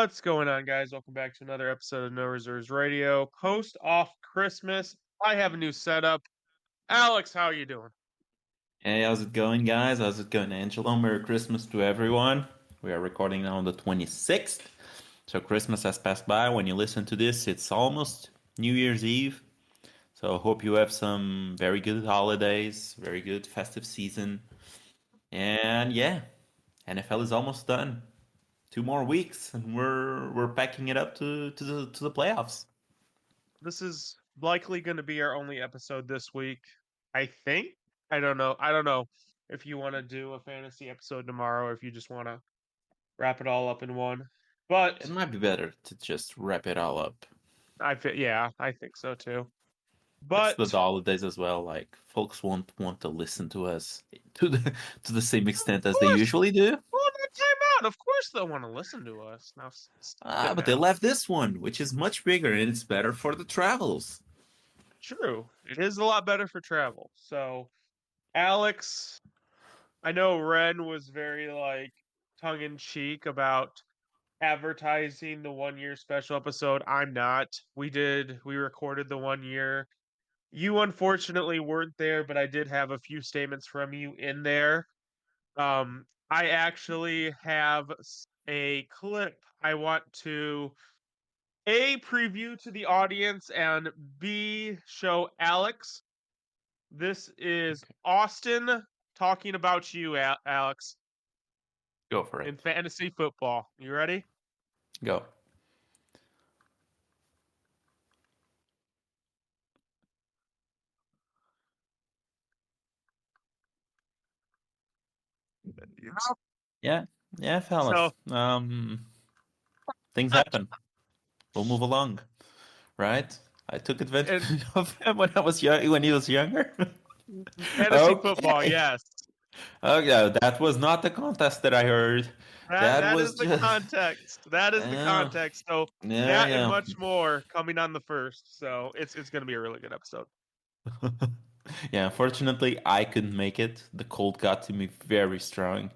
What's going on, guys? Welcome back to another episode of No Reserves Radio. Post off Christmas, I have a new setup. Alex, how are you doing? Hey, how's it going, guys? How's it going, Angelo? Merry Christmas to everyone. We are recording now on the 26th. So Christmas has passed by. When you listen to this, it's almost New Year's Eve. So hope you have some very good holidays, very good festive season. And yeah, NFL is almost done. 2 more weeks, and we're packing it up to the playoffs. This is likely going to be our only episode this week. I think. I don't know. I don't know if you want to do a fantasy episode tomorrow or if you just want to wrap it all up in one. It But might be better to just wrap it all up. yeah, I think so too. It's the But holidays as well. Like folks won't want to listen to us to the same of extent as they course, usually do. well, no time out. Of course, they'll want to listen to us. Now, sit But they down. left this one, which is much bigger and it's better for the travels. True. It is a lot better for travel. So, Alex, I know Ren was very tongue in cheek about advertising the 1 year special episode. I'm not. We recorded the 1 year. You unfortunately weren't there, but I did have a few statements from you in there. I actually have a clip I want to A, preview to the audience, and B, show Alex. This is Okay. Austin talking about you, Alex, Go for in it. fantasy football. You ready? Go. Yeah. Yeah, yeah, So, fellas. Things happen. We'll move along, right? I took and advantage of him when I was young, when he was younger. fantasy football, Okay. yes. Okay, that was not the contest that I heard. That That is was the just. context. That is the Yeah, context. So yeah, that and yeah. much more coming on the first. So it's going to be a really good episode. Yeah, unfortunately, I couldn't make it. The cold got to me very strong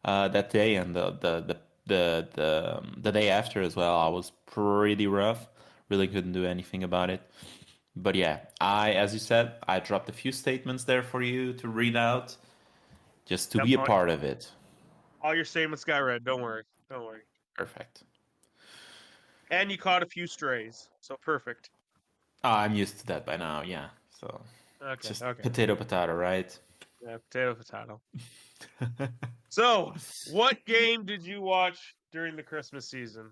that day, and the day after as well. I was pretty rough. Really couldn't do anything about it. But yeah, as you said, I dropped a few statements there for you to read out, just to Yep. be a part of it. All your statements got read. Don't worry. Don't worry. Perfect. And you caught a few strays. So perfect. I'm used to that by now. Yeah, so Okay. just Okay. potato potato, right? Yeah, potato, potato. So, what game did you watch during the Christmas season?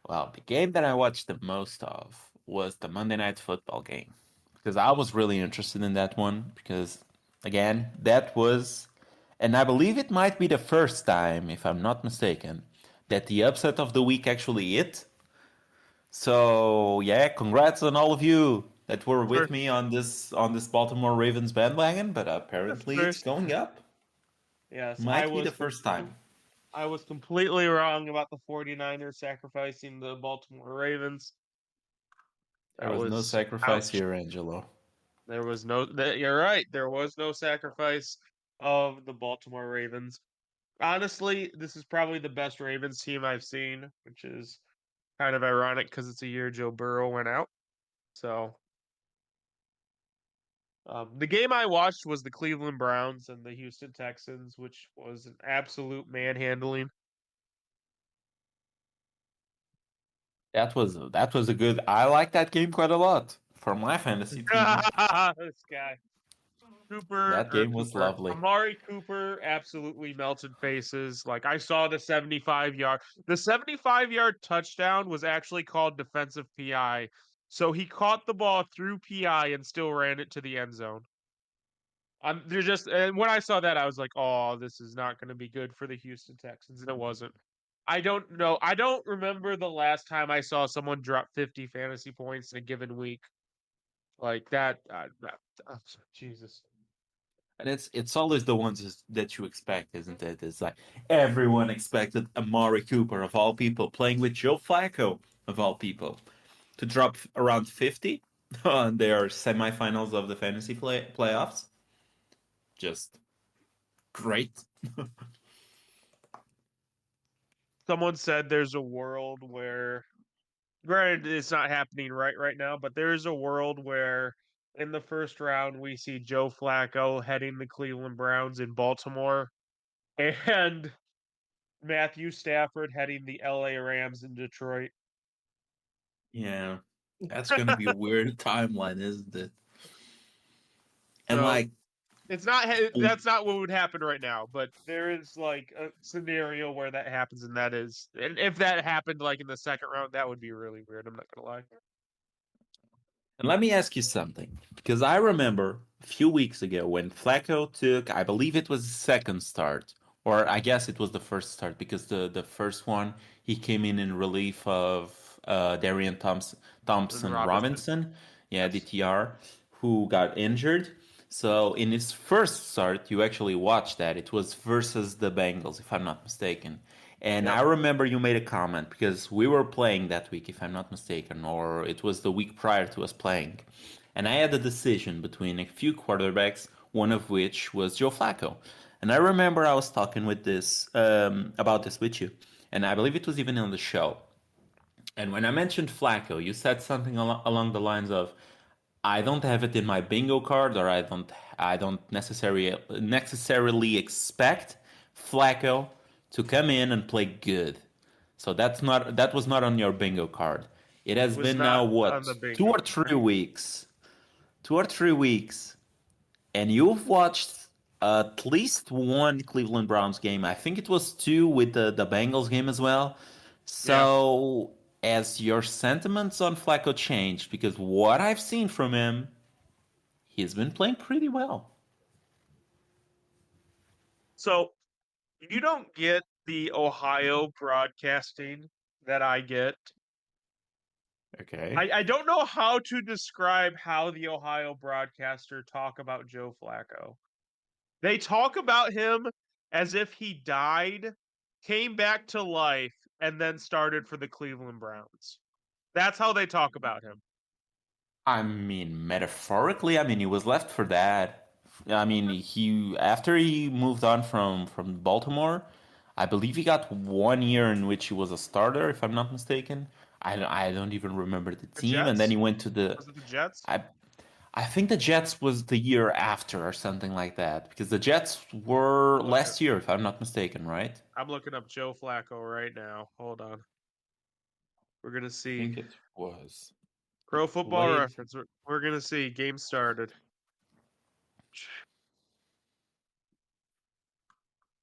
Well, the game that I watched the most of was the Monday Night Football game because I was really interested in that one because, again, that was, and I believe it might be the first time, if I'm not mistaken, that the upset of the week actually hit. So yeah, congrats on all of you that were with First, me on this Baltimore Ravens bandwagon, but apparently it's first, going up. yes, Might be the first time. I was completely wrong about the 49ers sacrificing the Baltimore Ravens. There That was no was sacrifice ouch. here, Angelo. There was no you're right. There was no sacrifice of the Baltimore Ravens. Honestly, this is probably the best Ravens team I've seen, which is kind of ironic because it's a year Joe Burrow went out. So, the game I watched was the Cleveland Browns and the Houston Texans, which was an absolute manhandling. That was a good. I like that game quite a lot for my fantasy team. This guy, That game was lovely. Amari Cooper absolutely melted faces. Like I saw the 75-yard touchdown was actually called defensive PI. So he caught the ball through PI and still ran it to the end zone. They're just and when I saw that, I was like, "Oh, this is not going to be good for the Houston Texans," and it wasn't. I don't know. I don't remember the last time I saw someone drop 50 fantasy points in a given week like that. Jesus. And it's always the ones that you expect, isn't it? It's like everyone expected Amari Cooper of all people playing with Joe Flacco of all people to drop around 50 on their semifinals of the fantasy playoffs. Just great. someone said there's a world where, granted, it's not happening right now, but there is a world where in the first round we see Joe Flacco heading the Cleveland Browns in Baltimore and Matthew Stafford heading the LA Rams in Detroit. Yeah, that's gonna be a weird timeline, isn't it? And So like, that's not what would happen right now, but there is like a scenario where that happens, and if that happened like in the second round, that would be really weird. I'm not gonna lie. and let me ask you something, because I remember a few weeks ago when Flacco took, I believe it was the second start, or I guess it was the first start, because the first one he came in relief of Darian And Thompson Robinson, Robinson, yeah, yes, DTR, who got injured. So in his first start, you actually watched that. It was versus the Bengals, if I'm not mistaken. And yep, I remember you made a comment because we were playing that week, if I'm not mistaken, or it was the week prior to us playing. And I had a decision between a few quarterbacks, one of which was Joe Flacco. And I remember I was talking with this about this with you, and I believe it was even on the show. And when I mentioned Flacco, you said something along the lines of, "I don't have it in my bingo card, or I don't necessarily expect Flacco to come in and play good." So that was not on your bingo card. It it has was been now not on what, the two or bingo three card. weeks, 2 or 3 weeks, and you've watched at least one Cleveland Browns game. I think it was two with the Bengals game as well. Yeah. So, as your sentiments on Flacco changed, because what I've seen from him, he's been playing pretty well. So you don't get the Ohio broadcasting that I get. Okay. I don't know how to describe how the Ohio broadcaster talk about Joe Flacco. They talk about him as if he died, came back to life, and then started for the Cleveland Browns. That's how they talk about him. I mean, metaphorically, I mean, he was left for that. I mean, he after he moved on from Baltimore, I believe he got 1 year in which he was a starter, if I'm not mistaken. I don't even remember the The team, and then he Jets? went to the Was it the Jets? I I think the Jets was the year after or something like that, because the Jets were I'm looking last year, if I'm not mistaken, right? I'm looking up Joe Flacco right now. Hold on. We're gonna I see. think it was. He Pro Football played. Reference. We're gonna see. Game started.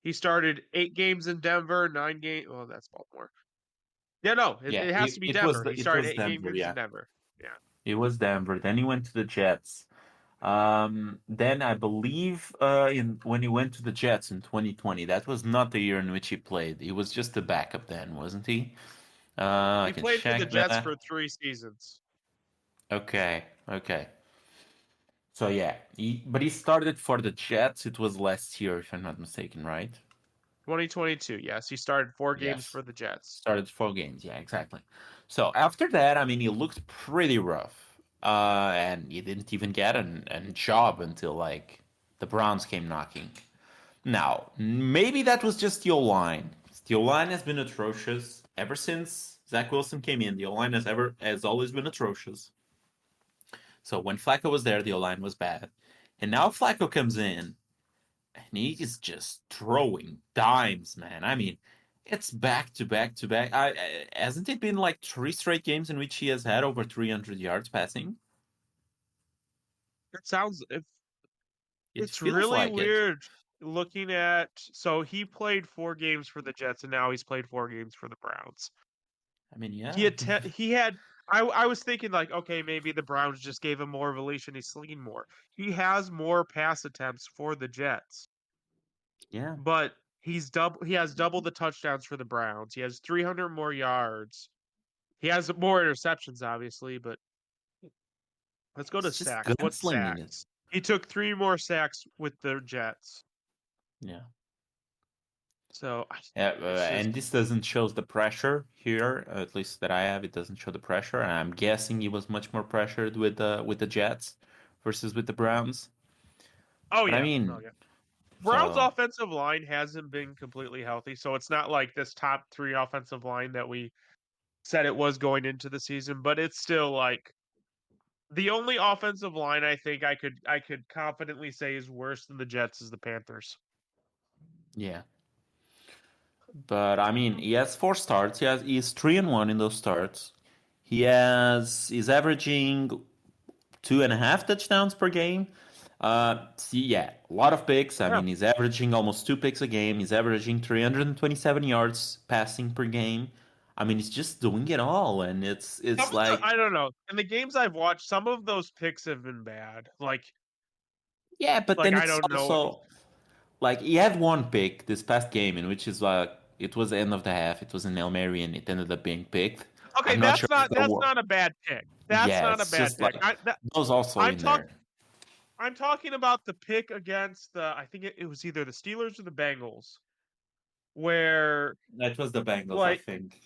He started 8 games in Denver, 9 games. Well, that's Baltimore. Yeah, no, Yeah, it has to be it was Denver. He it started was eight Denver. games in Yeah, Denver. Yeah. it was Denver. Then he went to the Jets. Then I believe in when he went to the Jets in 2020, that was not the year in which he played. He was just a backup then, wasn't he? I He can played for the check Jets that. for 3 seasons. Okay, okay. So yeah, but he started for the Jets. It was last year, if I'm not mistaken, right? 2022. Yes, he started 4 games Yes, for the Jets. started 4 games. Yeah, exactly. So after that, I mean, he looked pretty rough, and he didn't even get a job until like the Browns came knocking. Now, maybe that was just the O-line. The O-line has been atrocious ever since Zach Wilson came in. The O-line has always been atrocious. So when Flacco was there, the O-line was bad. And now Flacco comes in and he's just throwing dimes, man. I mean, it's back to back to back. Hasn't it been like 3 straight games in which he has had over 300 yards passing? It sounds if It it's feels really like it. weird looking at. So he played 4 games for the Jets, and now he's played 4 games for the Browns. I mean, He yeah. had he had. I was thinking like, okay, maybe the Browns just gave him more of a leash and he's slinging more. He has more pass attempts for the Jets, Yeah. but he has double the touchdowns for the Browns. He has 300 more yards. He has more interceptions, obviously, but let's go to It's just sacks. What gunslinging it. sacks? He took 3 more sacks with the Jets. Yeah. So it's And just this doesn't show the pressure here, at least that I have. It doesn't show the pressure. And I'm guessing he was much more pressured with the Jets versus with the Browns. oh But I yeah, no mean, yeah. Browns' So offensive line hasn't been completely healthy, so it's not like this top 3 offensive line that we said it was going into the season, but it's still like the only offensive line I think I could confidently say is worse than the Jets is the Panthers. yeah, but I mean, he has 4 starts. He's 3-1 in those starts. He's averaging 2.5 touchdowns per game. Yeah, a lot of picks. I Yeah. mean, he's averaging almost 2 picks a game. He's averaging 327 yards passing per game. I mean, he's just doing it all, and Some it's of the, like, I don't know. In the games I've watched, some of those picks have been bad. yeah, but Like then I it's don't know. also like he had one pick this past game in which is like it was the end of the half. It was an Hail Mary, and it ended up being picked. Okay, I'm not sure if that that's was. not a bad pick. That's Yeah, not a it's bad just pick. like those also I'm in talk there. I'm talking about the pick against the I think it was either the Steelers or the Bengals where That was the Bengals, I like think.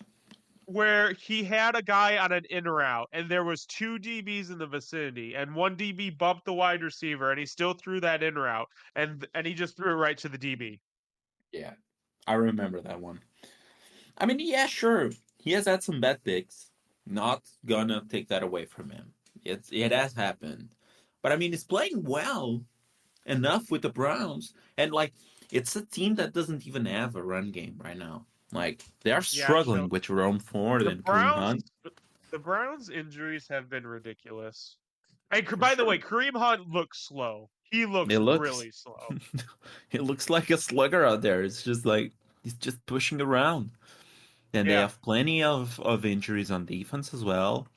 where he had a guy on an in route and there was 2 DBs in the vicinity and one DB bumped the wide receiver and he still threw that in route and he just threw it right to the DB. Yeah, I remember that one. I mean, yeah, sure. He has had some bad picks. Not gonna take that away from him. It has happened. But I mean, he's playing well enough with the Browns. And like it's a team that doesn't even have a run game right now. Like they are Yeah, so struggling with Jerome Ford the and Kareem Browns Hunt. the Browns injuries have been ridiculous. And by the way, Sure. Kareem Hunt looks slow. He It looks looks really slow. it looks like a slugger out there. It's just like he's just pushing around. And they Yeah. have plenty of injuries on defense as well.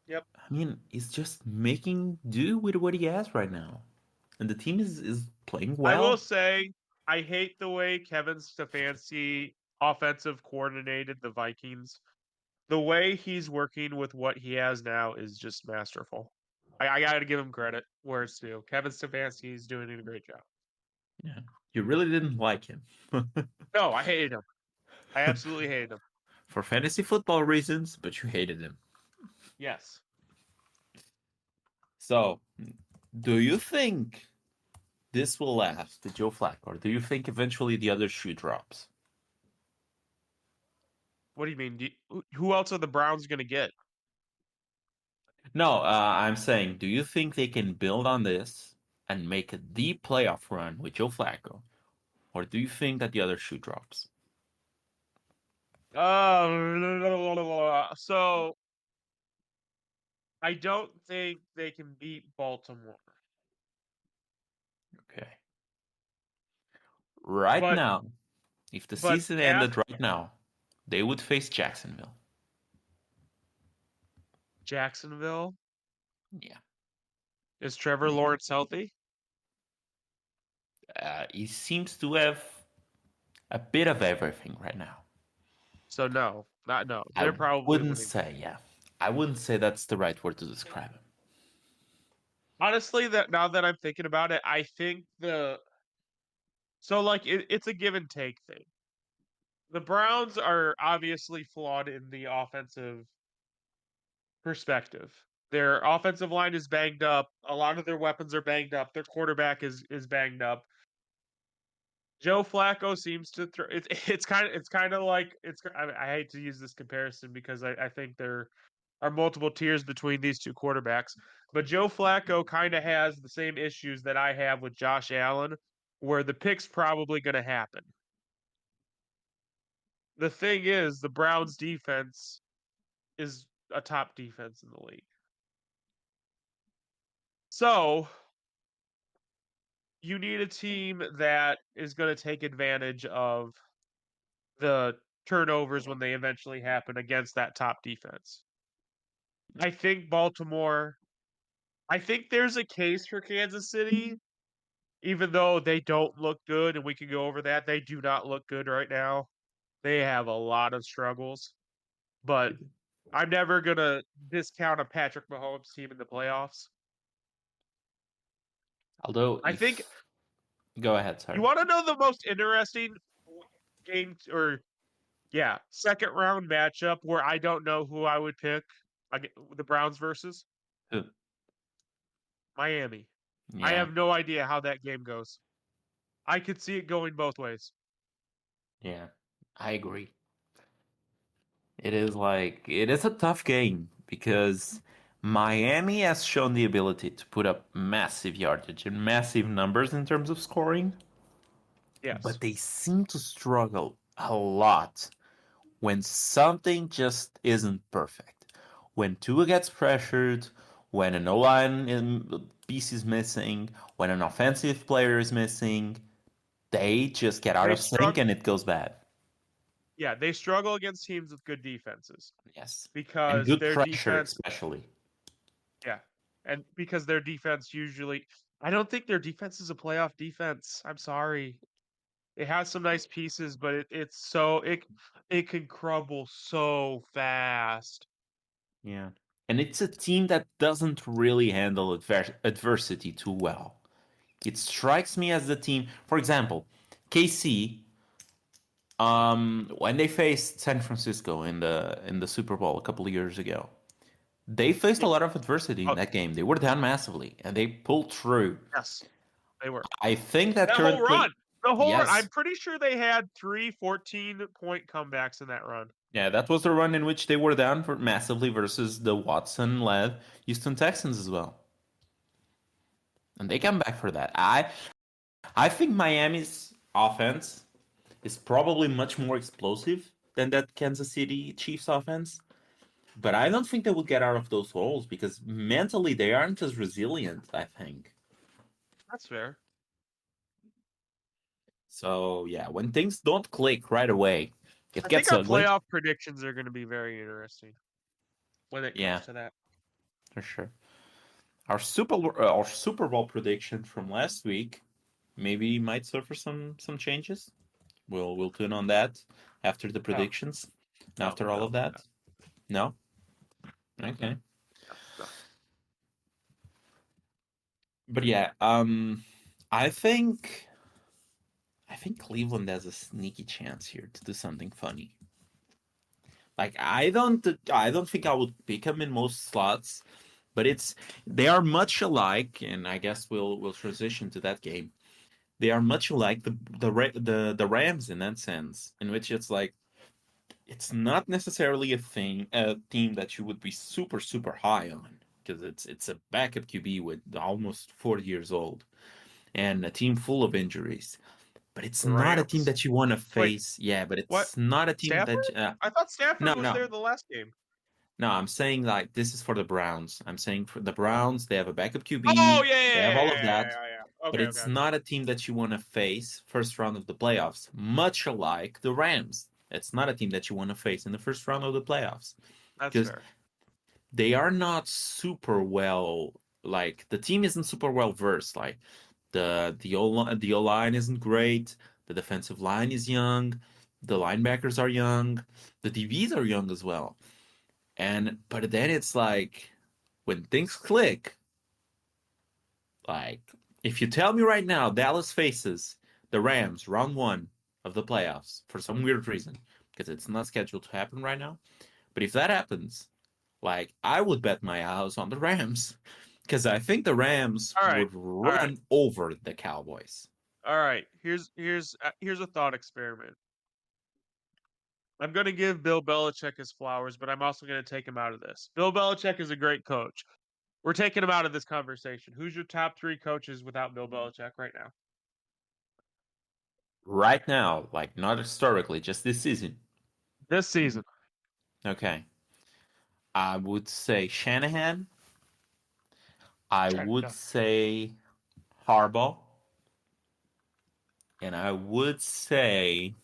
Yep. I mean, he's just making do with what he has right now. And the team is playing I will well. say I hate the way Kevin Stefanski offensive coordinated the Vikings. The way he's working with what he has now is just masterful. I got to give him credit where it's due. Kevin Stefanski is doing a great job. Yeah. You really didn't like him. No, I hated him. I absolutely hated him. For fantasy football reasons, but you hated him. Yes. So, do you think this will last, the Joe Flacco, or do you think eventually the other shoe drops? What do you mean? Who else are the Browns going to get? No, I'm saying, do you think they can build on this and make a deep playoff run with Joe Flacco? Or do you think that the other shoe drops? So I don't think they can beat Baltimore. Okay. Right But now, if the but season ended after right now, they would face Jacksonville. Jacksonville, Yeah. is Trevor Lawrence healthy? He seems to have a bit of everything right now. So no, not no. I They're probably wouldn't winning. say, yeah. I wouldn't say that's the right word to describe him. Honestly, that now that I'm thinking about it, I think it's a give and take thing. The Browns are obviously flawed in the offensive perspective. Their offensive line is banged up. A lot of their weapons are banged up. Their quarterback is banged up. Joe Flacco seems to throw. It's kind of like I hate to use this comparison because I think there are multiple tiers between these two quarterbacks, but Joe Flacco kind of has the same issues that I have with Josh Allen, where the pick's probably going to happen. The thing is, the Browns defense is a top defense in the league. So you need a team that is going to take advantage of the turnovers when they eventually happen against that top defense. I think Baltimore, I think there's a case for Kansas City, even though they don't look good, and we can go over that. They do not look good right now. They have a lot of struggles, but I'm never going to discount a Patrick Mahomes team in the playoffs. Although, I think if. Go ahead, you sorry. want to know the most interesting game or yeah, second round matchup where I don't know who I would pick. The Browns versus Miami. I Yeah. have no idea how that game goes. I could see it going both ways. Yeah, I agree. It is a tough game because Miami has shown the ability to put up massive yardage and massive numbers in terms of scoring, Yes. but they seem to struggle a lot when something just isn't perfect. When Tua gets pressured, when an O-line piece is missing, when an offensive player is missing, they just get out They of sync struggle. and it goes bad. Yeah, they struggle against teams with good defenses Yes. And because good their pressure, defense, especially. yeah, and because their defense usually, I don't think their defense is a playoff defense. I'm sorry. It has some nice pieces, but it can crumble so fast. Yeah. And it's a team that doesn't really handle adversity too well. It strikes me as the team, for example, KC, when they faced San Francisco in the Super Bowl a couple of years ago, they faced Yeah. a lot of adversity in Oh, that game. They were down massively and they pulled through. yes, they were. I think that That whole run, currently, the whole run. I'm yes, pretty sure they had three 14-point comebacks in that run. yeah, that was the run in which they were down for massively versus the Watson-led Houston Texans as well. And they come back for that. I think Miami's offense is probably much more explosive than that Kansas City Chiefs offense. But I don't think they will get out of those holes because mentally they aren't as resilient, I think. That's fair. So, yeah, when things don't click right away, it I think gets our ugly. playoff predictions are going to be very interesting when it comes Yeah, to that. for sure. Our Super Bowl prediction from last week maybe might suffer some changes. We'll tune on that after the No, predictions. no, After all no, of that. no, No? no, Okay. no, no. But yeah, I think I think Cleveland has a sneaky chance here to do something funny. Like I don't think I would pick them in most slots, but it's they are much alike, and I guess we'll transition to that game. They are much alike the Rams in that sense, in which it's like it's not necessarily a team that you would be super high on because it's a backup QB with almost 40 years old and a team full of injuries. But it's The not a team Rams. that you want to Wait, face. Yeah, but what? it's not a team Stafford? that I thought Stafford no, was no. there the last game. No, I'm saying like this is for the Browns. I'm saying for the Browns, they have a backup Oh QB, yeah, yeah, they have yeah, all yeah, of yeah, that, yeah, yeah. but Okay, okay, it's okay. not a team that you want to face first round of the playoffs, much alike the Rams. It's not a team that you want to face in the first round of the playoffs That's because fair. they are not super well like the team isn't super well versed. Like the O line isn't great, the defensive line is young, the linebackers are young, the DBs are young as well. And but then it's like when things click, like if you tell me right now Dallas faces the Rams round one of the playoffs for some weird reason, because it's not scheduled to happen right now. But if that happens, like I would bet my house on the Rams because I think the Rams All right, would all right, run over the Cowboys. all right. Here's a thought experiment. I'm going to give Bill Belichick his flowers, but I'm also going to take him out of this. Bill Belichick is a great coach. We're taking him out of this conversation. Who's your top three coaches without Bill Belichick right now? Right now, like not historically, just this season. This season. Okay. I would say Shanahan. I would No. say Harbaugh. And I would say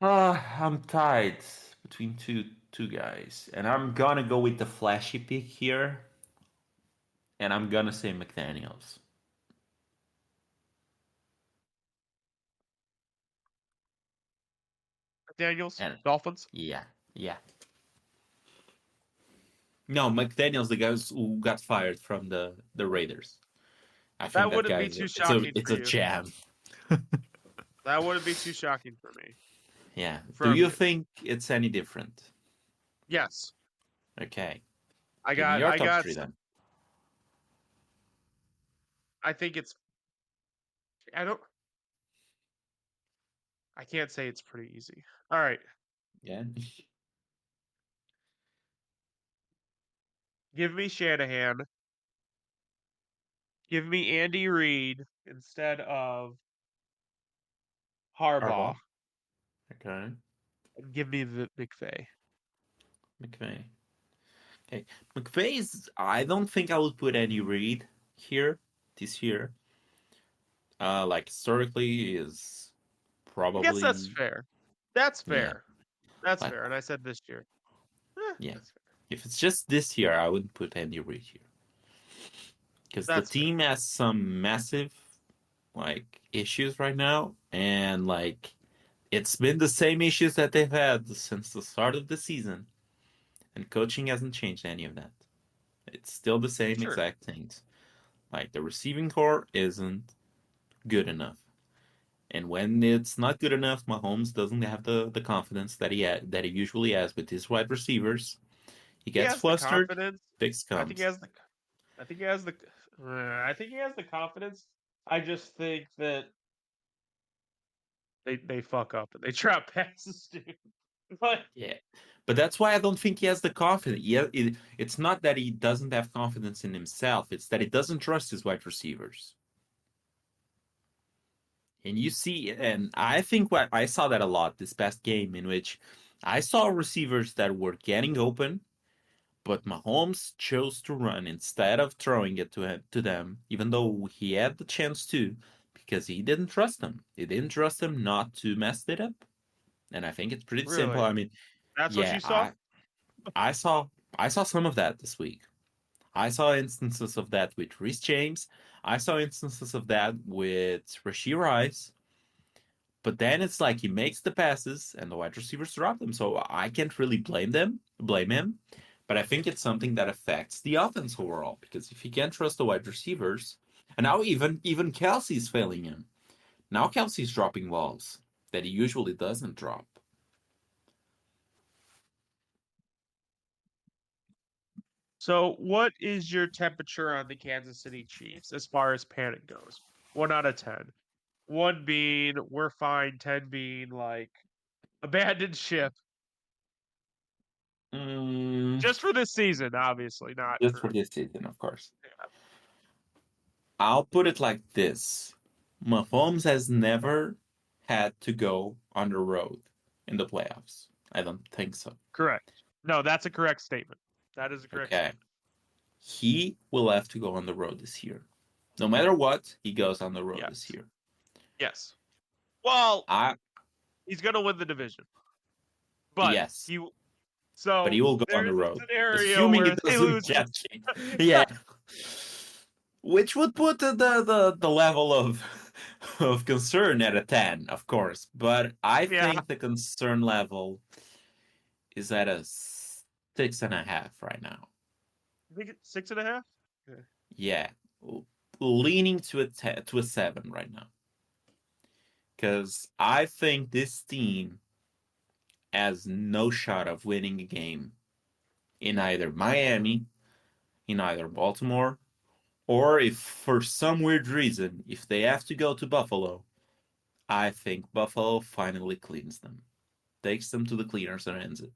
I'm tied between two guys. And I'm gonna go with the flashy pick here. And I'm gonna say McDaniels. Daniels, And Dolphins. yeah, yeah. No, McDaniels, the guy who got fired from the Raiders. I think That that wouldn't guy be is too a shocking it's for a you. jam. That wouldn't be too shocking for me. Yeah. Do From you you. think it's any different? Yes. Okay. I Give me got your I top got three then. I think it's I don't I can't say it's pretty easy. All right. Yeah. Give me Shanahan. Give me Andy Reid instead of Harbaugh. Harbaugh. Okay. And give me the McVay. McVay. Okay. McVay's. I don't think I would put any Reid here this year. Like historically is I guess that's probably fair. That's yeah. fair. That's But fair. And I said this year. yeah, That's fair. if it's just this year, I wouldn't put Andy Reid here because the That's fair. team has some massive like issues right now, and like it's been the same issues that they've had since the start of the season, and coaching hasn't changed any of that. It's still the same Sure. exact things. Like the receiving core isn't good enough. And when it's not good enough, Mahomes doesn't have the confidence that he usually has with his wide receivers. He He gets has the flustered, confidence. fix I think he comes. has the I think he has the I think he has the confidence. I just think that they fuck up and they trap passes, dude. But Yeah. But that's why I don't think he has the confidence. Yeah, it's not that he doesn't have confidence in himself, it's that he doesn't trust his wide receivers. And you see, and I think what I saw that a lot this past game, in which I saw receivers that were getting open, but Mahomes chose to run instead of throwing it to them, even though he had the chance to, because he didn't trust them. He didn't trust them not to mess it up. And I think it's pretty simple. really, I mean, that's what yeah, you saw? I saw I saw some of that this week. I saw instances of that with Reece James. I saw instances of that with Rashee Rice. But then it's like he makes the passes and the wide receivers drop them. So I can't really blame him. But I think it's something that affects the offense overall because if he can't trust the wide receivers, and now even Kelsey's failing him. Now Kelsey's dropping balls that he usually doesn't drop. So, what is your temperature on the Kansas City Chiefs as far as panic goes? 1 out of 10. One being we're fine, 10 being like abandoned ship. Mm, Just for this season, obviously, not just for for this season, of course. yeah. I'll put it like this: Mahomes has never had to go on the road in the playoffs. I don't think so. Correct. No, that's a correct statement. That is a correct Okay. statement. He will have to go on the road this year. No matter what, he goes on the road this Yes. year. Yes. Well, I he's going to win the division. But yes, he but so he will go on there the is a road, scenario assuming he where they doesn't lose to catch it. Yeah, which would put the level of concern at a 10, of course. But I yeah, think the concern level is at a 6.5 right now. I think it's 6.5. Okay. Yeah, leaning to to a 7 right now because I think this team has no shot of winning a game in either Miami, in either Baltimore, or if for some weird reason, if they have to go to Buffalo, I think Buffalo finally cleans them, takes them to the cleaners and ends it.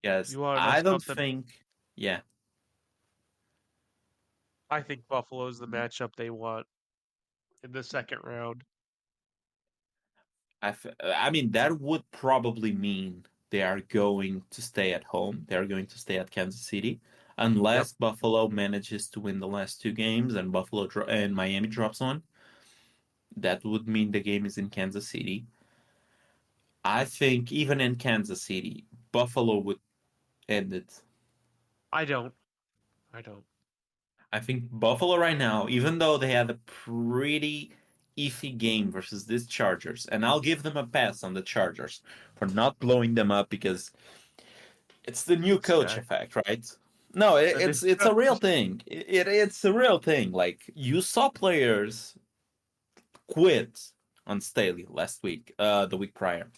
Because You want to know I don't something? think, yeah, I think Buffalo's the matchup they want in the second round. I mean, that would probably mean they are going to stay at home. They are going to stay at Kansas City, Yep. unless Buffalo manages to win the last two games and and Miami drops one. That would mean the game is in Kansas City. I think even in Kansas City, Buffalo would end it. I don't. I don't. I think Buffalo right now, even though they had a pretty iffy game versus these Chargers, and I'll give them a pass on the Chargers for not blowing them up because it's the new This coach guy. effect, right? No, The new it's a real coach. thing. It's a real thing. Like you saw players quit on Staley last week, the week prior,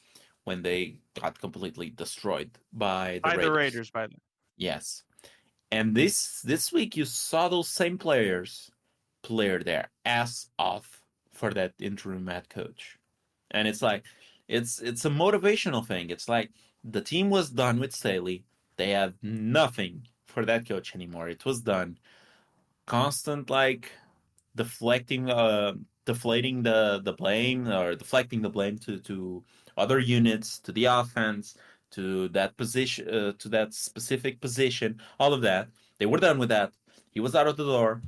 when they got completely destroyed by the By the Raiders. Raiders, by the Yes, And this week you saw those same players play their ass off for that interim head coach. And it's like it's a motivational thing. It's like the team was done with Staley. They have nothing for that coach anymore. It was done. Constant like deflecting deflating the blame or deflecting the blame to other units, to the offense, to that position, to that specific position, all of that. They were done with that. He was out of the door,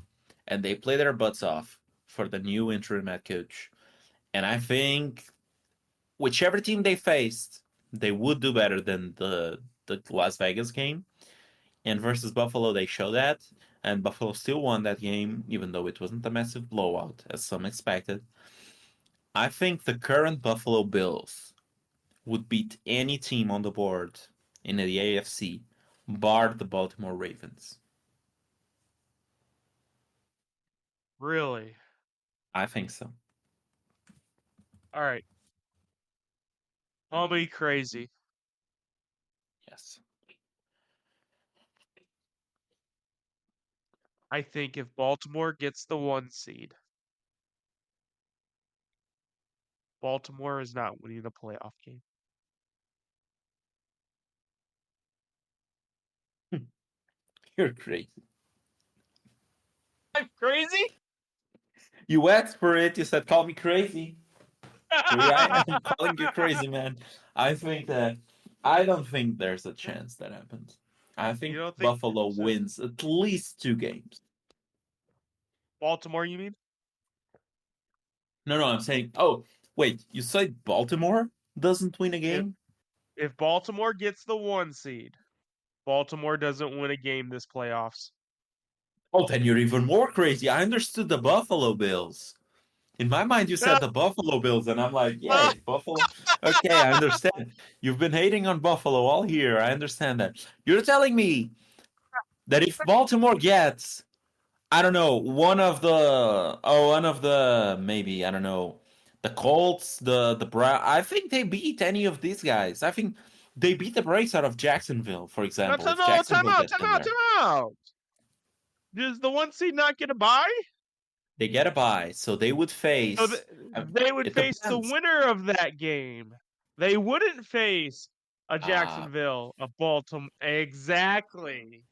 and they play their butts off for the new interim head coach. And I think whichever team they faced, they would do better than the Las Vegas game. And versus Buffalo, they show that, and Buffalo still won that game, even though it wasn't a massive blowout, as some expected. I think the current Buffalo Bills would beat any team on the board in the AFC, bar the Baltimore Ravens. Really? I think so. All right. Call me crazy. Yes. I think if Baltimore gets the 1 seed, Baltimore is not winning the playoff game. You're crazy. I'm crazy? You asked for it. You said, call me crazy. Here I am calling you crazy, man. I think that I don't think there's a chance that happens. I You think don't think Buffalo so? wins at least 2 games. Baltimore, you mean? No, I'm saying. Oh, wait, you said Baltimore doesn't win a If game? if Baltimore gets the 1 seed, Baltimore doesn't win a game this playoffs. Oh, then you're even more crazy. I understood the Buffalo Bills. In my mind, you said the Buffalo Bills, and I'm like, yeah, if Buffalo. Okay, I understand. You've been hating on Buffalo all year. I understand that. You're telling me that if Baltimore gets, I don't know, one of the maybe I don't know, the Colts, the Brown. I think they beat any of these guys. I think they beat the brakes out of Jacksonville, for No, example. time If out, time Jacksonville out, gets time in out, there, time out. Does the 1 seed not get a bye? they get a bye, so they would So face. they would It face the depends. winner of that game. They wouldn't face a Uh, Jacksonville, a Baltimore. Exactly.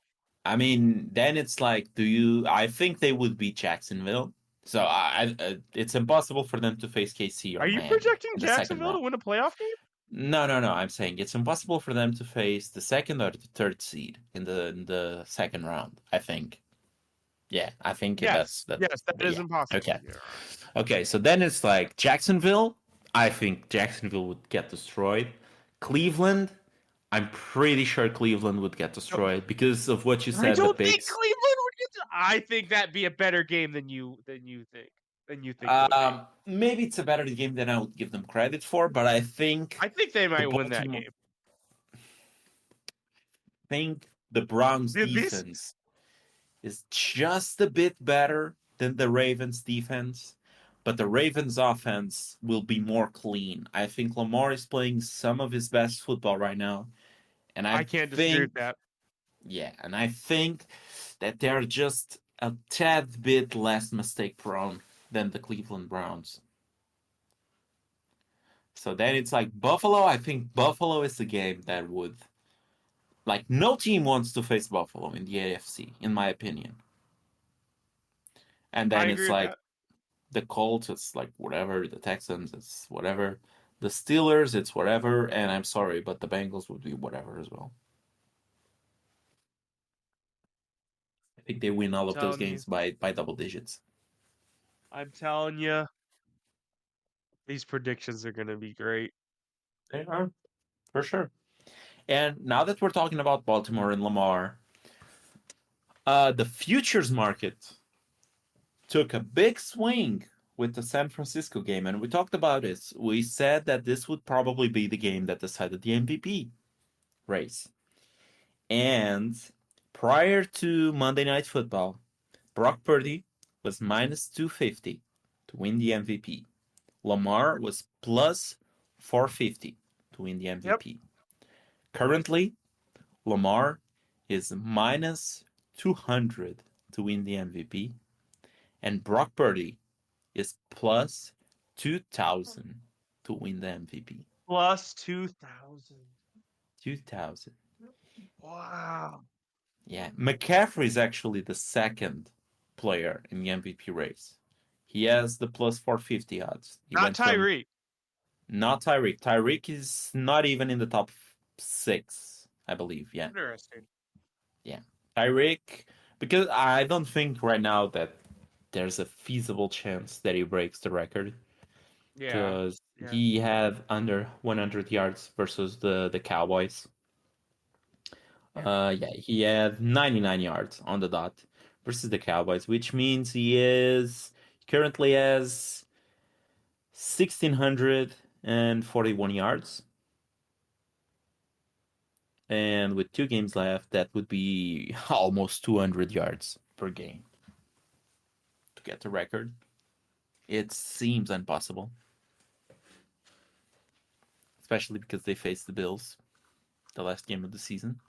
I mean, then it's like, do you? I think they would beat Jacksonville. So it's impossible for them to face KC Are or you Miami projecting in the second Jacksonville to round. win a playoff game? No. I'm saying it's impossible for them to face the second or the third seed in the second round. I think. Yeah, I think Yes, that's yes, that is yeah. impossible. Okay. You're right. Okay, so then it's like Jacksonville. I think Jacksonville would get destroyed. Cleveland. I'm pretty sure Cleveland would get No, destroyed because of what you I said. The don't think picks. Cleveland would get. I think that'd be a better game than you think it would be. Maybe it's a better game than I would give them credit for, but I I think they the might win that Baltimore game. think the Browns Dude, these defense is just a bit better than the Ravens defense, but the Ravens offense will be more clean. I think Lamar is playing some of his best football right now, and I I can't disagree with think that. yeah, and I think that they're just a tad bit less mistake prone than the Cleveland Browns. So then it's like Buffalo. I think Buffalo is the game that would like no team wants to face Buffalo in the AFC, in my opinion. And I then agree it's with like that. the Colts, it's like whatever. The Texans, it's whatever. The Steelers, it's whatever. And I'm sorry, but the Bengals would be whatever as well. I think they win all I'm of those telling you. games by double digits. I'm telling you. These predictions are going to be great. They are for sure. And now that we're talking about Baltimore and Lamar, the futures market took a big swing with the San Francisco game, and we talked about this. We said that this would probably be the game that decided the MVP race. And prior to Monday Night Football, Brock Purdy was minus 250 to win the MVP. Lamar was plus 450 to win the Yep. MVP. Currently, Lamar is minus 200 to win the MVP, and Brock Purdy is plus 2,000 to win the MVP. Plus 2,000. 2,000. Wow. Yeah, McCaffrey is actually the second player in the MVP race. He has the plus 450 odds. He Not went from Tyreek. not Tyreek. Tyreek is not even in the top 6, I believe. Yeah, Interesting. yeah. Tyreek, because I don't think right now that there's a feasible chance that he breaks the record Yeah. because Yeah. he had under 100 yards versus the Cowboys. Yeah. Yeah, he had 99 yards on the dot versus the Cowboys, which means he currently has 1,641 yards. And with 2 games left, that would be almost 200 yards per game to get the record. It seems impossible, especially because they faced the Bills the last game of the season.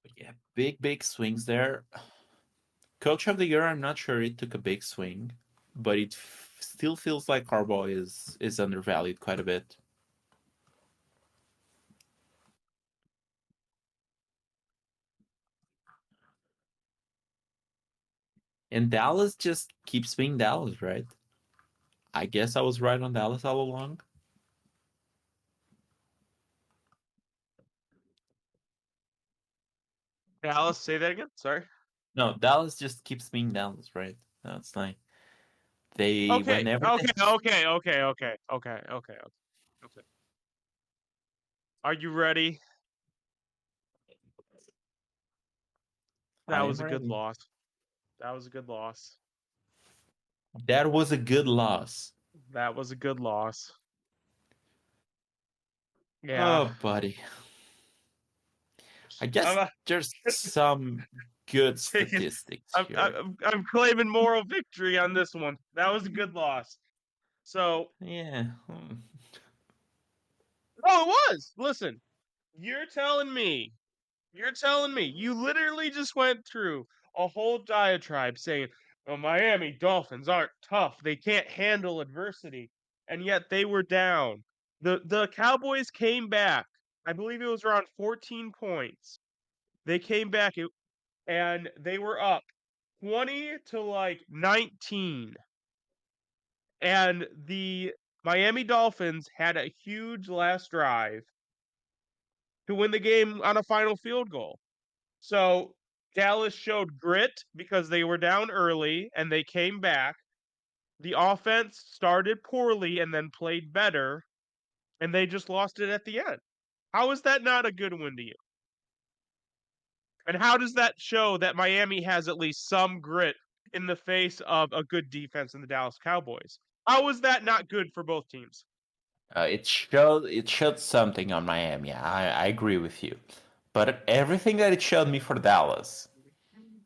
But yeah, big swings there. Coach of the year, I'm not sure it took a big swing, but it still feels like Harbaugh is undervalued quite a bit. And Dallas just keeps being Dallas, right? I guess I was right on Dallas all along. Dallas, say that again. Sorry. No, Dallas just keeps being Dallas, right? That's like they Okay. whenever they Okay. Okay. Okay. Okay. Okay. Okay. Okay. Are you ready? That I am was a good ready. loss. That was a good loss. That was a good loss. That was a good loss. Yeah. Oh, buddy. I guess I'm, there's some good taking. statistics I'm, here. I'm claiming moral victory on this one. That was a good loss. So, Yeah. oh, it was. Listen, you're telling me, you literally just went through a whole diatribe saying, "Oh, Miami Dolphins aren't tough. They can't handle adversity," and yet they were down. The Cowboys came back. I believe it was around 14 points. They came back and they were up 20 to like 19. And the Miami Dolphins had a huge last drive to win the game on a final field goal. So Dallas showed grit because they were down early and they came back. The offense started poorly and then played better, and they just lost it at the end. How is that not a good win to you? And how does that show that Miami has at least some grit in the face of a good defense in the Dallas Cowboys? How is that not good for both teams? It showed something on Miami. I agree with you, but everything that it showed me for Dallas,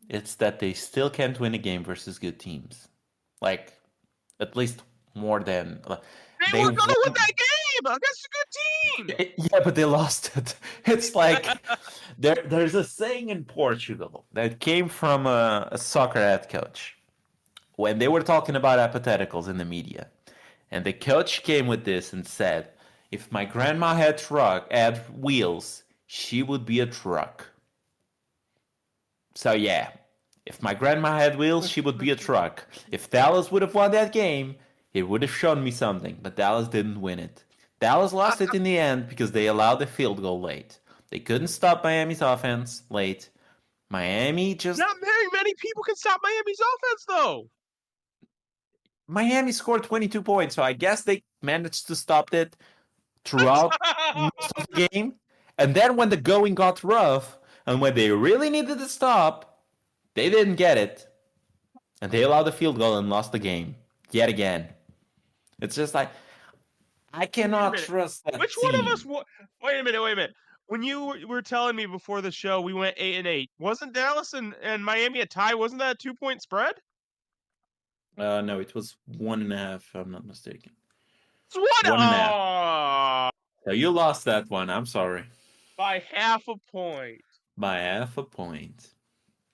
it's that they still can't win a game versus good teams. Like at least more than They they were going to win won. that game against a good team. Yeah, but they lost it. It's like there's a saying in Portugal that came from a soccer head coach when they were talking about hypotheticals in the media. And the coach came with this and said, if my grandma had wheels, she would be a truck. So yeah, if my grandma had wheels, she would be a truck. If Dallas would have won that game, it would have shown me something, but Dallas didn't win it. Dallas lost it in the end because they allowed the field goal late. They couldn't stop Miami's offense late. Miami just Not very many people can stop Miami's offense, though. Miami scored 22 points, so I guess they managed to stop it throughout most of the game. And then when the going got rough and when they really needed to stop, they didn't get it. And they allowed the field goal and lost the game yet again. It's just like I Wait a cannot minute. trust that Which one of us? team. Wait a minute. Wait a minute. When you were telling me before the show, we went 8-8. Wasn't Dallas and Miami a tie? Wasn't that a 2-point spread? No, it was 1.5. If I'm not mistaken. It's what? 1.5. Oh, So you lost that one. I'm sorry. By half a point. By half a point.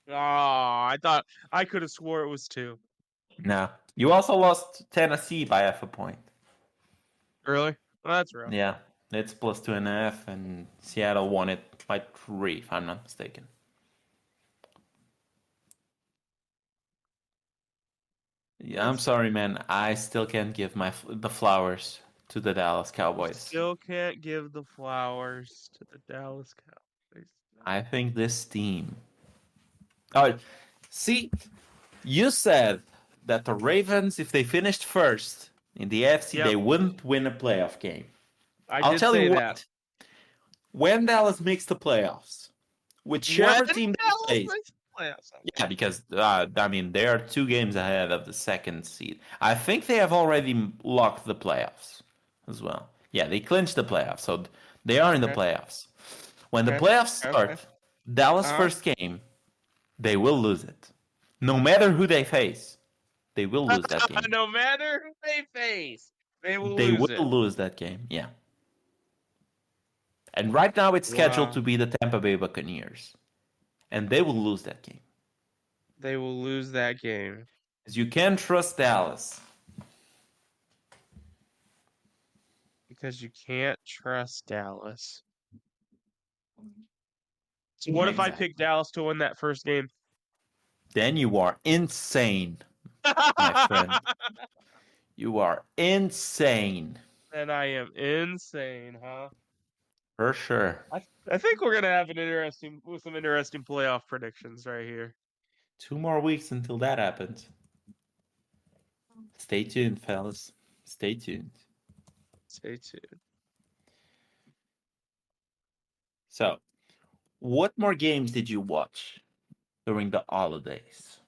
Oh, I could have swore it was 2. Now, you also lost Tennessee by half a point. Really? Well, that's rough. Yeah, it's plus 2.5, and Seattle won it by 3, if I'm not mistaken. Yeah, I'm sorry, man. I still can't give the flowers to the Dallas Cowboys. Still can't give the flowers to the Dallas Cowboys. I think this team. Oh, see, you said that the Ravens, if they finished first in the AFC, they wouldn't win a playoff game. I'll tell you what. that. When Dallas makes the playoffs, whichever team they plays. Yeah, because they are 2 games ahead of the second seed. I think they have already locked the playoffs as well. Yeah, they clinched the playoffs, so they are in the playoffs. When the playoffs start, Dallas' first game, they will lose it. No matter who they face, they will lose that game. No matter who they face, they will lose that game. Yeah. And right now it's scheduled to be the Tampa Bay Buccaneers, and they will lose that game. They will lose that game. Because you can't trust Dallas. Because you can't trust Dallas. So what if I pick Dallas to win that first game? Then you are insane, my friend. You are insane. Then I am insane, huh? For sure. I think we're gonna have some interesting playoff predictions right here. 2 more weeks until that happens. Stay tuned, fellas. Stay tuned. Stay tuned. So, what more games did you watch during the holidays?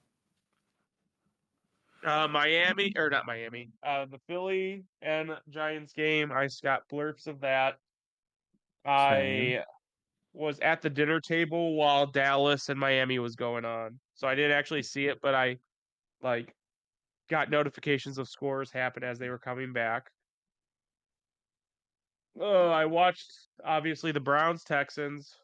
Miami, or not Miami. The Philly and Giants game. I got blurbs of that. I was at the dinner table while Dallas and Miami was going on, so I didn't actually see it, but I got notifications of scores happen as they were coming back. Oh, I watched obviously the Browns Texans.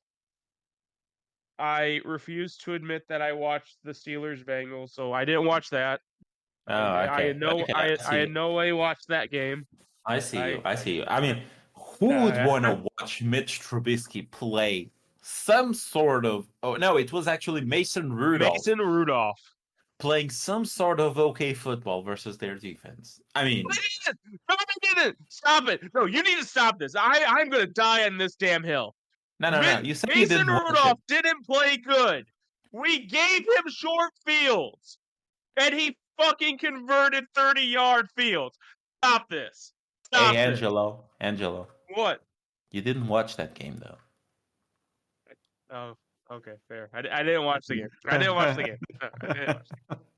I refused to admit that I watched the Steelers Bengals, so I didn't watch that. Oh, okay. I had no way watched that game. I see you. I mean, who would want to watch Mitch Trubisky play some sort of? Oh no, it was actually Mason Rudolph. Playing some sort of okay football versus their defense. I mean, no, I didn't. Stop it! No, you need to stop this. I'm gonna die on this damn hill. No. You said Mason Rudolph didn't play good. We gave him short fields, and he fucking converted 30-yard fields. Stop this. Stop hey, Angelo. What? You didn't watch that game, though. Oh, okay, fair. I didn't watch the game. I didn't watch the game.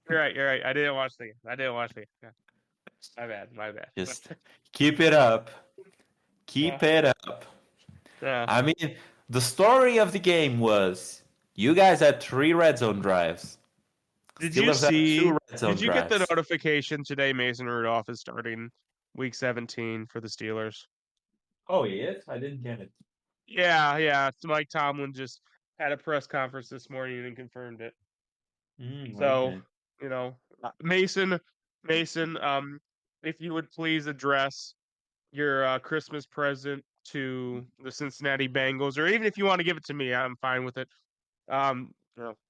You're right. I didn't watch the game. Yeah. My bad. Just keep it up. Keep it up. Yeah. I mean, the story of the game was you guys had 3 red zone drives. Did you get the notification today Mason Rudolph is starting week 17 for the Steelers? Oh, he is? I didn't get it. Yeah. Mike Tomlin just had a press conference this morning and confirmed it. So, Mason, if you would please address your Christmas present to the Cincinnati Bengals, or even if you want to give it to me, I'm fine with it.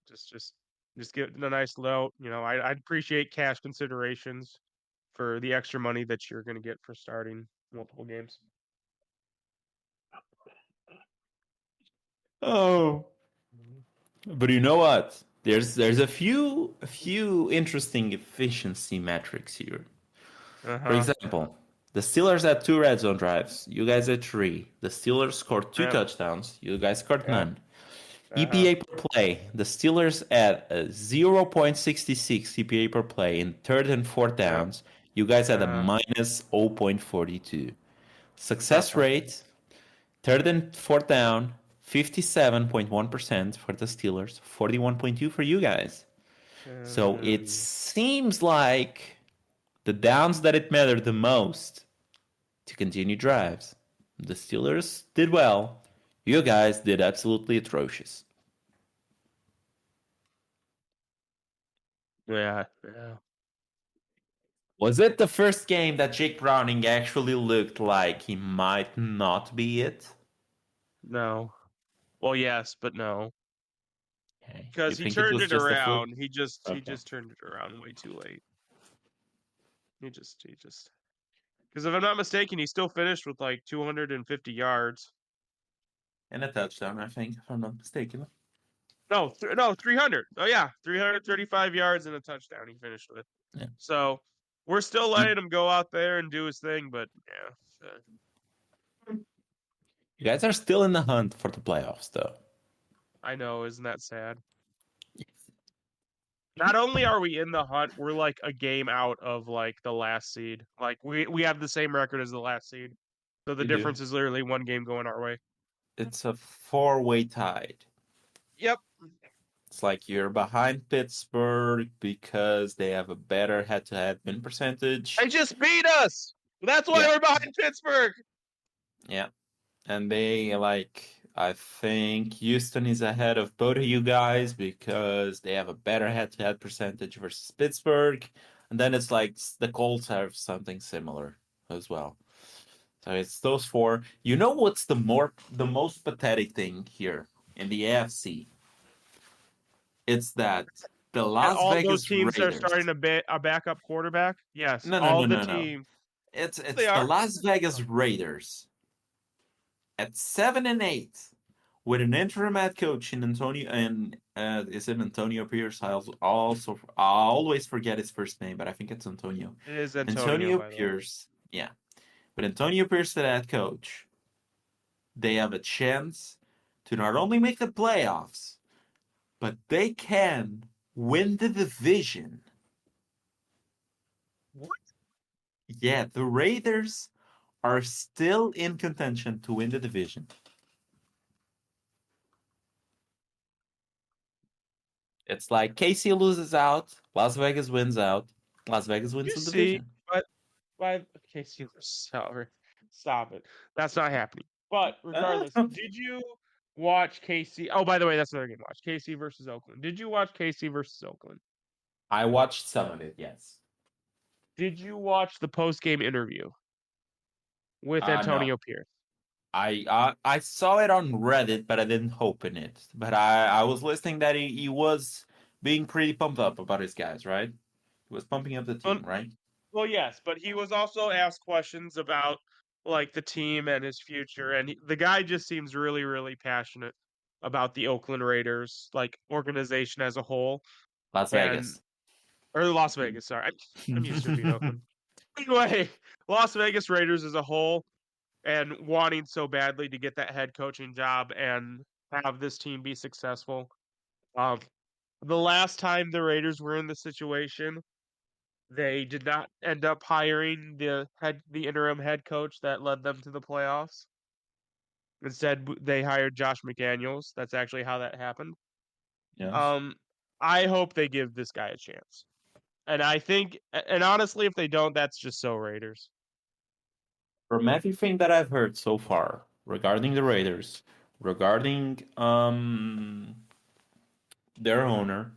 Just give it a nice note. I'd appreciate cash considerations for the extra money that you're going to get for starting multiple games. Oh, but you know what? There's a few interesting efficiency metrics here. For example, the Steelers had 2 red zone drives. You guys had 3. The Steelers scored 2 touchdowns. You guys scored none. EPA per play. The Steelers had a 0.66 EPA per play in 3rd and 4th downs. You guys had a minus 0.42. Success rate, 3rd and 4th down, 57.1% for the Steelers, 41.2% for you guys. So it seems like the downs that it mattered the most to continue drives. The Steelers did well. You guys did absolutely atrocious. Yeah, yeah. Was it the first game that Jake Browning actually looked like he might not be it? No. Well, yes, but no. Okay. You Because he think it turned was it just a fluke? around. He just Okay. turned it around way too late. He just because if I'm not mistaken, he still finished with like 250 yards. And a touchdown, I think, if I'm not mistaken. No, 300. Oh yeah, 335 yards and a touchdown he finished with. Yeah. So we're still You, letting him go out there and do his thing, but yeah, you guys are still in the hunt for the playoffs, though. I know, isn't that sad? Not only are we in the hunt, we're like a game out of like the last seed. Like we have the same record as the last seed. So the You do. difference is literally one game going our way. It's a four-way tide. Yep. It's like you're behind Pittsburgh because they have a better head-to-head win percentage. They just beat us. That's why Yeah, we're behind Pittsburgh. yeah. And they I think Houston is ahead of both of you guys because they have a better head-to-head percentage versus Pittsburgh. And then it's like the Colts have something similar as well. So it's those four. You know what's the most pathetic thing here in the AFC? It's that the And Las all those Vegas teams are Raiders. starting a backup quarterback. Yes, No, no, all no, the no, no. teams. They It's the are. Las Vegas Raiders at 7-8 with an interim head coach in Antonio and is it Antonio Pierce? I always forget his first name, but I think it's Antonio. It is Antonio, Antonio by the way. Pierce, yeah. With Antonio Pierce the head coach, they have a chance to not only make the playoffs, but they can win the division. What? Yeah, the Raiders are still in contention to win the division. It's like KC loses out, Las Vegas wins out, Las Vegas wins You the see, division. but okay, sorry, stop it. That's not happening. But regardless, did you watch KC? Oh, by the way, that's another game. To watch KC versus Oakland. Did you watch KC versus Oakland? I watched some of it, yes. Did you watch the post game interview with Antonio No. Pierce? I saw it on Reddit, but I didn't open it. But I was listening that he was being pretty pumped up about his guys, right? He was pumping up the Well, team, right? well, yes, but he was also asked questions about like the team and his future, and the guy just seems really, really passionate about the Oakland Raiders, like organization as a whole, Las and Vegas. or Las Vegas. Sorry, I'm used to it being Oakland. Anyway, Las Vegas Raiders as a whole, and wanting so badly to get that head coaching job and have this team be successful. Um, the last time the Raiders were in this situation, they did not end up hiring the interim head coach that led them to the playoffs. Instead, they hired Josh McDaniels. That's actually how that happened. Yes. Um, I hope they give this guy a chance. And I think, and honestly, if they don't, that's just so Raiders. From everything that I've heard so far regarding the Raiders, regarding their owner,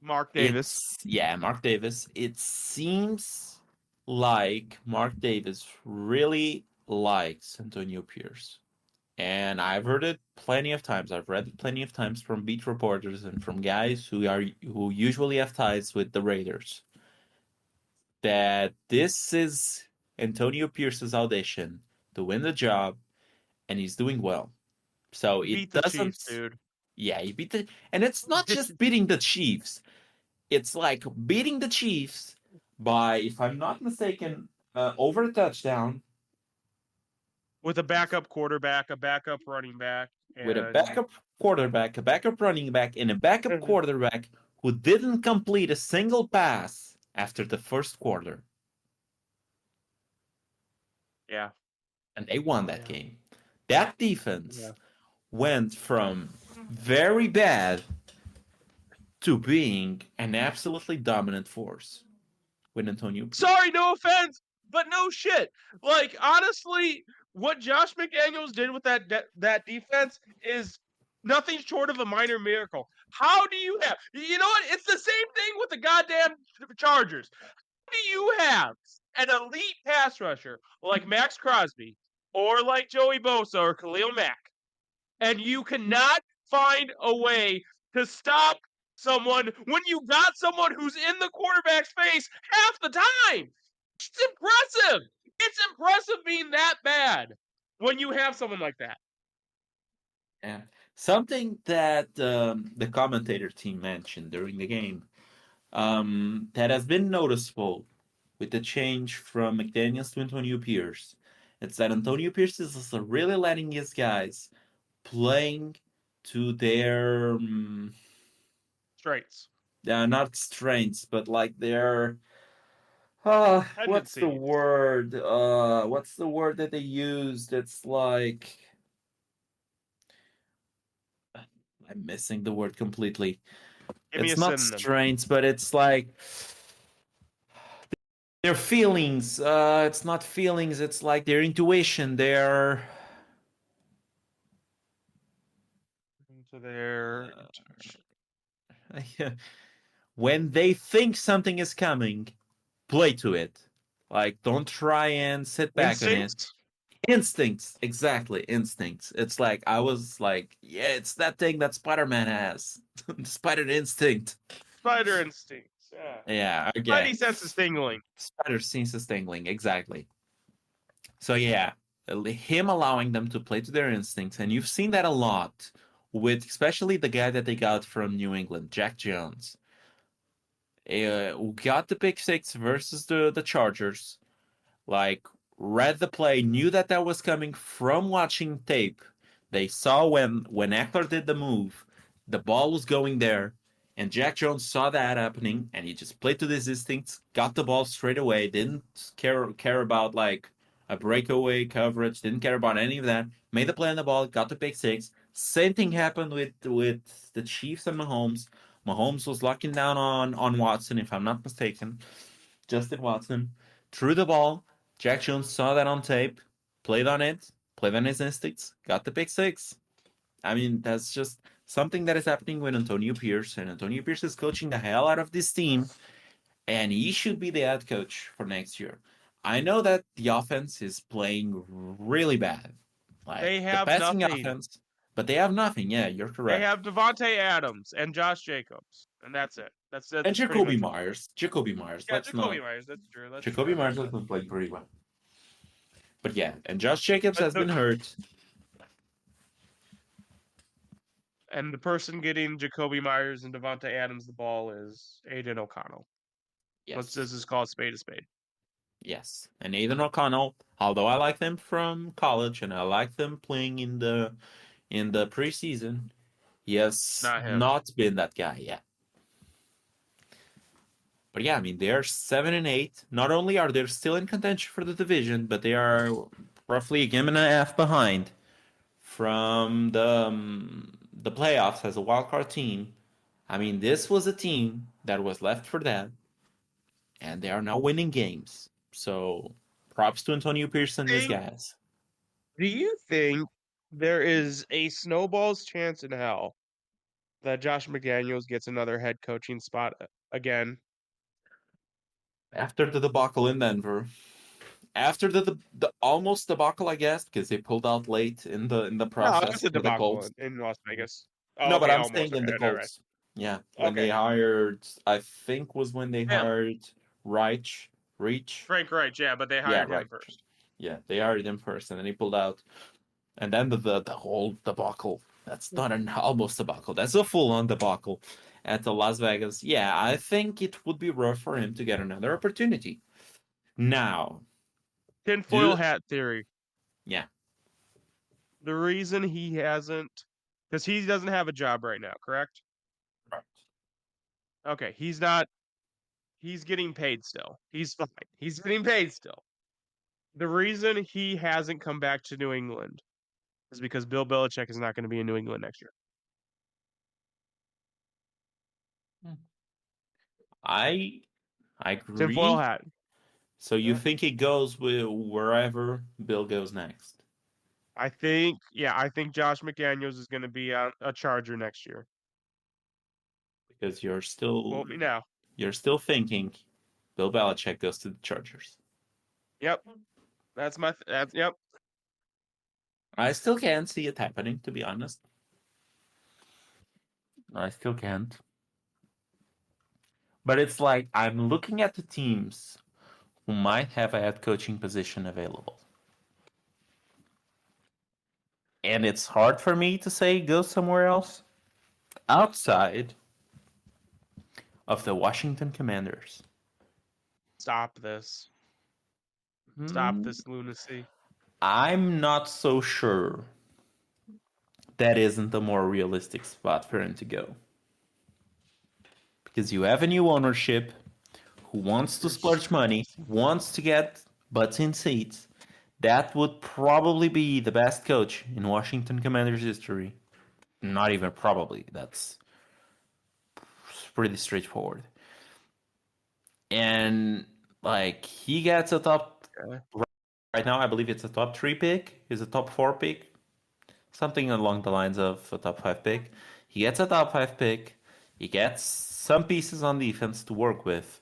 Mark Davis. it's Mark Davis. It seems like Mark Davis really likes Antonio Pierce. And I've heard it plenty of times. I've read it plenty of times from beat reporters and from guys who usually have ties with the Raiders that this is Antonio Pierce's audition to win the job, and he's doing well. So He it beat the doesn't. Chiefs, dude. Yeah, he beat the, and it's not just beating the Chiefs. It's like beating the Chiefs by, if I'm not mistaken, over a touchdown With a backup quarterback, a backup running back, with a and backup quarterback, a backup running back, and a backup quarterback who didn't complete a single pass after the first quarter. yeah, And they won that yeah, game. That defense yeah. went from very bad to being an absolutely dominant force with Antonio Pierce. Sorry, no offense, but no shit. Like honestly, what Josh McDaniels did with that defense is nothing short of a minor miracle. How do you have? You know what? It's the same thing with the goddamn Chargers. How do you have an elite pass rusher like Max Crosby or like Joey Bosa or Khalil Mack, and you cannot find a way to stop someone when you got someone who's in the quarterback's face half the time? It's impressive. It's impressive being that bad when you have someone like that. Yeah. Something that the commentator team mentioned during the game that has been noticeable with the change from McDaniels to Antonio Pierce. It's that Antonio Pierce is really letting his guys playing to their Straights. not strengths, but like their what's the Tendencies. word? What's the word that they used? It's like I'm missing the word completely. Give me a It's not synonym. strengths, but it's like their feelings. It's not feelings. It's like their intuition. Their To their when they think something is coming, play to it. Like don't try and sit back on it. instincts. Instincts, exactly. Instincts. It's like I was like, yeah, it's that thing that Spider-Man has, Spider instinct. Spider instincts. Yeah. Yeah, okay. Spidey sense is tingling. Spider sense is tingling, exactly. So yeah, him allowing them to play to their instincts, and you've seen that a lot with especially the guy that they got from New England, Jack Jones, who got the pick six versus the Chargers. Like read the play, knew that that was coming from watching tape. They saw when Eckler did the move, the ball was going there, and Jack Jones saw that happening, and he just played to his instincts, got the ball straight away, didn't care about like a breakaway coverage, didn't care about any of that. Made the play on the ball, got the pick six. Same thing happened with the Chiefs and Mahomes. Mahomes was locking down on Watson, if I'm not mistaken. Justin Watson threw the ball. Jack Jones saw that on tape, played on it, played on his instincts, got the pick six. I mean, that's just something that is happening with Antonio Pierce, and Antonio Pierce is coaching the hell out of this team, and he should be the head coach for next year. I know that the offense is playing really bad, like They the have passing nothing. offense, but they have nothing. Yeah, you're They correct. have Devonte Adams and Josh Jacobs, and that's it. And That's pretty Jacoby much all. Myers. Jacoby Myers. Yeah, Let's Jacoby not. Myers. That's true. That's true. Jacoby I like Myers has that. been playing pretty well. But yeah, and Josh Jacobs But has been hurt. the person getting Jacoby Myers and Devonte Adams the ball is Aiden O'Connell. Let's Yes. just call a spade a spade. Yes. And Aidan O'Connell, although I like them from college and I like them playing in the preseason, he has Not him. not been that guy yet. But yeah, I mean they are 7-8. Not only are they still in contention for the division, but they are roughly a game and a half behind from the playoffs as a wild card team. I mean, this was a team that was left for dead, and they are now winning games. So props to Antonio Pearson, these guys. Do you think there is a snowball's chance in hell that Josh McDaniels gets another head coaching spot again? After the debacle in Denver, after the almost debacle, I guess, because they pulled out late in the No, process that's a with the debacle Colts. in Las Vegas. Oh, No, but okay, I'm almost. saying in Okay, the all right. Colts. Yeah, when Okay, they hired, I think was when they him, hired Reich, Reach. Frank Reich, yeah, but they Yeah, hired him right. first. Yeah, they hired him first, and then he pulled out. And then the whole debacle. That's not an almost debacle. That's a full on debacle at the Las Vegas. Yeah, I think it would be rough for him to get another opportunity. Now, Tinfoil do hat theory. yeah, The reason he hasn't, because he doesn't have a job right now, correct? right. Okay, he's not. He's getting paid still. He's fine. He's getting paid still. The reason he hasn't come back to New England is because Bill Belichick is not going to be in New England next year. I Tinfoil agree. hat. So you Yeah. think he goes with wherever Bill goes next? I think, yeah, I think Josh McDaniels is going to be a Charger next year. Because Quote me now. you're still thinking Bill Belichick goes to the Chargers. Yep, that's yep. I still can't see it happening, to be honest. I still can't. But it's like I'm looking at the teams who might have a head coaching position available. And it's hard for me to say go somewhere else outside of the Washington Commanders. Stop this. Stop Hmm, this lunacy. I'm not so sure that isn't a more realistic spot for him to go. Because you have a new ownership who wants to You're splurge money, crazy. wants to get butts in seats. That would probably be the best coach in Washington Commanders history. Not even probably. That's pretty straightforward. And like he gets a top Okay. right now. I believe it's a top 3 pick. Is a top 4 pick, something along the lines of a top 5 pick. He gets a top 5 pick. He gets some pieces on defense to work with.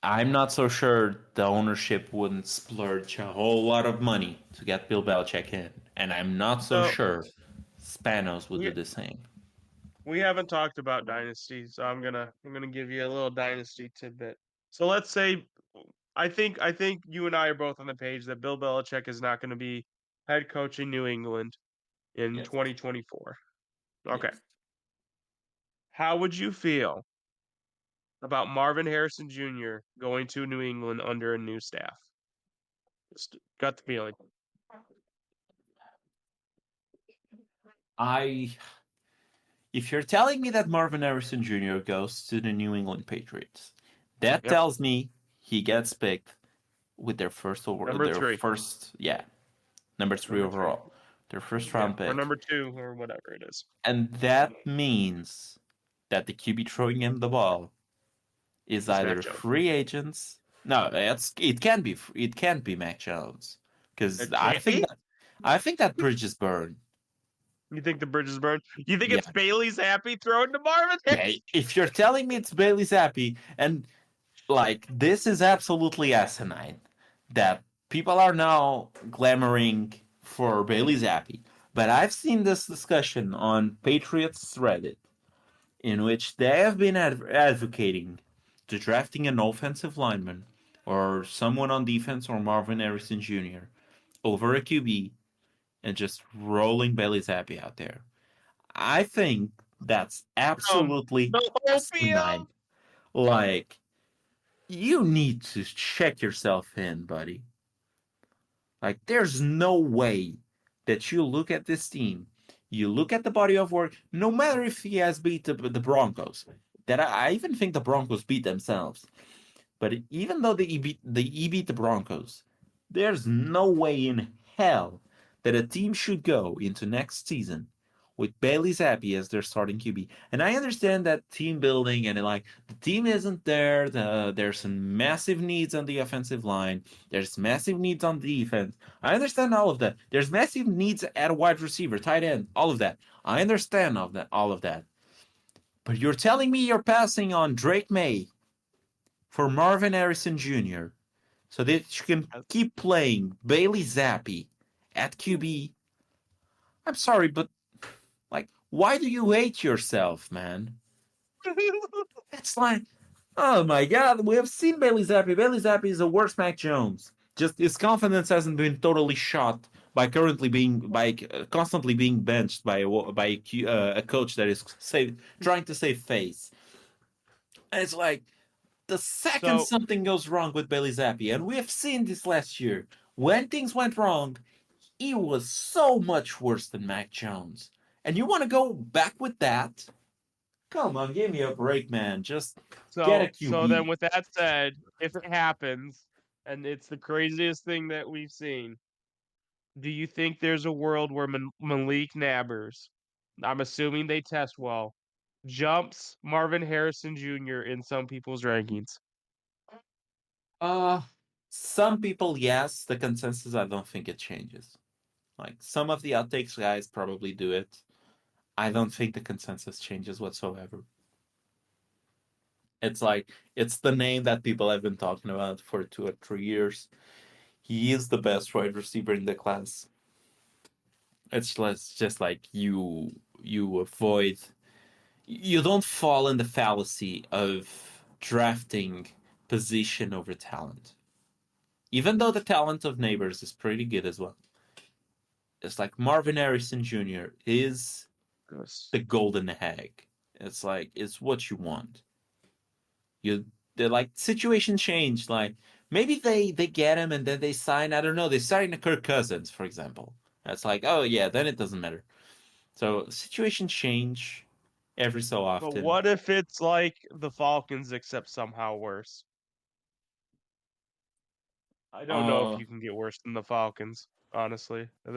I'm not so sure the ownership wouldn't splurge a whole lot of money to get Bill Belichick in, and I'm not so So sure Spanos would do we the same. we haven't talked about dynasty, so I'm gonna give you a little dynasty tidbit. So let's say I think you and I are both on the page that Bill Belichick is not going to be head coach in New England in Yes. 2024. Okay. Yes. How would you feel about Marvin Harrison Jr. going to New England under a new staff? Just got the feeling. I If you're telling me that Marvin Harrison Jr. goes to the New England Patriots, that Yep. tells me he gets picked with Number their three. first, yeah, number 3 Number three. overall, their first Yeah. round Or pick. number two or whatever it is. And that means that the QB throwing him the ball is It's Mac either Jones. free agents. No, it can't be Mac Jones because It can't be? I think that bridge is burned. You think the bridge is burned? You think Yeah, it's Bailey's happy throwing to Marvin yeah. Harrison? If you're telling me it's Bailey Zappi, and like this is absolutely asinine that people are now clamoring for Bailey Zappi, but I've seen this discussion on Patriots Reddit in which they have been advocating to drafting an offensive lineman or someone on defense or Marvin Harrison Jr. over a QB and just rolling Bailey Zappi out there. I think that's absolutely The whole asinine. field. Like, you need to check yourself in, buddy. Like, there's no way that you look at this team, you look at the body of work, no matter if he has beat the Broncos. That I even think the Broncos beat themselves. But even though he beat the Broncos, there's no way in hell that a team should go into next season with Bailey Zappi as their starting QB. And I understand that team building and like the team isn't there. There's some massive needs on the offensive line. There's massive needs on the defense. I understand all of that. There's massive needs at a wide receiver, tight end, all of that. I understand all of that. But you're telling me you're passing on Drake May for Marvin Harrison Jr. so that you can keep playing Bailey Zappi at QB. I'm sorry, but like, why do you hate yourself, man? It's like, oh my god, we have seen Bailey Zappi. Bailey Zappi is a worse Mac Jones. Just his confidence hasn't been totally shot by constantly being benched a coach that is trying to save face. And it's like the second So something goes wrong with Bailey Zappi, and we have seen this last year, when things went wrong, he was so much worse than Mac Jones. And you want to go back with that? Come on, give me a break, man. Just get a so then QB. with that said, if it happens, and it's the craziest thing that we've seen, do you think there's a world where Malik Nabbers, I'm assuming they test well, jumps Marvin Harrison Jr. in some people's rankings? Some people, yes. The consensus, I don't think it changes. Like some of the outtakes guys probably do it. I don't think the consensus changes whatsoever. It's like it's the name that people have been talking about for 2 or 3 years. He is the best wide receiver in the class. It's less just like you avoid you don't fall in the fallacy of drafting position over talent. Even though the talent of Neighbors is pretty good as well. It's like Marvin Harrison Jr. is Yes. the golden egg. It's like it's what you want. You they're like situation change. Like maybe they get him and then they sign. I don't know. They sign a Kirk Cousins, for example. It's like oh yeah, then it doesn't matter. So situation change every so But often. what if it's like the Falcons, except somehow worse? I don't know if Uh, you can get worse than the Falcons, honestly. I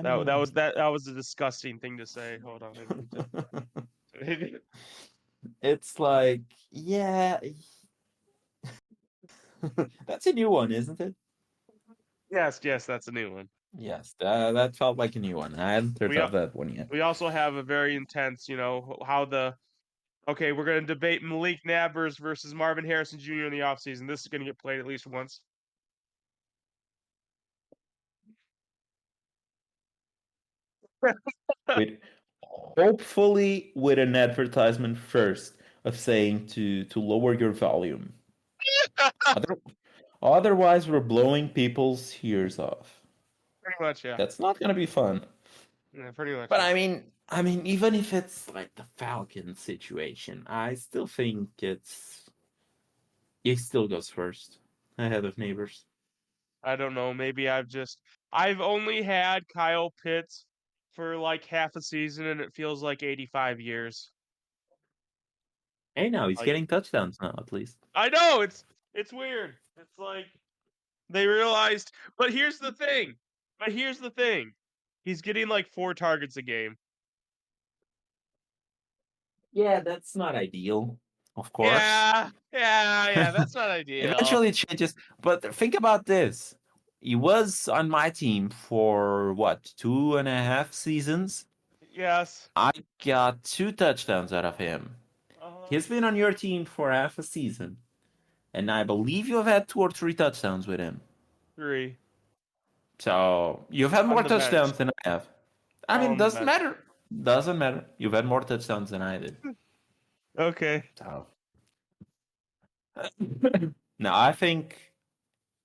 That mean, was that was a disgusting thing to say. Hold on, I need to. it's like yeah, that's a new one, isn't it? Yes, yes, that's a new one. Yes, that felt like a new one. I hadn't heard We of that one yet. we also have a very intense, how the okay, we're going to debate Malik Nabers versus Marvin Harrison Jr. in the offseason. This is going to get played at least once. With hopefully with an advertisement first of saying to lower your volume. Other, otherwise, we're blowing people's ears off. Pretty much, yeah. That's not gonna be fun. Yeah, pretty much, But yeah. I mean, even if it's like the Falcon situation, I still think it still goes first ahead of Neighbors. I don't know. Maybe I've only had Kyle Pitts for like half a season, and it feels like 85 years. Hey, now he's Like getting touchdowns now at least. I know it's weird. It's like they realized, but here's the thing. But here's the thing. He's getting like 4 targets a game. Yeah, that's not ideal, of course. Yeah. That's not ideal. Eventually it changes. But think about this. He was on my team for what, 2.5 seasons? Yes. I got 2 touchdowns out of him. Uh-huh. He's been on your team for half a season. And I believe you have had 2 or 3 touchdowns with him. 3 So you've had on more the bench. touchdowns than I have. I All mean, on the doesn't bench. matter. Doesn't matter. You've had more touchdowns than I did. Okay. So now I think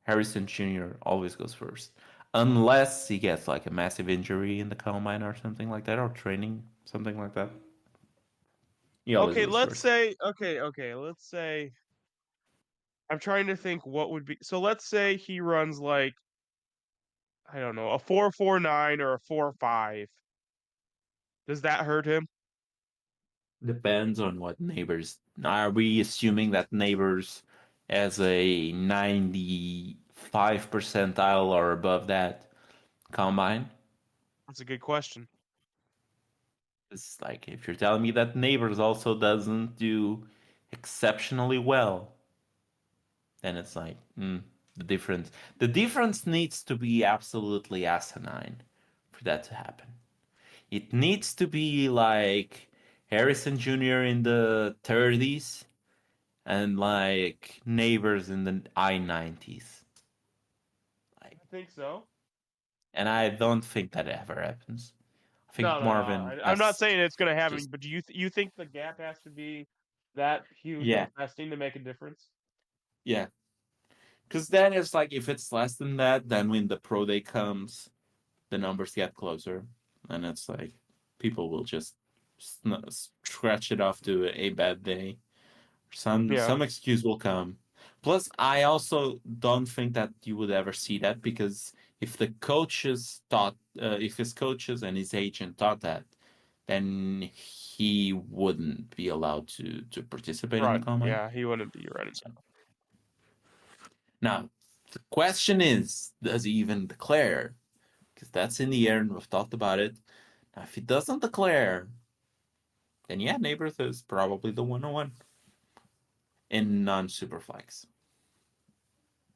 Harrison Jr. always goes first. Unless he gets like a massive injury in the combine or something like that, or training, something like that. He always Okay, goes let's first. say okay, let's say I'm trying to think what would be so let's say he runs like I don't know, a 4.49 or a 4.5. Does that hurt him? Depends on what neighbors. Are we assuming that neighbors as a 95 percentile or above that combine? That's a good question. It's like if you're telling me that neighbors also doesn't do exceptionally well, then it's like the difference. The difference needs to be absolutely asinine for that to happen. It needs to be like Harrison Jr. in the 30s and like neighbors in the I-90s. Like, I think so. and I don't think that ever happens. I No, think no, no. Marvin I'm not has saying it's going to happen, just but do you think the gap has to be that huge of yeah, testing to make a difference? yeah. Because then it's like if it's less than that, then when the pro day comes, the numbers get closer, and it's like people will just scratch it off to a bad day. Yeah, Some excuse will come. Plus, I also don't think that you would ever see that because if the coaches thought, if his coaches and his agent thought that, then he wouldn't be allowed to participate in the right. combine. Yeah, he wouldn't be running. So, now, the question is, does he even declare? Because that's in the air, and we've talked about it. Now, if he doesn't declare, then yeah, Neighbors is probably the 101 in non-superflex.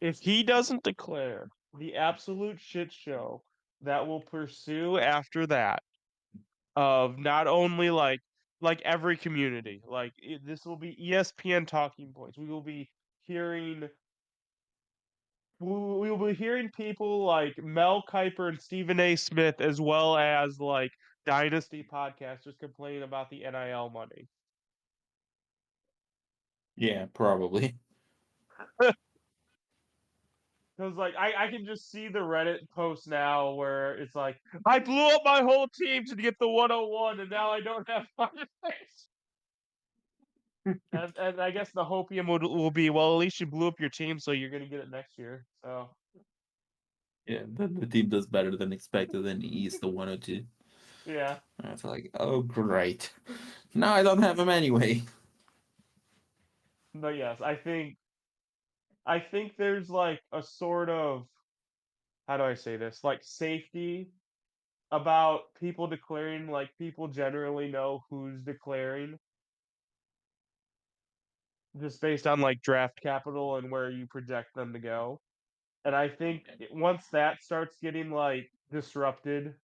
If he doesn't declare, the absolute shit show that will pursue after that of not only like every community, this will be ESPN talking points. We will be hearing people like Mel Kiper and Stephen A. Smith, as well as like Dynasty podcasters complain about the NIL money. Yeah, probably. Because like I can just see the Reddit post now where it's like I blew up my whole team to get the 101 and now I don't have my face. And I guess the hopium will be, well, at least you blew up your team, so you're gonna get it next year. So Yeah, the team does better than expected, and he's the 102. yeah. And it's like, oh, great. Now I don't have him anyway. But yes, I think there's like a sort of, how do I say this? Like safety about people declaring, like people generally know who's declaring just based on like draft capital and where you project them to go. And I think once that starts getting like disrupted,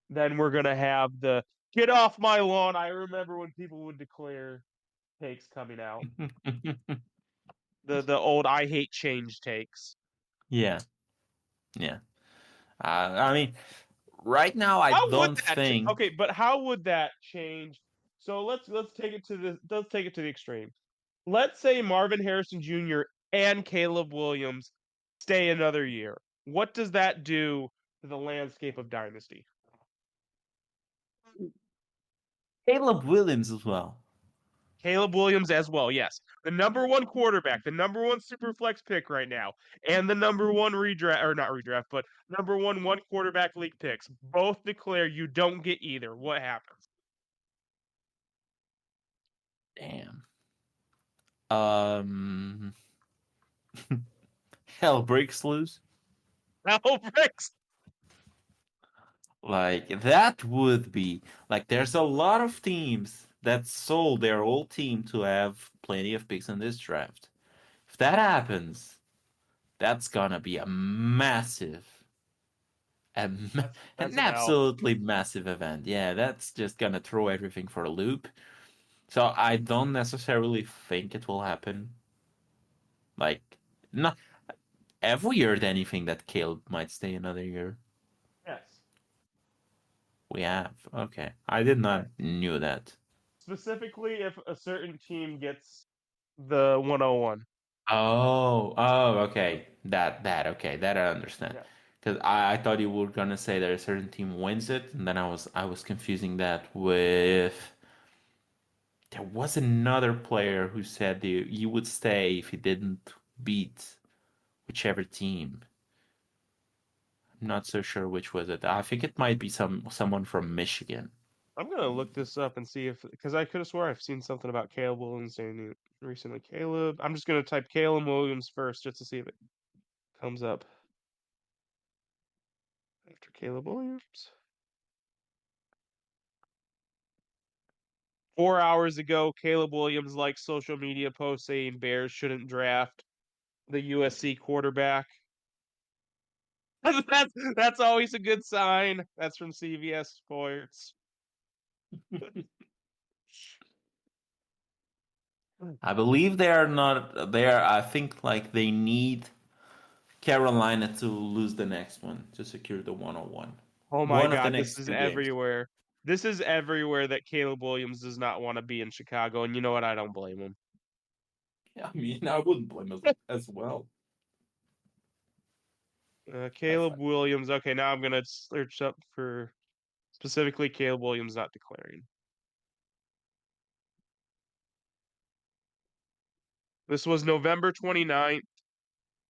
then we're gonna have the get off my lawn. I remember when people would declare takes coming out. The old I hate change takes. Yeah, yeah. I mean, right now I How would don't that think. okay, but how would that change? So let's take it to the extreme. Let's say Marvin Harrison Jr. and Caleb Williams stay another year. What does that do to the landscape of dynasty? Caleb Williams as well. Caleb Williams as well, yes. The number one quarterback, the number one super flex pick right now, and the number one redraft, or not redraft, but number one quarterback league picks. Both declare you don't get either. What happens? Damn. Um, Hell breaks loose. Hell breaks. Like that would be like there's a lot of teams that sold their old team to have plenty of picks in this draft. If that happens, that's gonna be a massive, a, That's an an L. absolutely massive event. Yeah, that's just gonna throw everything for a loop. So I don't necessarily think it will happen. Like not every year, anything that Caleb might stay another year. Yes. We have. Okay. I did not Yes. knew that. Specifically if a certain team gets the 101. Okay. Okay. That I understand. Yeah. Because I thought you were gonna say that a certain team wins it, and then I was confusing that with there was another player who said you would stay if he didn't beat whichever team. I'm not so sure which was it. I think it might be someone from Michigan. I'm gonna look this up and see if, because I could have swore I've seen something about Caleb Williams saying it recently. Caleb, I'm just gonna type Caleb Williams first just to see if it comes up after Caleb Williams. 4 hours ago, Caleb Williams liked social media post saying Bears shouldn't draft the USC quarterback. That's always a good sign. That's from CBS Sports. I believe they are not. They are. I think like they need Carolina to lose the next one to secure the 101. Oh my One of the God, this next is two games. everywhere. This is everywhere that Caleb Williams does not want to be in Chicago, and you know what? I don't blame him. Yeah, I mean, I wouldn't blame as well. That's Caleb like, Williams. Okay, now I'm gonna search up for specifically Caleb Williams not declaring. This was November 29th.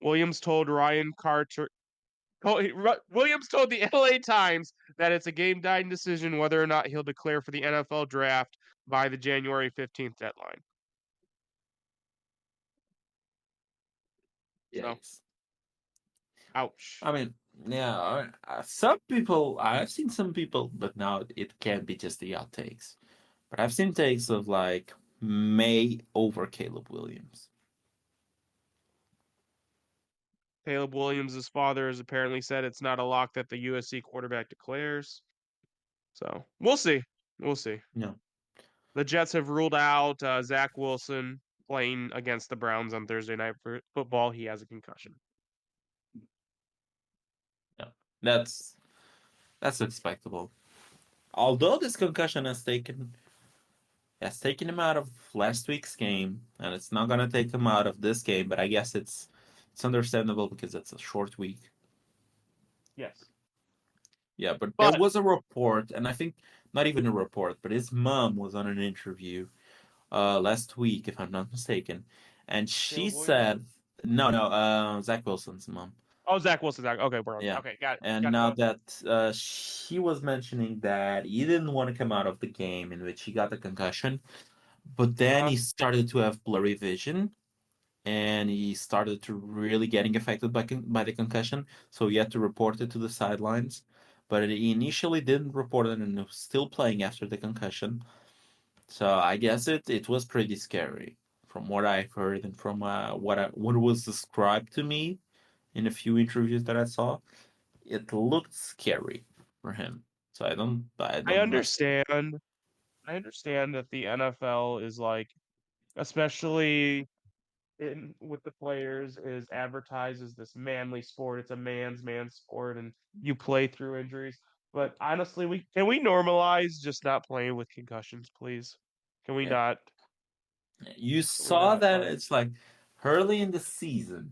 Williams told Ryan Carter. Williams told the LA Times that it's a game-time decision whether or not he'll declare for the NFL draft by the January 15th deadline. So, yikes. ouch. I mean, yeah, some people, I've seen some people, but now it can't be just the hot takes. But I've seen takes of like May over Caleb Williams. Caleb Williams' father has apparently said it's not a lock that the USC quarterback declares. So we'll see. We'll see. No, The Jets have ruled out Zach Wilson playing against the Browns on Thursday night for football. He has a concussion. no, that's expectable. Although this concussion has taken him out of last week's game, and it's not gonna take him out of this game. But I guess it's understandable because it's a short week. Yes. Yeah, but there But was a report, and I think not even a report, but his mom was on an interview last week, if I'm not mistaken, and she Caleb Williams? said, no, Zach Wilson's mom. Oh, Zach Wilson. Okay, we're on. Yeah. Okay, got it. And Got it. now Got it. that she was mentioning that he didn't want to come out of the game in which he got the concussion, but then Uh-huh. he started to have blurry vision and he started to really getting affected by the concussion, so he had to report it to the sidelines. But he initially didn't report it and was still playing after the concussion. So I guess it was pretty scary from what I've heard and from what was described to me in a few interviews that I saw. It looked scary for him. So I I don't know. understand. I understand that the NFL is like, especially in with the players, is advertised as this manly sport. It's a man sport, and you play through injuries. But honestly, we normalize just not playing with concussions, please? Can we Yeah. not? You Can we saw not that try? it's like early in the season,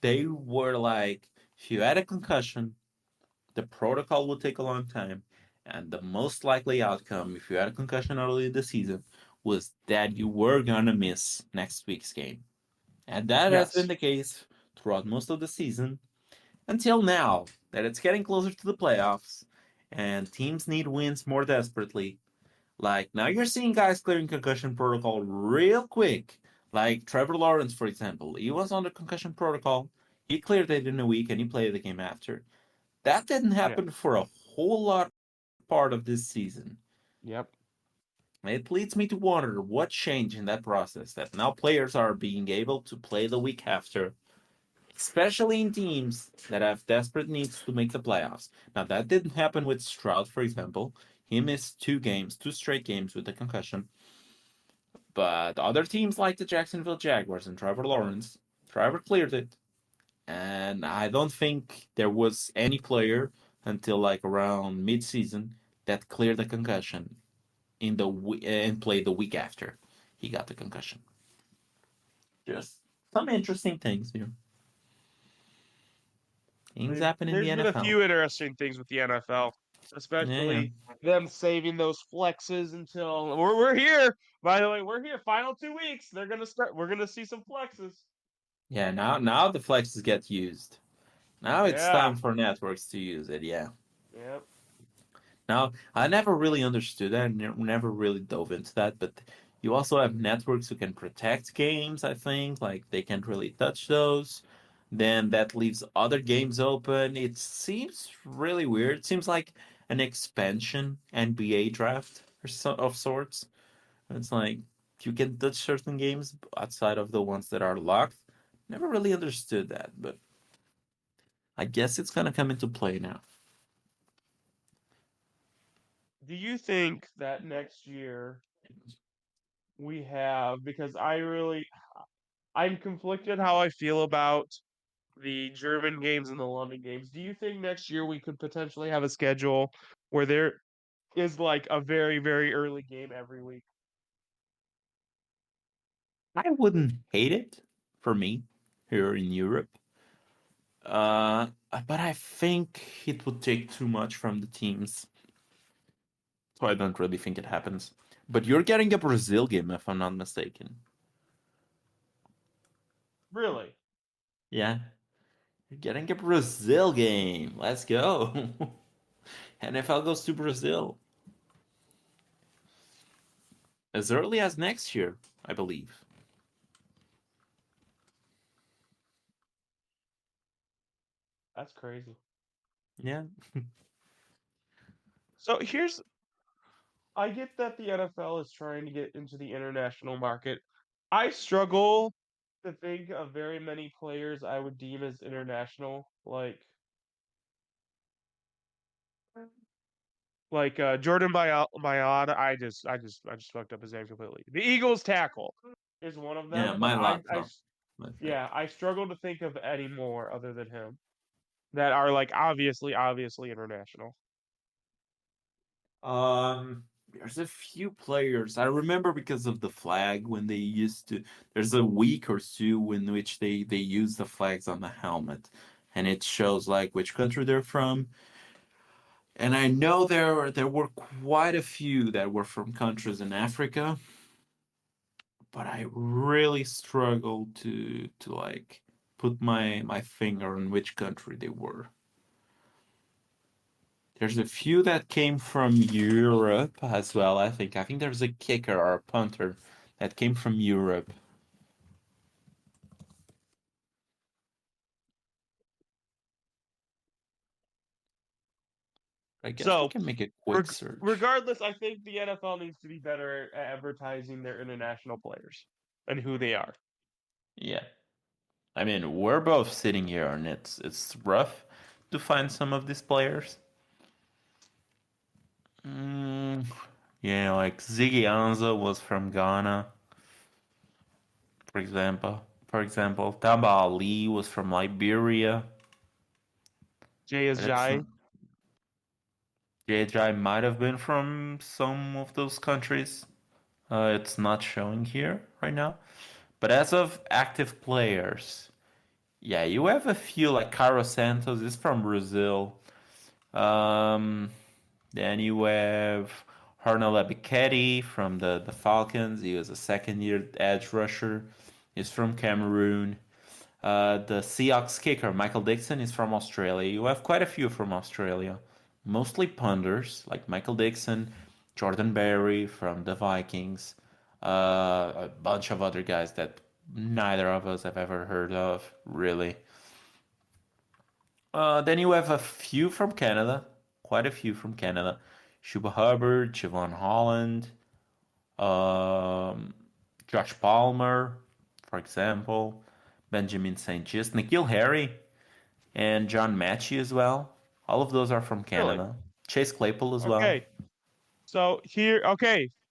they were like, if you had a concussion, the protocol will take a long time. And the most likely outcome, if you had a concussion early in the season, was that you were gonna miss next week's game. And that has been Yes. the case throughout most of the season until now that it's getting closer to the playoffs and teams need wins more desperately. Like now you're seeing guys clearing concussion protocol real quick. Like Trevor Lawrence, for example. He was under concussion protocol. He cleared it in a week and he played the game after. That didn't Yeah. happen for a whole lot part of this season. Yep. It leads me to wonder what changed in that process that now players are being able to play the week after, especially in teams that have desperate needs to make the playoffs. Now, that didn't happen with Stroud, for example. He missed 2 games, 2 straight games with a concussion. But other teams like the Jacksonville Jaguars and Trevor Lawrence, Trevor cleared it. And I don't think there was any player until like around mid-season that cleared the concussion and played the week after he got the concussion. Just some interesting things here. Things happen in the There's been a NFL. few interesting things with the NFL, Yeah, yeah. especially them saving those flexes until we're here. By the way, we're here. Final 2 weeks. They're gonna start. We're gonna see some flexes. Yeah, now the flexes get used. Now it's Yeah. time for networks to use it, yeah. Yep. Now, I never really understood that, never really dove into that, but you also have networks who can protect games, I think, like they can't really touch those. Then that leaves other games open. It seems really weird. It seems like an expansion NBA draft of sorts. It's like you can touch certain games outside of the ones that are locked. Never really understood that, but I guess it's gonna come into play now. Do you think that next year we have, because I'm conflicted how I feel about the German games and the London games. Do you think next year we could potentially have a schedule where there is like a very, very early game every week? I wouldn't hate it for me here in Europe. But I think it would take too much from the teams, so I don't really think it happens. But you're getting a Brazil game, if I'm not mistaken. Really? Yeah, you're getting a Brazil game. Let's go. NFL goes to Brazil as early as next year, I believe. That's crazy. Yeah, So I get that the NFL is trying to get into the international market. I struggle to think of very many players I would deem as international, Jordan Mailata. I just fucked up his name completely. The Eagles tackle is one of Yeah, them, but my laptop. yeah, I struggle to think of any more other than him that are like obviously international. There's a few players I remember because of the flag when they used to. There's a week or two in which they use the flags on the helmet, and it shows like which country they're from. And I know there were quite a few that were from countries in Africa, but I really struggled to like put my finger on which country they were. There's a few that came from Europe as well, I think. I think there's a kicker or a punter that came from Europe. I guess we So, can make a quick search. regardless, I think the NFL needs to be better at advertising their international players and who they are. Yeah. I mean, we're both sitting here and it's rough to find some of these players. Mm, yeah, like Ziggy Ansah was from Ghana, for example. Tamba Ali was from Liberia. Jay is But it's Jai. JJ might have been from some of those countries. It's not showing here right now. But as of active players, yeah, you have a few like Carlos Santos is from Brazil. Um, then you have Arnold Ebiketie from the Falcons. He was a second year edge rusher. He's from Cameroon. The Seahawks kicker, Michael Dixon, is from Australia. You have quite a few from Australia. Mostly punters, like Michael Dixon, Jordan Berry from the Vikings, a bunch of other guys that neither of us have ever heard of, really. Then you have a few from Canada, quite a few from Canada. Shuba Hubbard, Siobhan Holland, um, Josh Palmer, for example, Benjamin St. Just, Nikhil Harry, and John Matchy as well. All of those are from Really? Canada. Chase Claypool as well. Okay.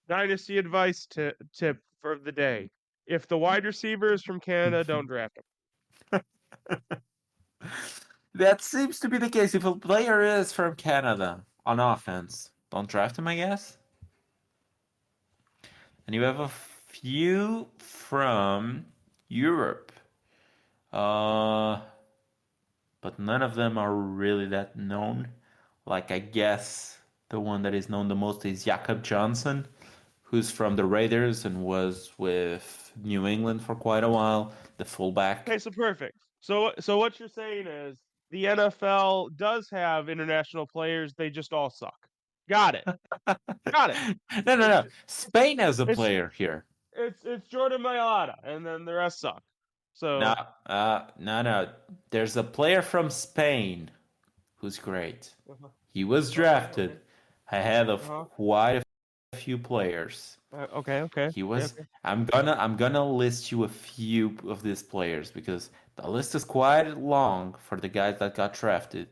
Dynasty advice tip for the day. If the wide receiver is from Canada, don't draft him. That seems to be the case. If a player is from Canada on offense, don't draft him, I guess. And you have a few from Europe. Uh, but none of them are really that known. Like, I guess the one that is known the most is Jakob Johnson, who's from the Raiders and was with New England for quite a while, the fullback. Okay, so perfect. So what you're saying is the NFL does have international players, they just all suck. Got it. Got it. No, no, It's no. Spain has a it's player here. it's Jordan Mailata, and then the rest suck. No, So no. There's a player from Spain who's great. uh-huh. He was Okay, drafted okay. ahead of Uh-huh. quite a few players. Okay. He Okay, was. okay. I'm gonna list you a few of these players because the list is quite long for the guys that got drafted.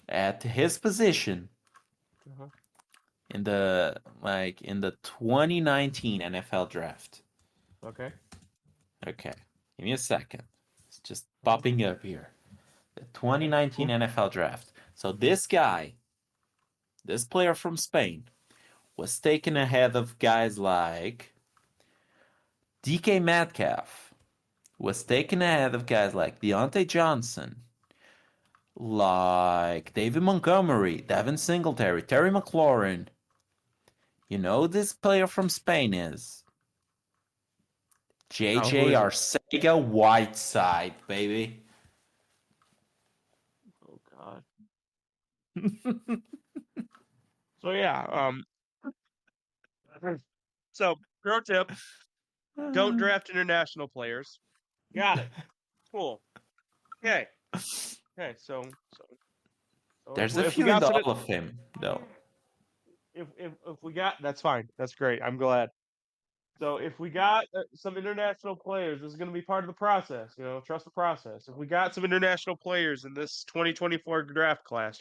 At his position Uh-huh. in the 2019 NFL draft. Okay. Okay, give me a second. It's just Uh-huh. popping up here. The Okay. 2019 Cool. NFL draft. So this guy, this player from Spain, was taken ahead of guys like DK Metcalf, was taken ahead of guys like Deontay Johnson, like David Montgomery, Devin Singletary, Terry McLaurin. You know who this player from Spain is? Oh, who JJ is it? Arcega Whiteside, baby. Oh God. So yeah, so pro tip, don't draft international players. Got it. Cool. Okay. Okay, so There's a if we few in got the some Hall of Fame, though. if we got that's fine. That's great. I'm glad. So if we got some international players, this is going to be part of the process. Trust the process. If we got some international players in this 2024 draft class,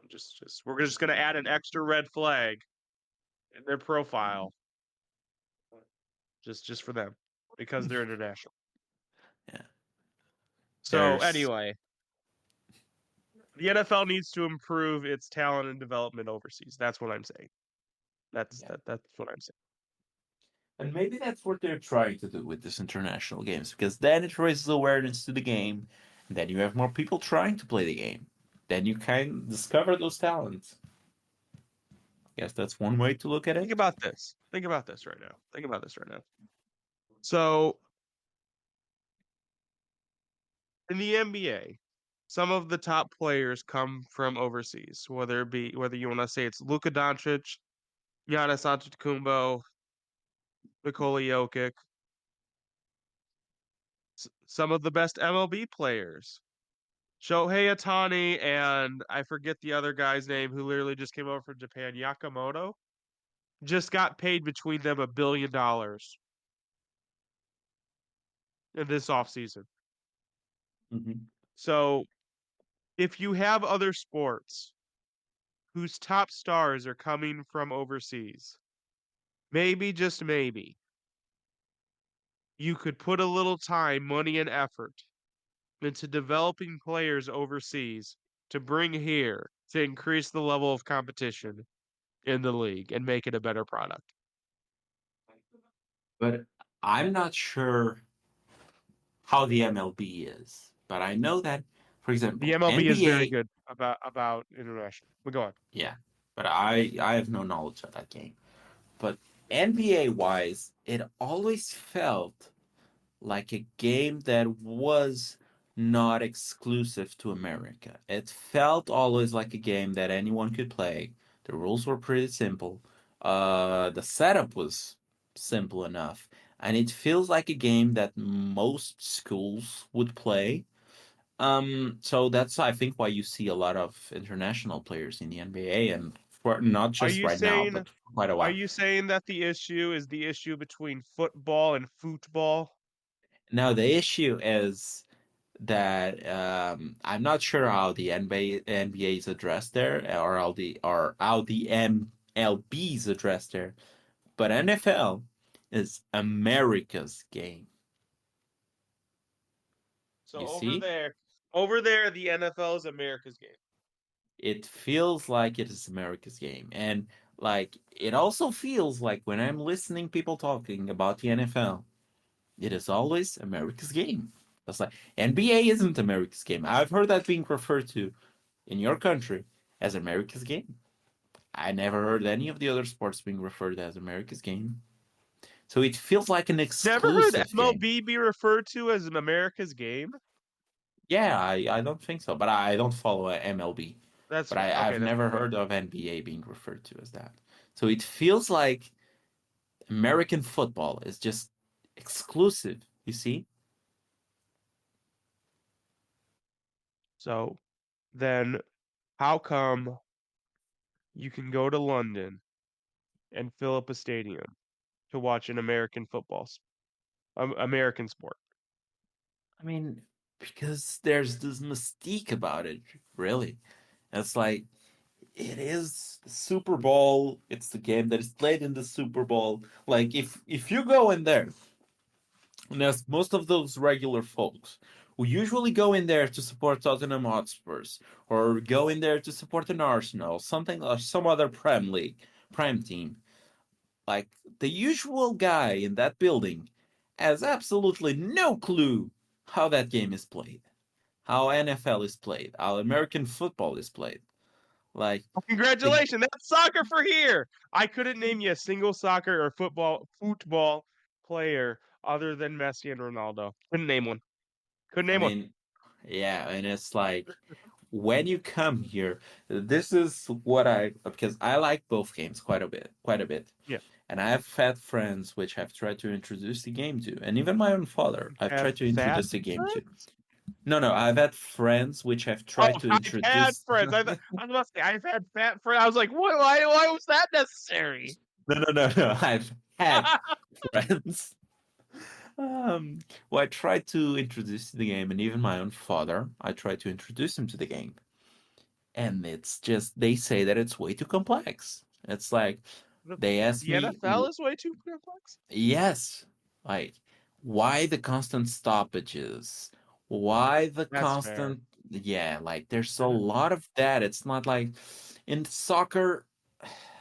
just we're just going to add an extra red flag in their profile, just for them, because they're international. Yeah. So There's anyway, the NFL needs to improve its talent and development overseas. That's what I'm saying. That's yeah. that. That's what I'm saying. And maybe that's what they're trying to do with this international games, because then it raises awareness to the game, and then you have more people trying to play the game. Then you can discover those talents. I guess that's one way to look at Think it. about this. Think about this right now. Think about this right now. So in the NBA, some of the top players come from overseas, whether you want to say it's Luka Doncic, Giannis Antetokounmpo, Nikola Jokic, some of the best MLB players. Shohei Ohtani and I forget the other guy's name who literally just came over from Japan, Yakamoto, just got paid between them $1 billion in this offseason. Mm-hmm. So if you have other sports whose top stars are coming from overseas, maybe, just maybe, you could put a little time, money, and effort into developing players overseas to bring here to increase the level of competition in the league and make it a better product. But I'm not sure how the MLB is. But I know that, for The example, MLB is very NBA, good about international. But go on. yeah, but I have no knowledge of that game. But NBA wise, it always felt like a game that was not exclusive to America. It felt always like a game that anyone could play. The rules were pretty simple. The setup was simple enough. And it feels like a game that most schools would play. So that's I think why you see a lot of international players in the NBA, and for not Are just you right now, saying but for quite a are while. you saying that the issue is the issue between football and football? Now the issue is that I'm not sure how the NBA is addressed there, or how the MLB is addressed there, but NFL is America's game. So You see, over there, the NFL is America's game. it feels like it is America's game, and like it also feels like when I'm listening people talking about the NFL, it is always America's game. That's like NBA isn't America's game. I've heard that being referred to in your country as America's game. I never heard any of the other sports being referred as America's game. So it feels like an Never heard exclusive game. MLB be referred to as America's game. Yeah, I don't think so, but I don't follow MLB. That's But fair. Okay, I've that's never fair. heard of NBA being referred to as that. So it feels like American football is just exclusive, you see? So then, how come you can go to London and fill up a stadium to watch an American sport? I mean, because there's this mystique about it, really. It's like it is the Super Bowl. It's the game that is played in the Super Bowl. Like if you go in there, and as most of those regular folks who usually go in there to support Tottenham Hotspurs or go in there to support an Arsenal, something or some other Prem League, Prem team, like the usual guy in that building has absolutely no clue how that game is played, how NFL is played, how American football is played. Like the Congratulations, that's soccer for here. I couldn't name you a single soccer or football player other than Messi and Ronaldo. Couldn't name one. Couldn't I name one. mean, yeah, and it's like when you come here, this is what I because I like both games quite a bit. Yeah. And I have had friends which have tried to introduce the game to, and even my own father, I've Have tried to fat introduce the game to. friends? No, I've had friends which have Oh, tried to I've had introduce. friends. I was about to say I've had fat friends. I was like, what? Why was that necessary? No. I've had friends. Who I tried to introduce to the game, and even my own father, I tried to introduce him to the game. And it's just, they say that it's way too complex. It's like, The, they asked the me, NFL is way too complex. yes, like, why the constant stoppages? Why the That's fair. constant, yeah, like, there's a lot of that. It's not like in soccer,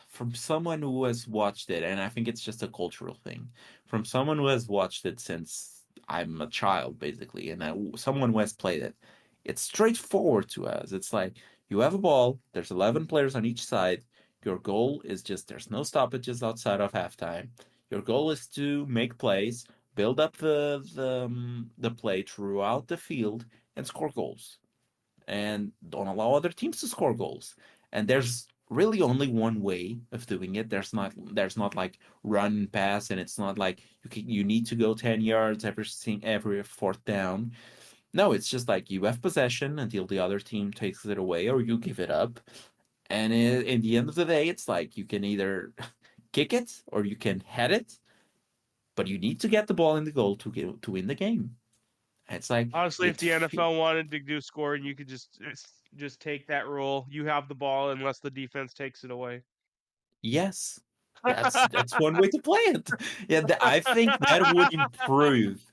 from someone who has watched it, and I think it's just a cultural thing, from someone who has watched it since I'm a child, basically, and someone who has played it, it's straightforward to us. It's like, you have a ball, there's 11 players on each side. Your goal is just, there's no stoppages outside of halftime. Your goal is to make plays, build up the play throughout the field, and score goals, and don't allow other teams to score goals. And there's really only one way of doing it. There's not like run and pass, and it's not like you need to go 10 yards every fourth down. No, it's just like, you have possession until the other team takes it away or you give it up. And in the end of the day, it's like, you can either kick it or you can head it, but you need to get the ball in the goal to win the game. It's like, Honestly, if it the NFL wanted to do scoring, you could just take that rule. You have the ball unless the defense takes it away. Yes, that's one way to play it. Yeah, I think that would improve,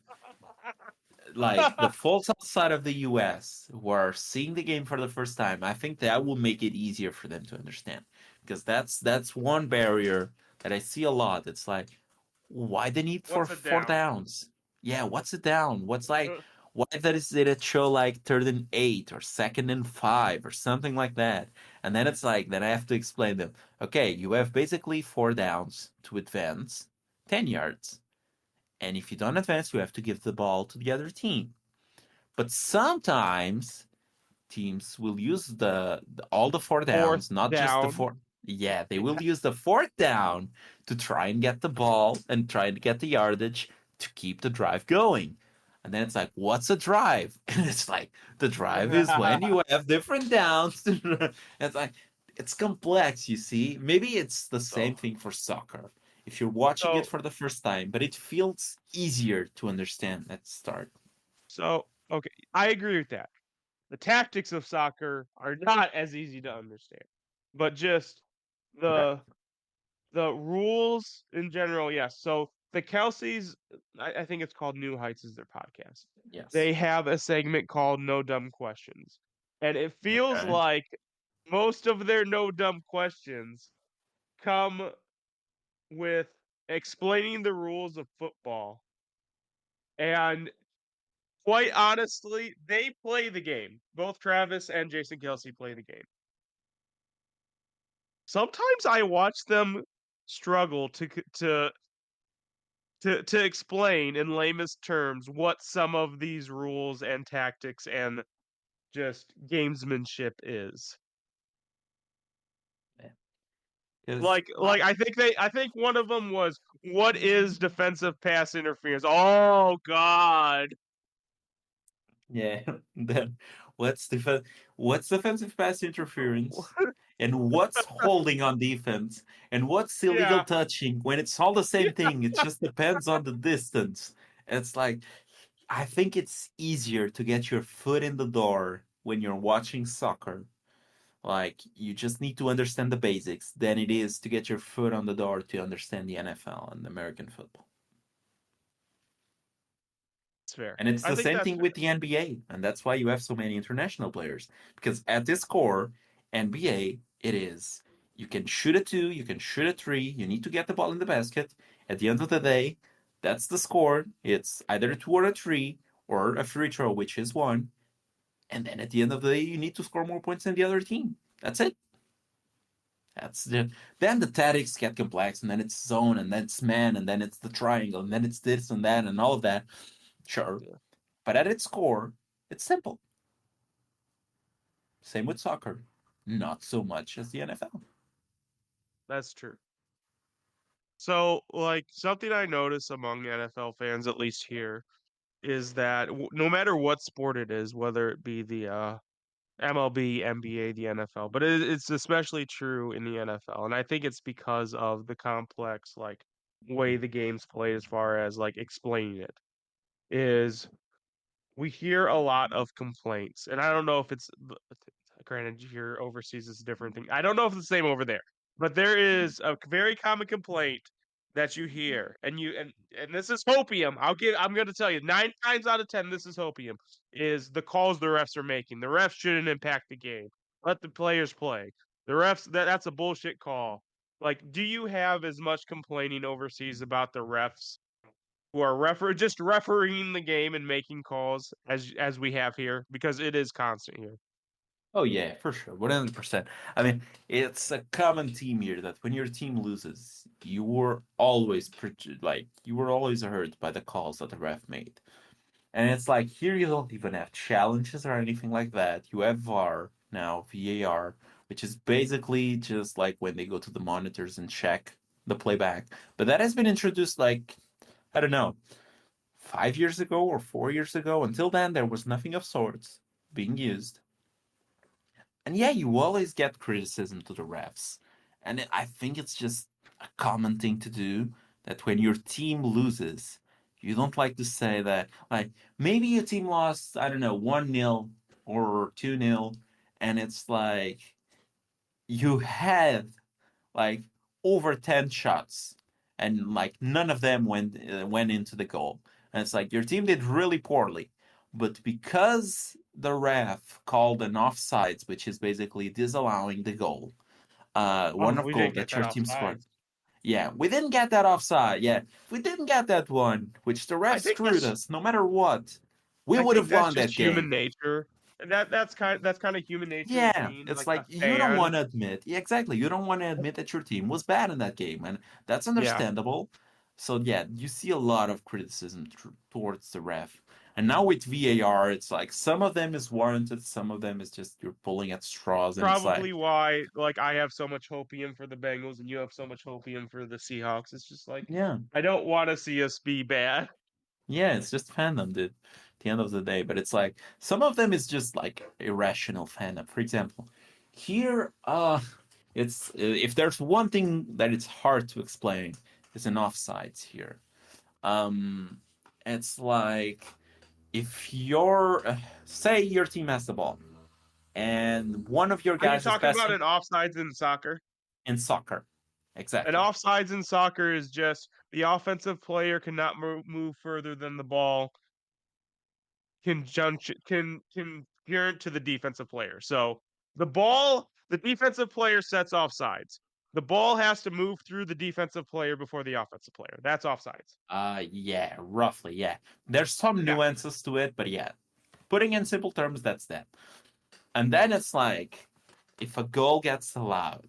like, the folks outside of the US who are seeing the game for the first time. I think that will make it easier for them to understand, because that's one barrier that I see a lot. It's like, why the need for What's a four down? downs? Yeah, what's it down? What's like, why that is it a show like 3rd and 8 or 2nd and 5 or something like that? And then it's like, then I have to explain them. Okay, you have basically 4 downs to advance 10 yards. And if you don't advance, you have to give the ball to the other team. But sometimes teams will use all the 4 downs, Fourth not just the down. four. Yeah, they will use the fourth down to try and get the ball and try to get the yardage to keep the drive going. And then it's like, what's a drive? And it's like, the drive is when you have different downs. It's like, it's complex, you see. Maybe it's the same so thing for soccer. If you're watching it so for the first time, but it feels easier to understand at the start. okay, I agree with that. The tactics of soccer are not as easy to understand, but just Correct. the the rules in general, yes. So the Kelseys, I think it's called New Heights is their podcast. Yes. They have a segment called No Dumb Questions. And it feels Okay. like most of their no dumb questions come with explaining the rules of football. And quite honestly, they play the game. Both Travis and Jason Kelsey play the game. Sometimes I watch them struggle to explain in lamest terms what some of these rules and tactics and just gamesmanship is. Because Like I think one of them was what is defensive pass interference? Oh God. yeah, then what's what's defensive pass interference, and what's holding on defense, and what's illegal Yeah, touching? When it's all the yeah. same thing, it just depends on the distance. It's like, I think it's easier to get your foot in the door when you're watching soccer. Like, you just need to understand the basics than it is to get your foot on the door to understand the NFL and American football. It's fair. And it's I the think same that's thing fair. with the NBA. And that's why you have so many international players. Because at its core, NBA, it is, you can shoot a two, you can shoot a three, you need to get the ball in the basket. At the end of the day, that's the score. It's either a two or a three, or a free throw, which is one. And then at the end of the day, you need to score more points than the other team. That's it. Then the tactics get complex, and then it's zone, and then it's man, and then it's the triangle, and then it's this and that, and all of that. Sure. Yeah, But at its core, it's simple. Same with soccer. Not so much as the NFL. that's true. So, like something I notice among NFL fans, at least here, is that no matter what sport it is, whether it be the MLB, NBA, the NFL, but it's especially true in the NFL, and I think it's because of the complex like way the game's played as far as like explaining it is we hear a lot of complaints, and I don't know if granted here overseas is a different thing. I don't know if it's the same over there, but there is a very common complaint that you hear, and this is hopium. I'm going to tell you 9 times out of 10 this is hopium is the calls the refs are making. The refs shouldn't impact the game. Let the players play. The refs that's a bullshit call. Like, do you have as much complaining overseas about the refs who are just refereeing the game and making calls as we have here because it is constant here. Oh yeah, for sure, 100%. I mean, it's a common theme here that when your team loses, you were always hurt by the calls that the ref made. And it's like here you don't even have challenges or anything like that. You have VAR now, VAR, which is basically just like when they go to the monitors and check the playback. But that has been introduced like I don't know, 5 years ago or 4 years ago. Until then, there was nothing of sorts being used. And yeah, you always get criticism to the refs. And I think it's just a common thing to do that when your team loses, you don't like to say that, like, maybe your team lost, I don't know, 1-0 or 2-0, and it's like you had like over 10 shots and like none of them went into the goal. And it's like your team did really poorly. But because the ref called an offsides, which is basically disallowing the goal, one Oh, of we goal didn't get that that your team scored. offside. Yeah, we didn't get that offside. Yeah, if we didn't get that one, which the ref I think screwed that's us, no matter what, we I would think have that's won just that human game. nature. And that's kind of human nature with Yeah, being it's like like a you don't fan. want to admit, yeah, exactly. You don't want to admit that your team was bad in that game, and that's Yeah, understandable. So yeah, you see a lot of criticism towards the ref, and now with VAR, it's like some of them is warranted, some of them is just you're pulling at straws, and it's like, probably why like I have so much hopium for the Bengals and you have so much hopium for the Seahawks. It's just like yeah, I don't want to see us be bad. yeah, it's just fandom, dude. At the end of the day, but it's like some of them is just like irrational fandom. For example, here, it's if there's one thing that it's hard to explain, it's an offsides here. Um, it's like if say your team has the ball and one of your Are you guys is talking about passing an offsides in soccer? in soccer. An Exactly. offsides in soccer is just the offensive player cannot move further than the ball can gear to the defensive player. So the defensive player sets offsides. The ball has to move through the defensive player before the offensive player. That's offsides. Yeah, roughly, yeah. There's some Yeah, nuances to it, but yeah. Putting in simple terms, that's that. And then it's like if a goal gets allowed,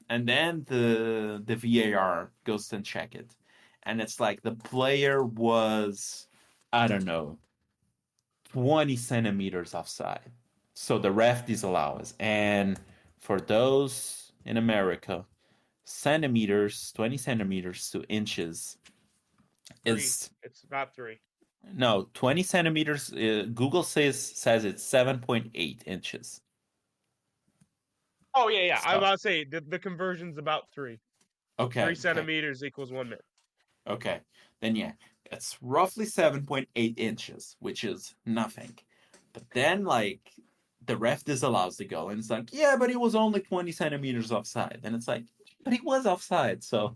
and then the VAR goes and check it, and it's like the player was, I don't know, 20 centimeters offside. So the ref disallows. And for those in America, centimeters, 20 centimeters to inches three. is It's about three. no 20 centimeters. Google says it's 7.8 inches. Oh yeah, yeah. I was So about to say the conversion's about three. Three okay, okay, centimeters equals 1 minute. okay. Then yeah, it's roughly 7.8 inches, which is nothing. But then like the ref disallows the goal, and it's like, yeah, but he was only 20 centimeters offside. And it's like, but he was offside. So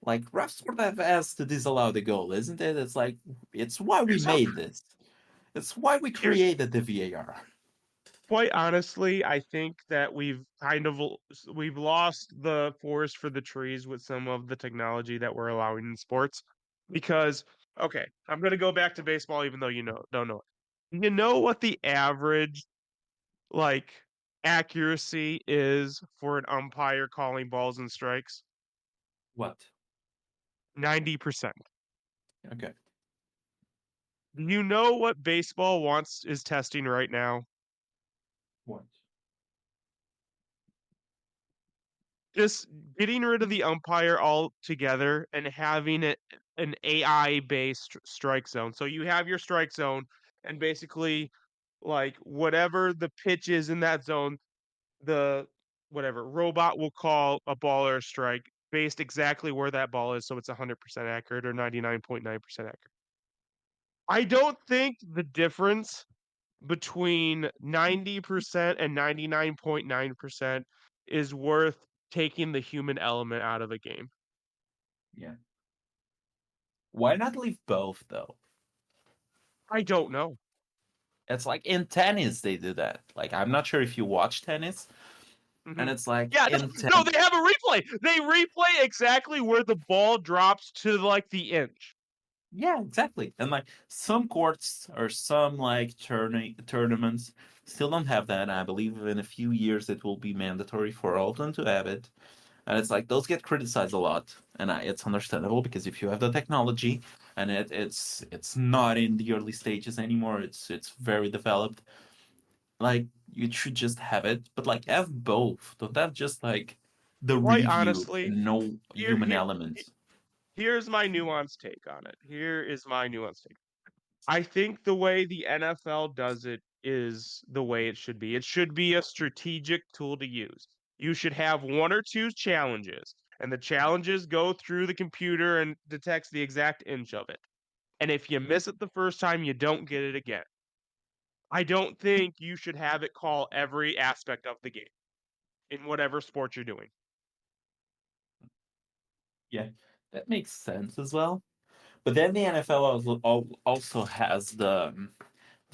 like refs sort of asked to disallow the goal, isn't it? It's like it's why we Here's how. made this. It's why we Here's created the VAR. quite honestly, I think that we've lost the forest for the trees with some of the technology that we're allowing in sports. Because okay, I'm gonna go back to baseball, even though you know don't know it. You know what the average like accuracy is for an umpire calling balls and strikes? What? 90%. Okay. Do you know what baseball wants is testing right now? What? Just getting rid of the umpire altogether and having it an AI based strike zone. So you have your strike zone, and basically, like whatever the pitch is in that zone, the whatever robot will call a ball or a strike based exactly where that ball is, so it's 100% accurate or 99.9% accurate. I don't think the difference between 90% and 99.9% is worth taking the human element out of a game. Yeah. Why not leave both though? I don't know. It's like in tennis they do that. Like I'm not sure if you watch tennis, Hmm. and it's like Yeah, in no, ten. they have a replay. They replay exactly where the ball drops to like the inch. Yeah, exactly. And like some courts or some like tournaments still don't have that. I believe in a few years it will be mandatory for all of them to have it. And it's like those get criticized a lot, and it's understandable because if you have the technology and it's not in the early stages anymore, it's very developed. Like you should just have it, but like have both. Don't have just like the Quite review honestly, and no here, human here, elements. here's my nuanced take on it. Here is my nuanced take. I think the way the NFL does it is the way it should be. It should be a strategic tool to use. You should have one or two challenges, and the challenges go through the computer and detects the exact inch of it. And if you miss it the first time, you don't get it again. I don't think you should have it call every aspect of the game in whatever sport you're doing. Yeah, that makes sense as well. But then the NFL also has the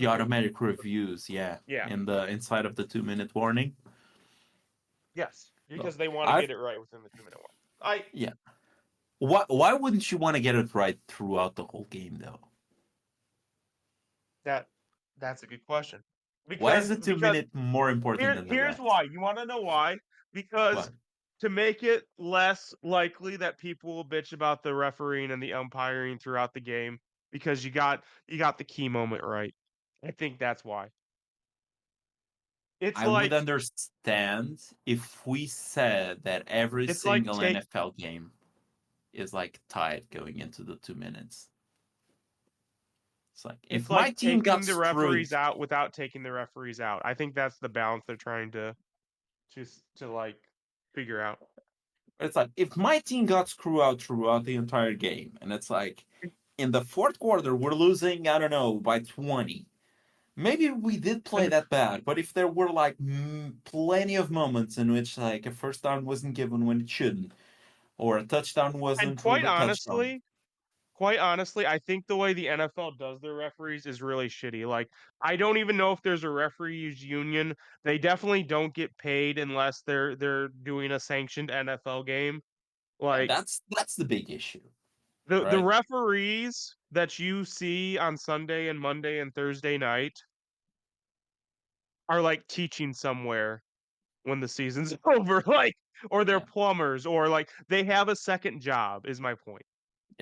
automatic reviews, yeah, Yeah. in the inside of the 2 minute warning. Yes. So Because they want to I've get it right within the 2 minute one. I yeah. Why wouldn't you want to get it right throughout the whole game though? that that's a good question. Why is Because the two because minute more important than the here's rest? why. You want to know why? Because What? to make it less likely that people will bitch about the refereeing and the umpiring throughout the game, because you got the key moment right. I think that's why. It's I would like understand if we said that every it's like single take NFL game is like tied going into the 2 minutes. It's like if it's my like team got taking the screwed, referees out without taking the referees out. I think that's the balance they're trying to like figure out. it's like if my team got screwed out throughout the entire game, and it's like in the fourth quarter we're losing, I don't know, by 20. Maybe we did play And that bad, but if there were like plenty of moments in which like a first down wasn't given when it shouldn't, or a touchdown and wasn't ruled a touchdown, quite honestly, I think the way the NFL does their referees is really shitty. Like, I don't even know if there's a referees union. They definitely don't get paid unless they're doing a sanctioned NFL game. yeah, Like that's the big issue, the right? referees that you see on Sunday and Monday and Thursday night are like teaching somewhere when the season's over, like, or they're Yeah, plumbers, or like they have a second job, is my point.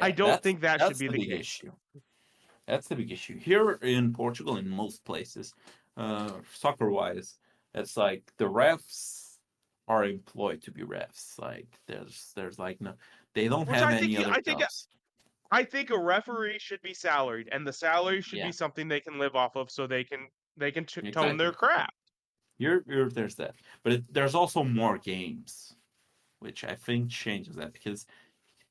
I yeah, don't think that should that's be the the big case. issue. That's the big issue here in Portugal. In most places, soccer wise, it's like the refs are employed to be refs. Like there's like no, they don't Which have any other I think jobs. I think a referee should be salaried, and the salary should Yeah, be something they can live off of, so they can tone their exactly. craft. There's that, but there's also more games, which I think changes that because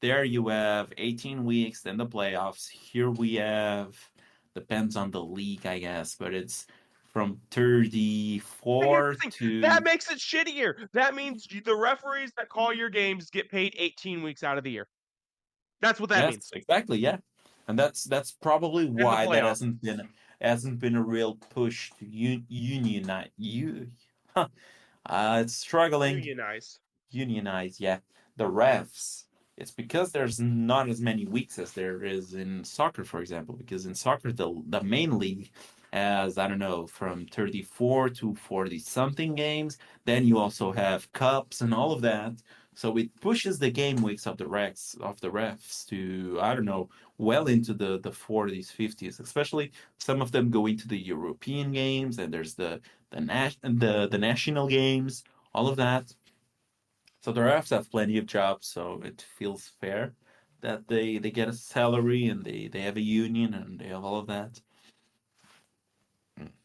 there you have 18 weeks, then the playoffs. Here we have depends on the league, I guess, but it's from And here's 34 the thing, that to makes it shittier. That means the referees that call your games get paid 18 weeks out of the year. That's what that yes, means. exactly, yeah. And that's probably In the why that playoffs, hasn't been a real push to unionize it's struggling. unionize. Unionize, yeah, the refs. It's because there's not as many weeks as there is in soccer, for example. Because in soccer, the main league has, I don't know, from 34 to 40 something games. Then you also have cups and all of that. So it pushes the game weeks of the refs to, I don't know, well into the 40s, 50s. Especially some of them go into the European games, and there's the national games, all of that. So the refs have plenty of jobs, so it feels fair that they get a salary and they have a union and they have all of that.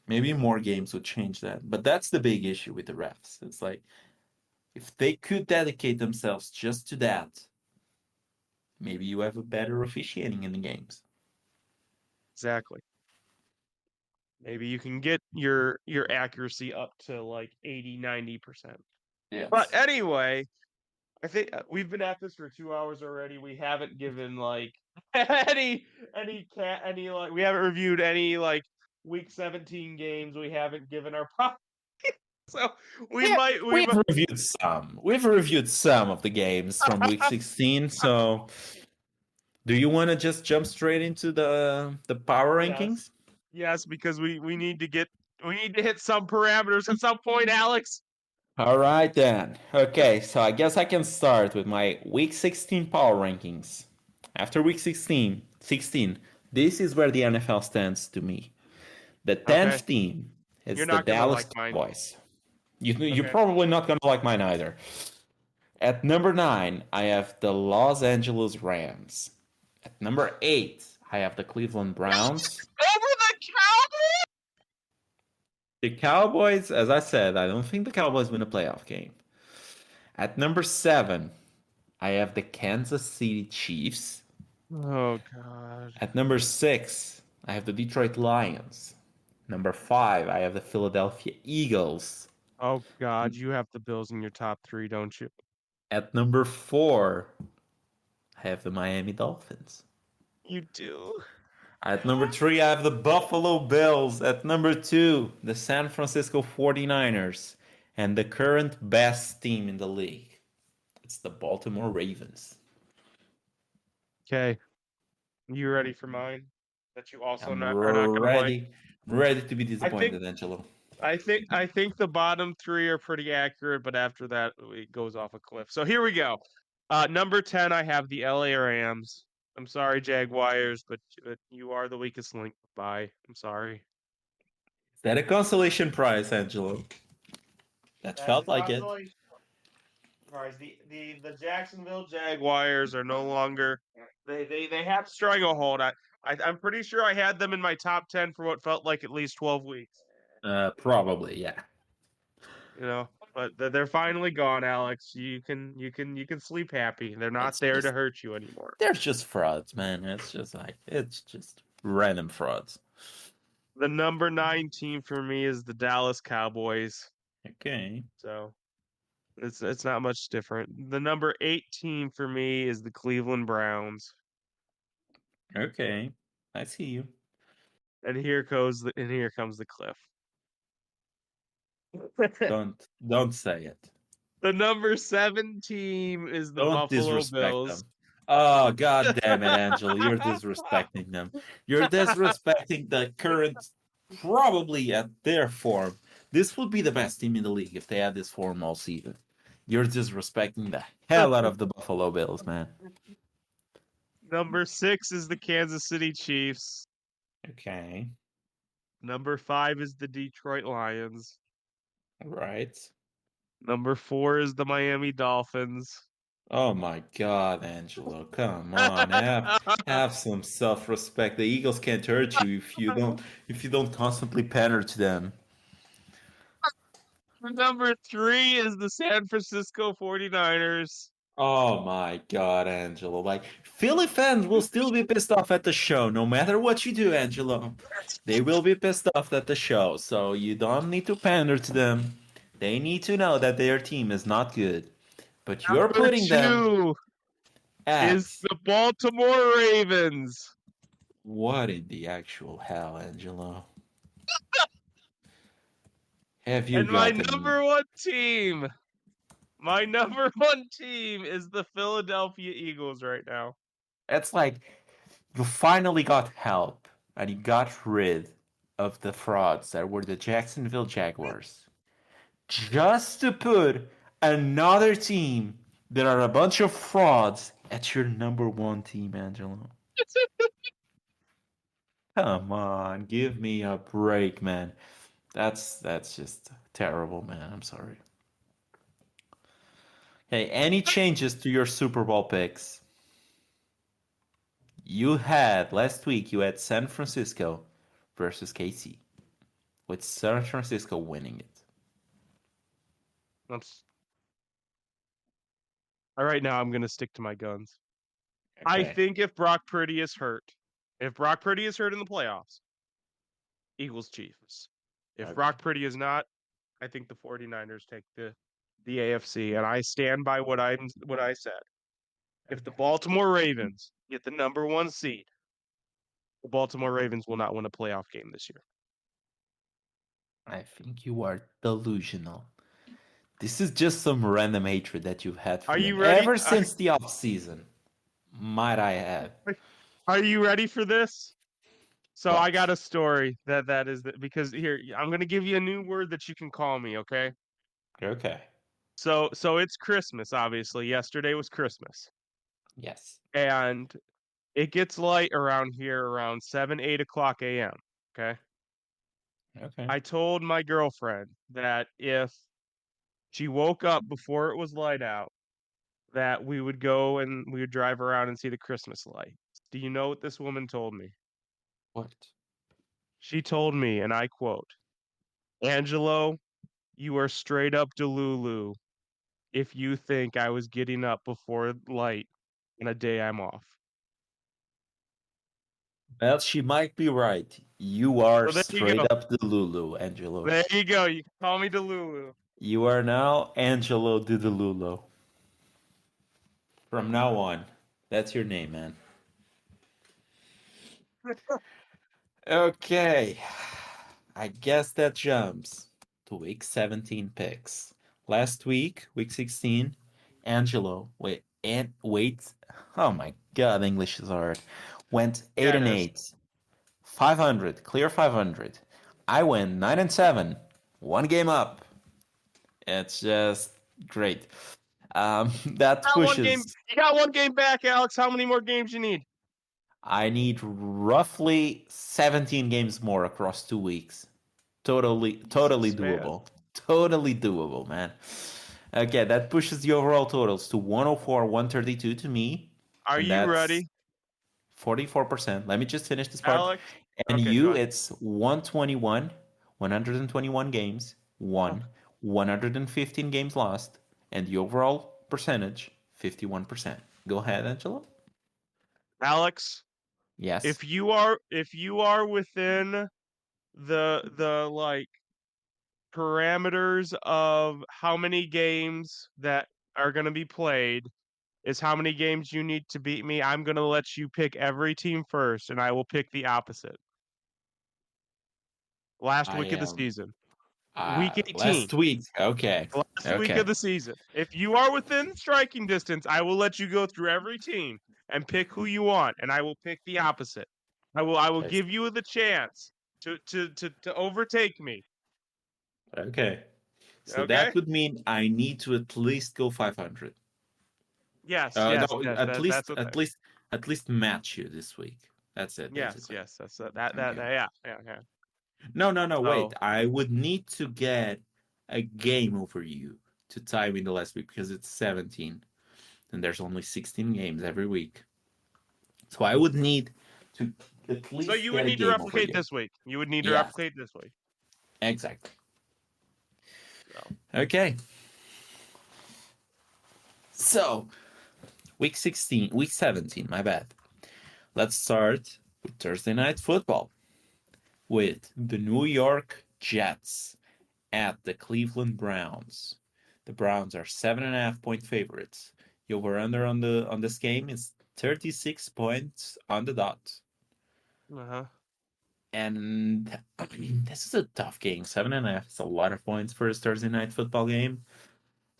Maybe more games would change that. But that's the big issue with the refs. It's like if they could dedicate themselves just to that, maybe you have a better officiating in the games. Exactly. Maybe you can get your accuracy up to like 80, 90%. But Yes. anyway, I think we've been at this for 2 hours already. We haven't given like any like we haven't reviewed any like week 17 games. We haven't given our prop. So Yeah, we we've might reviewed some. We've reviewed some of the games from week 16. So, do you want to just jump straight into the power yes. rankings? Yes, because we need to hit some parameters at some point, Alex. All right then. Okay, so I guess I can start with my week 16 power rankings. After week 16, this is where the NFL stands to me. The Okay. 10th team You're is the not gonna Dallas like mine. Cowboys. You're Okay. probably not going to like mine either. At number 9, I have the Los Angeles Rams. At number 8, I have the Cleveland Browns. Over the Cowboys? The Cowboys, as I said, I don't think the Cowboys win a playoff game. At number 7, I have the Kansas City Chiefs. Oh God. At number 6, I have the Detroit Lions. Number 5, I have the Philadelphia Eagles. Oh God, you have the Bills in your top three, don't you? At number 4, I have the Miami Dolphins. You do. At number 3, I have the Buffalo Bills. At number 2, the San Francisco 49ers. And the current best team in the league. It's the Baltimore Ravens. Okay. You ready for mine? That you also I'm not are not gonna like. ready to be I think disappointed, Angelo. I think the bottom three are pretty accurate, but after that it goes off a cliff. So here we go. Number 10, I have the LA Rams. I'm sorry, Jaguars, but you are the weakest link. Bye. I'm sorry. Is that a consolation prize, Angelo? That That is felt a like it. consolation prize. The Jacksonville Jaguars are no longer they have stranglehold. I'm pretty sure I had them in my top 10 for what felt like at least 12 weeks. Probably, yeah. You know, but they're finally gone, Alex. You can sleep happy. They're not It's there to just hurt you anymore. they're just frauds, man. It's just random frauds. The number 9 team for me is the Dallas Cowboys. Okay, So it's not much different. The number 8 team for me is the Cleveland Browns. okay, I see you. And here comes the cliff. Don't say it. The number 7 team is the Don't Buffalo disrespect Bills. them. Oh god damn it, Angela, you're disrespecting them. You're disrespecting the current, probably at their form. This would be the best team in the league if they had this form all season. You're disrespecting the hell out of the Buffalo Bills, man. Number 6 is the Kansas City Chiefs. Okay, Number 5 is the Detroit Lions. right. Number 4 is the Miami Dolphins. Oh my God, Angelo, come on, have some self-respect. The Eagles can't hurt you if you don't constantly pander to them. Number 3 is the San Francisco 49ers. Oh my God, Angelo! Like Philly fans will still be pissed off at the show, no matter what you do, Angelo. They will be pissed off at the show, so you don't need to pander to them. They need to know that their team is not good, but you're Number putting them 2 is at the Baltimore Ravens. what in the actual hell, Angelo? Have you And my gotten? number 1 team, my number 1 team is the Philadelphia Eagles right now. It's like you finally got help and you got rid of the frauds that were the Jacksonville Jaguars just to put another team that are a bunch of frauds at your number one team, Angelo. Come on, give me a break, man. That's just terrible, man. I'm sorry. Hey, any changes to your Super Bowl picks? You had last week. You had San Francisco versus KC. with San Francisco winning it. That's all right. Now I'm going to stick to my guns. I Okay. think if Brock Purdy is hurt, if Brock Purdy is hurt in the playoffs, Eagles Chiefs. If Okay. Brock Purdy is not, I think the 49ers take the AFC, and I stand by what I said. If the Okay. Baltimore Ravens get the number 1 seed, the Baltimore Ravens will not win a playoff game this year. I think you are delusional. This is just some random hatred that you've had Are for them you ready? ever since the offseason. Might I add? Are you ready for this? So I got What? a story that is because here I'm going to give you a new word that you can call me, okay? Okay. So it's Christmas, obviously. Yesterday was Christmas. Yes. And it gets light around here around 7, 8 o'clock a.m. Okay. Okay. I told my girlfriend that if she woke up before it was light out, that we would go and we would drive around and see the Christmas lights. Do you know what this woman told me? What? She told me, and I quote, Angelo, you are straight up Delulu if you think I was getting up before light on a day I'm off. Well, she might be right. You are So there you straight go. up the Lulu, Angelo. There you go. You can call me Delulu. You are now Angelo the Lulu. From now on, that's your name, man. Okay. I guess that jumps to week 17 picks. Last week, week 16, Angelo, wait. Oh my god, English is hard. Went 8 Yeah, it and is. 8. 500, clear 500. I went 9 and 7. One game up. It's just great. That Got one game. pushes. You got one game back, Alex. How many more games you need? I need roughly 17 games more across 2 weeks. Totally Jesus, man. doable. Totally doable, man. Okay, that pushes the overall totals to 104, 132 to me, Are and you that's ready, 44%. Let me just finish this part. Alex? And Okay, go you, ahead. it's 121, 121 games, Oh, won, 115 games lost, and the overall percentage, 51%. Go ahead, Angelo. Alex, Yes. if you are within the like parameters of how many games that are going to be played is how many games you need to beat me. I'm going to let you pick every team first, and I will pick the opposite. Last I week of the am season, week 18. last week. Okay. Last week Okay. of the season. If you are within striking distance, I will let you go through every team and pick who you want, and I will pick the opposite. I will Okay. give you the chance to overtake me. Okay. So Okay? that would mean I need to at least go 500. Yes, yes, No, yes. at That least that's what at that. least at least match you this week. That's it, Yes, basically. yes. That's Okay. yeah, yeah, yeah. No, wait. So I would need to get a game over you to tie me the last week because it's 17 and there's only 16 games every week. So I would need to at so least you would get a need to game over replicate you. this week. You would need to Yes, replicate this week. exactly. So Okay. So, week 17, my bad. Let's start with Thursday night football with the New York Jets at the Cleveland Browns. The Browns are 7.5 point favorites. The over under on this game is 36 points on the dot. uh-huh. And this is a tough game. 7.5 is a lot of points for a Thursday night football game.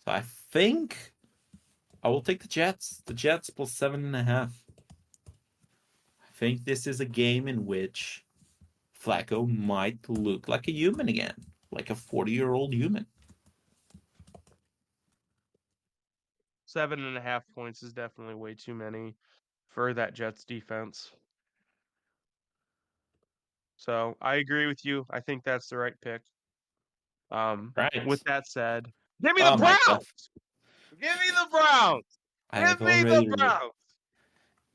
So I think I will take the Jets. The Jets plus 7.5. I think this is a game in which Flacco might look like a human again, like a 40-year-old human. 7.5 points is definitely way too many for that Jets defense. So I agree with you. I think that's the right pick. With Right. that said, give me the Oh my god. Browns. Give me the Browns. I Give have me the already Browns.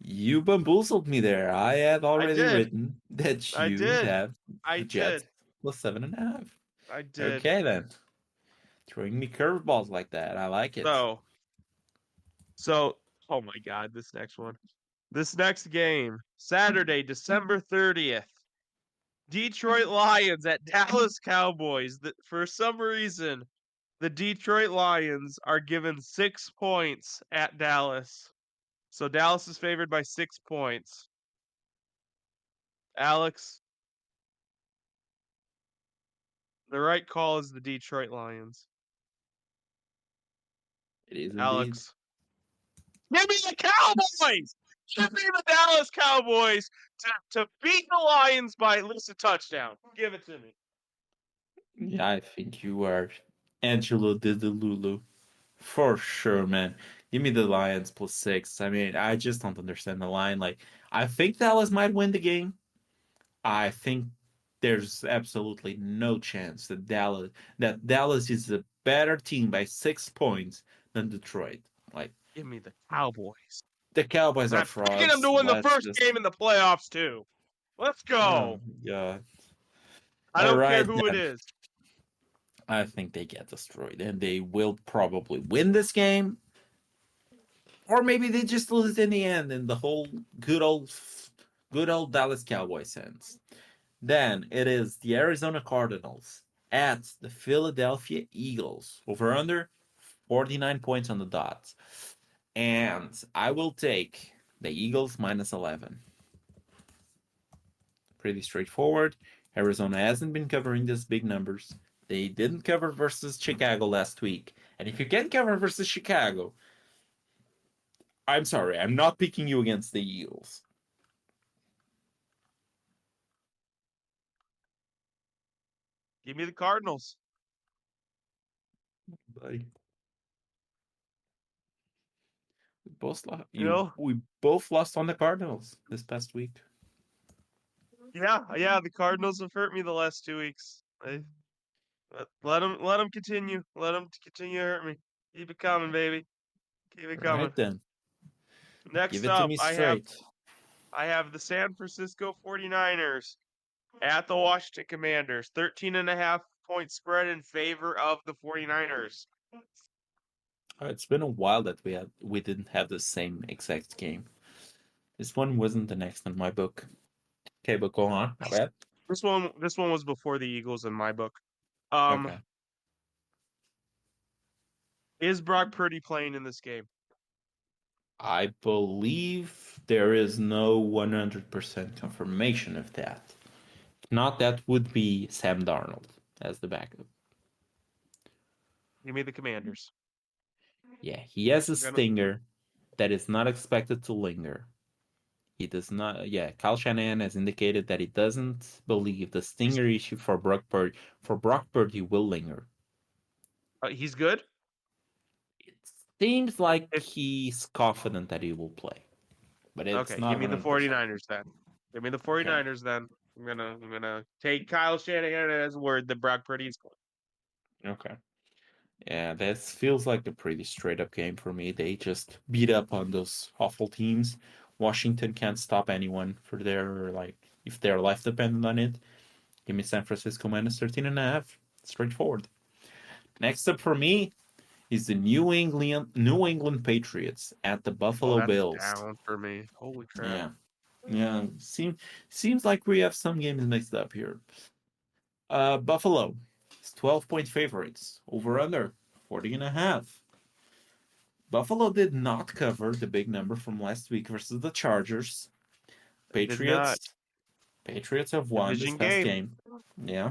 you bamboozled me there. I had I already did. written that I you did. have I the Jets. did. plus 7.5. I did. Okay then. Throwing me curveballs like that. I like it. So, so, oh my God, this next one. This next game, Saturday, December 30th. Detroit Lions at Dallas Cowboys. For some reason, the Detroit Lions are given 6 points at Dallas. So Dallas is favored by 6 points. Alex, the right call is the Detroit Lions. It is indeed. Alex, give me the Cowboys! Give me the Dallas Cowboys to beat the Lions by at least a touchdown. Give it to me. Yeah, I think you are Angelo did the Lulu. For sure, man. Give me the Lions plus 6. I mean, I just don't understand the line. Like, I think Dallas might win the game. I think there's absolutely no chance that Dallas is a better team by 6 points than Detroit. Like, Give me the Cowboys. the Cowboys And are I'm picking them to frauds. win the Let's first just game in the playoffs, too. Let's Oh go. god. I All don't care right who it then. is. I think they get destroyed and they will probably win this game. Or maybe they just lose in the end in the whole good old Dallas Cowboys sense. Then it is the Arizona Cardinals at the Philadelphia Eagles. Over under 49 points on the dot. And I will take the Eagles minus 11. Pretty straightforward. Arizona hasn't been covering these big numbers. They didn't cover versus Chicago last week. And if you can't cover versus Chicago, I'm sorry, I'm not picking you against the Eagles. Give me the Cardinals. Buddy. You know? We both lost on the Cardinals this past week. Yeah, the Cardinals have hurt me the last 2 weeks. Let them continue. Let them continue to hurt me. Keep it coming, baby. Keep it All right coming. then. Give Next it to up, me I have straight. I have the San Francisco 49ers at the Washington Commanders. 13.5 point spread in favor of the 49ers. It's been a while that we didn't have the same exact game. This one wasn't the next in my book. Okay, but go on. My bad. This one was before the Eagles in my book. Um, Okay. is Brock Purdy playing in this game? I believe there is no 100% confirmation of that. If not, that would be Sam Darnold as the backup. Give me the Commanders. Yeah, he has a We're gonna stinger that is not expected to linger. He does not. Yeah, Kyle Shanahan has indicated that he doesn't believe the stinger issue for Brock Purdy will linger. he's good. It seems like If he's confident that he will play, but it's Okay, give not me the 100%. 49ers then. Give me the Okay. 49ers then. I'm gonna take Kyle Shanahan as word that Brock Purdy's playing. Okay. Yeah, this feels like a pretty straight up game for me. They just beat up on those awful teams. Washington can't stop anyone for if their life depended on it. Give me San Francisco minus 13.5. Straightforward. Next up for me is the New England Patriots at the Oh, Buffalo that's a Bills. down for me. Holy crap. Yeah. Yeah. Seems like we have some games mixed up here. Buffalo is 12-point favorites. Over under 40.5. Buffalo did not cover the big number from last week versus the Chargers. They did not. Patriots Patriots have won this Division past game. game. Yeah.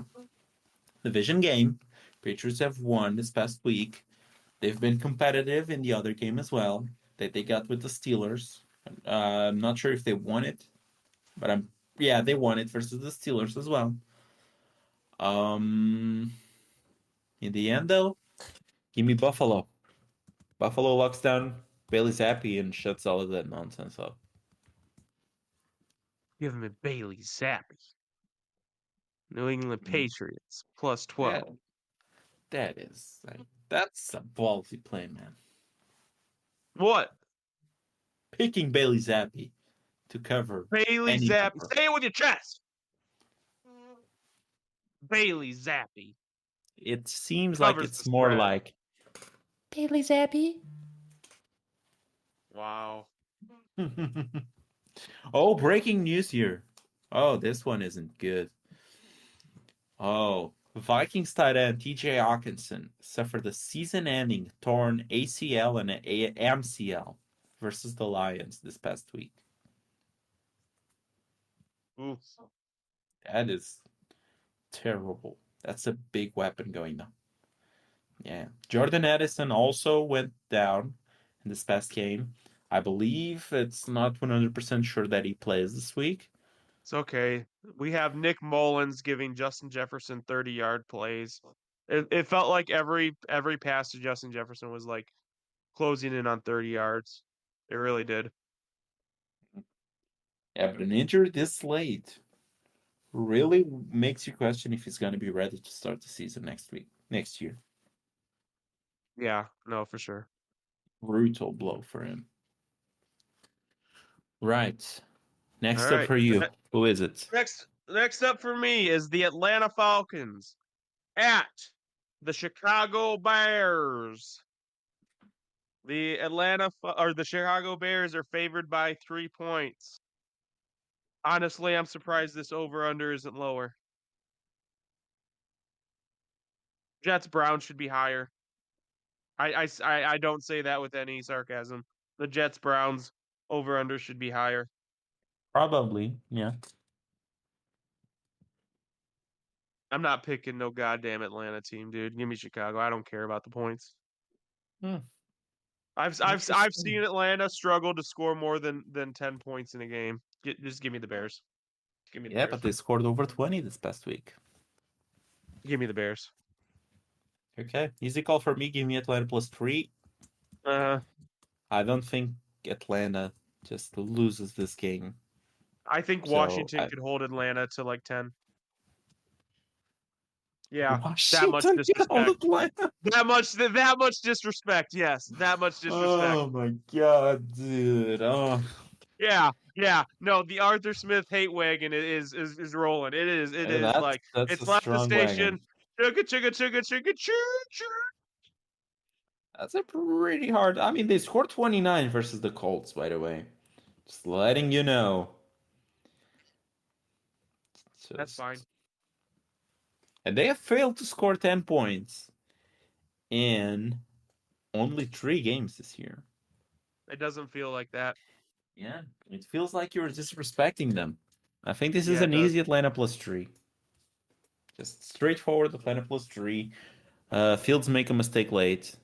Division game. Patriots have won this past week. They've been competitive in the other game as well that they got with the Steelers. I'm not sure if they won it, but yeah, they won it versus the Steelers as well. Um, in the end though, give me Buffalo. Buffalo locks down Bailey Zappi and shuts all of that nonsense up. Give me Bailey Zappi. New England Mm, Patriots plus Yeah, 12. that's a ballsy play, man. What? Picking Bailey Zappi to cover Bailey any Zappi. number. Say it with your chest. Bailey Zappi It seems like covers the it's more spread. like Bailey Zappi. Wow. Oh, breaking news here. Oh, this one isn't good. Oh, Vikings tight end TJ Hawkinson suffered a season-ending torn ACL and MCL versus the Lions this past week. Oof. That is terrible. That's a big weapon going down. Yeah. Jordan Addison also went down in this past game. I believe it's not 100% sure that he plays this week. It's okay. We have Nick Mullins giving Justin Jefferson 30-yard plays. It felt like every pass to Justin Jefferson was like closing in on 30 yards. It really did. Yeah, but an injury this late really makes you question if he's going to be ready to start the season next year. Yeah, no, for sure. Brutal blow for him. Right. All Next up right. for you. Who is it? Next up for me is the Atlanta Falcons at the Chicago Bears. The Chicago Bears are favored by 3 points. Honestly, I'm surprised this over under isn't lower. Jets Brown should be higher. I don't say that with any sarcasm. The Jets Browns over under should be higher. Probably, yeah. I'm not picking no goddamn Atlanta team, dude. Give me Chicago. I don't care about the points. Hmm, I've interesting. seen Atlanta struggle to score more than 10 points in a game. Just give me the Bears. Give me the Yeah, but Bears. they scored over 20 this past week. Give me the Bears. Okay, easy call for me. Give me Atlanta +3. Uh, I don't think Atlanta just loses this game. I think So Washington could hold Atlanta to like 10. Yeah, that much Washington can hold disrespect. Atlanta. That much disrespect. Yes, that much disrespect. Oh my god, dude. Oh, Yeah, yeah. No, the Arthur Smith hate wagon is rolling. It is like that's a it's left the strong station. wagon. Chugga chugga chugga chugga choo choo. That's a pretty hard. I mean, they scored 29 versus the Colts, by the way. Just letting you know. That's fine. Just and they have failed to score 10 points in only 3 games this year. It doesn't feel like that. Yeah, it feels like you're disrespecting them. I think this is Yeah, it an does. easy Atlanta +3. Just straightforward Atlanta +3. Fields make a mistake late.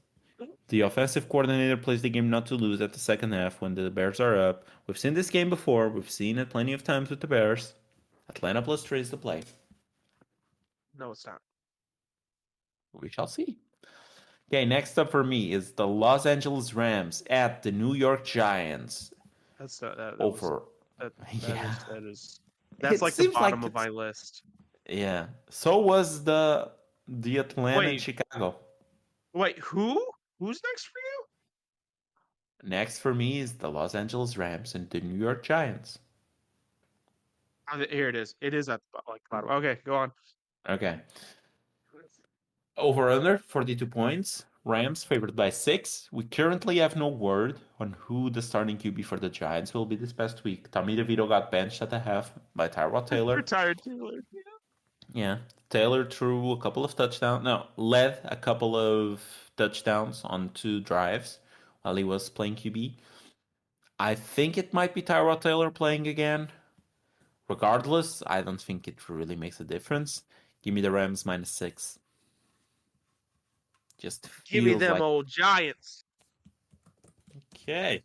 The offensive coordinator plays the game not to lose at the second half when the Bears are up. We've seen this game before. We've seen it plenty of times with the Bears. Atlanta +3 is the play. No, it's not. We shall see. Okay, next up for me is the Los Angeles Rams at the New York Giants. That's that was Over. that that Yeah. is that is that's It like the seems bottom like of it's my list. yeah. So was the Atlanta and Wait, Chicago. wait, who? Who's next for you? Next for me is the Los Angeles Rams and the New York Giants. Here it is. It is at the like bottom. Okay, go on. Okay. Over under 42 points. Rams favored by 6. We currently have no word on who the starting QB for the Giants will be this past week. Tommy DeVito got benched at the half by Tyrod Taylor. Retired Taylor. Yeah. Taylor threw a couple of touchdowns. No, led a couple of touchdowns on 2 drives while he was playing QB. I think it might be Tyrod Taylor playing again. Regardless, I don't think it really makes a difference. Give me the Rams -6. Just Give me feels them like old Giants. okay.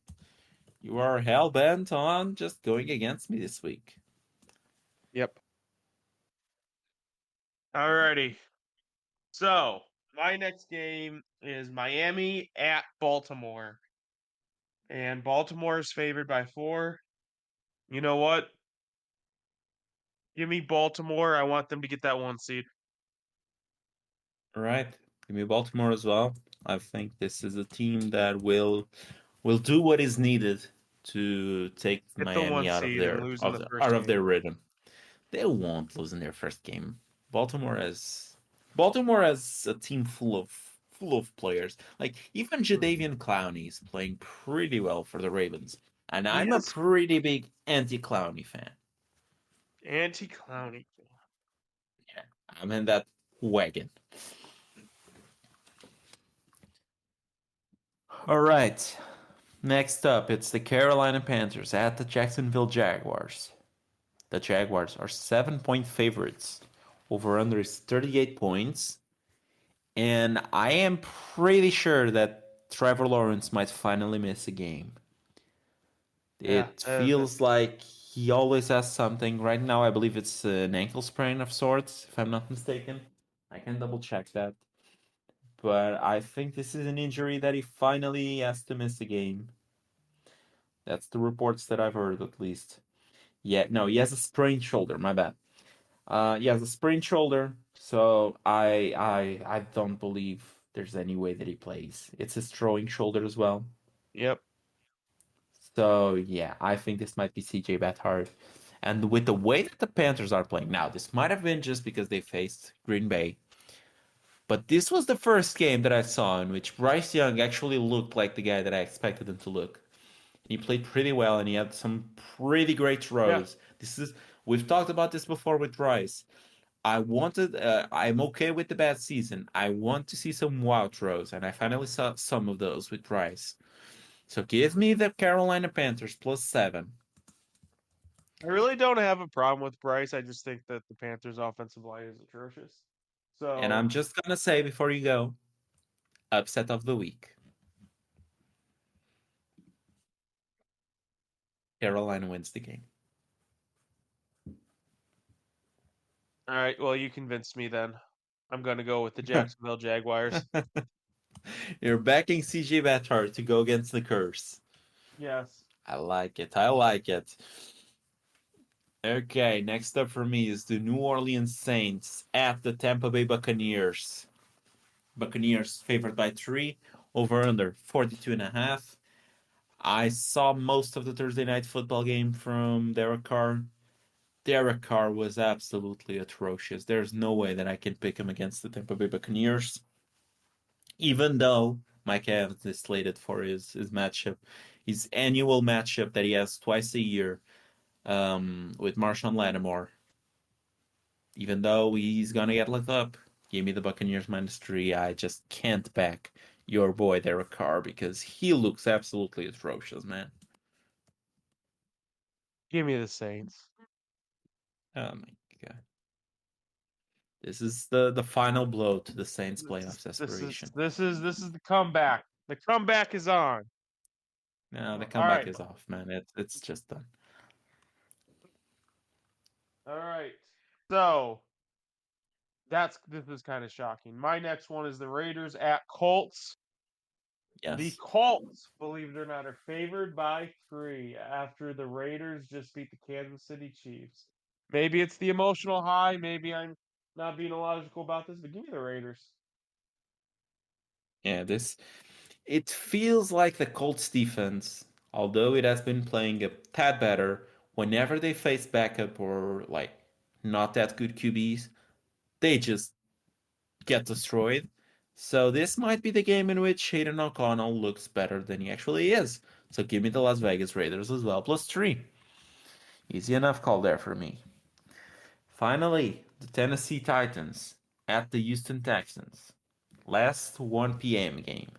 You are hell bent on just going against me this week. Yep. Alrighty. So my next game is Miami at Baltimore. And Baltimore is favored by 4. You know what? Give me Baltimore. I want them to get that 1 seed. All right. Give me Baltimore as well. I think this is a team that will do what is needed to take Get the Miami one out of seed and their lose in the out first of game. their rhythm. They won't lose in their first game. Baltimore as Baltimore as a team full of players. Like even Jadeveon Clowney is playing pretty well for the Ravens, and He I'm a is pretty big anti-Clowney fan. anti-clowny. Yeah, I'm in that wagon. All right. Next up, it's the Carolina Panthers at the Jacksonville Jaguars. The Jaguars are 7-point favorites. Over under is 38 points. And I am pretty sure that Trevor Lawrence might finally miss a game. Yeah, It feels like he always has something. Right now, I believe it's an ankle sprain of sorts, if I'm not mistaken. I can double check that. But I think this is an injury that he finally has to miss a game. That's the reports that I've heard, at least. Yeah, no, he has a sprained shoulder. My bad. He has a sprained shoulder, so I don't believe there's any way that he plays. It's his throwing shoulder as well. yep. So yeah, I think this might be CJ Beathard. And with the way that the Panthers are playing now, this might have been just because they faced Green Bay. But this was the first game that I saw in which Bryce Young actually looked like the guy that I expected him to look. He played pretty well and he had some pretty great Yeah. throws. This is we've talked about this before with Bryce. I'm okay with the bad season. I want to see some wow throws, and I finally saw some of those with Bryce. So give me the Carolina Panthers +7. I really don't have a problem with Bryce. I just think that the Panthers' offensive line is atrocious. And So, I'm just gonna say before you go, upset of the week. Carolina wins the game. all right. Well, you convinced me then. I'm going to go with the Jacksonville Jaguars. You're backing CJ Beathard to go against the curse. Yes. I like it. I like it. Okay, next up for me is the New Orleans Saints at the Tampa Bay Buccaneers. Buccaneers favored by 3, over under 42.5. I saw most of the Thursday night football game from Derek Carr. Derek Carr was absolutely atrocious. There's no way that I can pick him against the Tampa Bay Buccaneers, even though Mike Evans is slated for his matchup, his annual matchup that he has twice a year with Marshawn Lattimore. Even though he's gonna get locked up, give me the Buccaneers -3. I just can't back your boy Derek Carr because he looks absolutely atrocious, man. Give me the Saints. Oh my god. This is the final blow to the Saints This is playoffs this is aspiration. this is this is the comeback. The comeback is on. Now the All comeback right. is off, man. It's just done. All right. So, this is kind of shocking. My next one is the Raiders at Colts. The Yes. Colts, believe it or not, are favored by 3 after the Raiders just beat the Kansas City Chiefs. Maybe it's the emotional high. Maybe I'm not being illogical about this, but give me the Raiders. Yeah, this it feels like the Colts defense, although it has been playing a tad better, whenever they face backup or like not that good QBs, they just get destroyed. So this might be the game in which Hayden O'Connell looks better than he actually is. So give me the Las Vegas Raiders as well, +3. Easy enough call there for me. Finally, the Tennessee Titans at the Houston Texans. Last 1 p.m. game.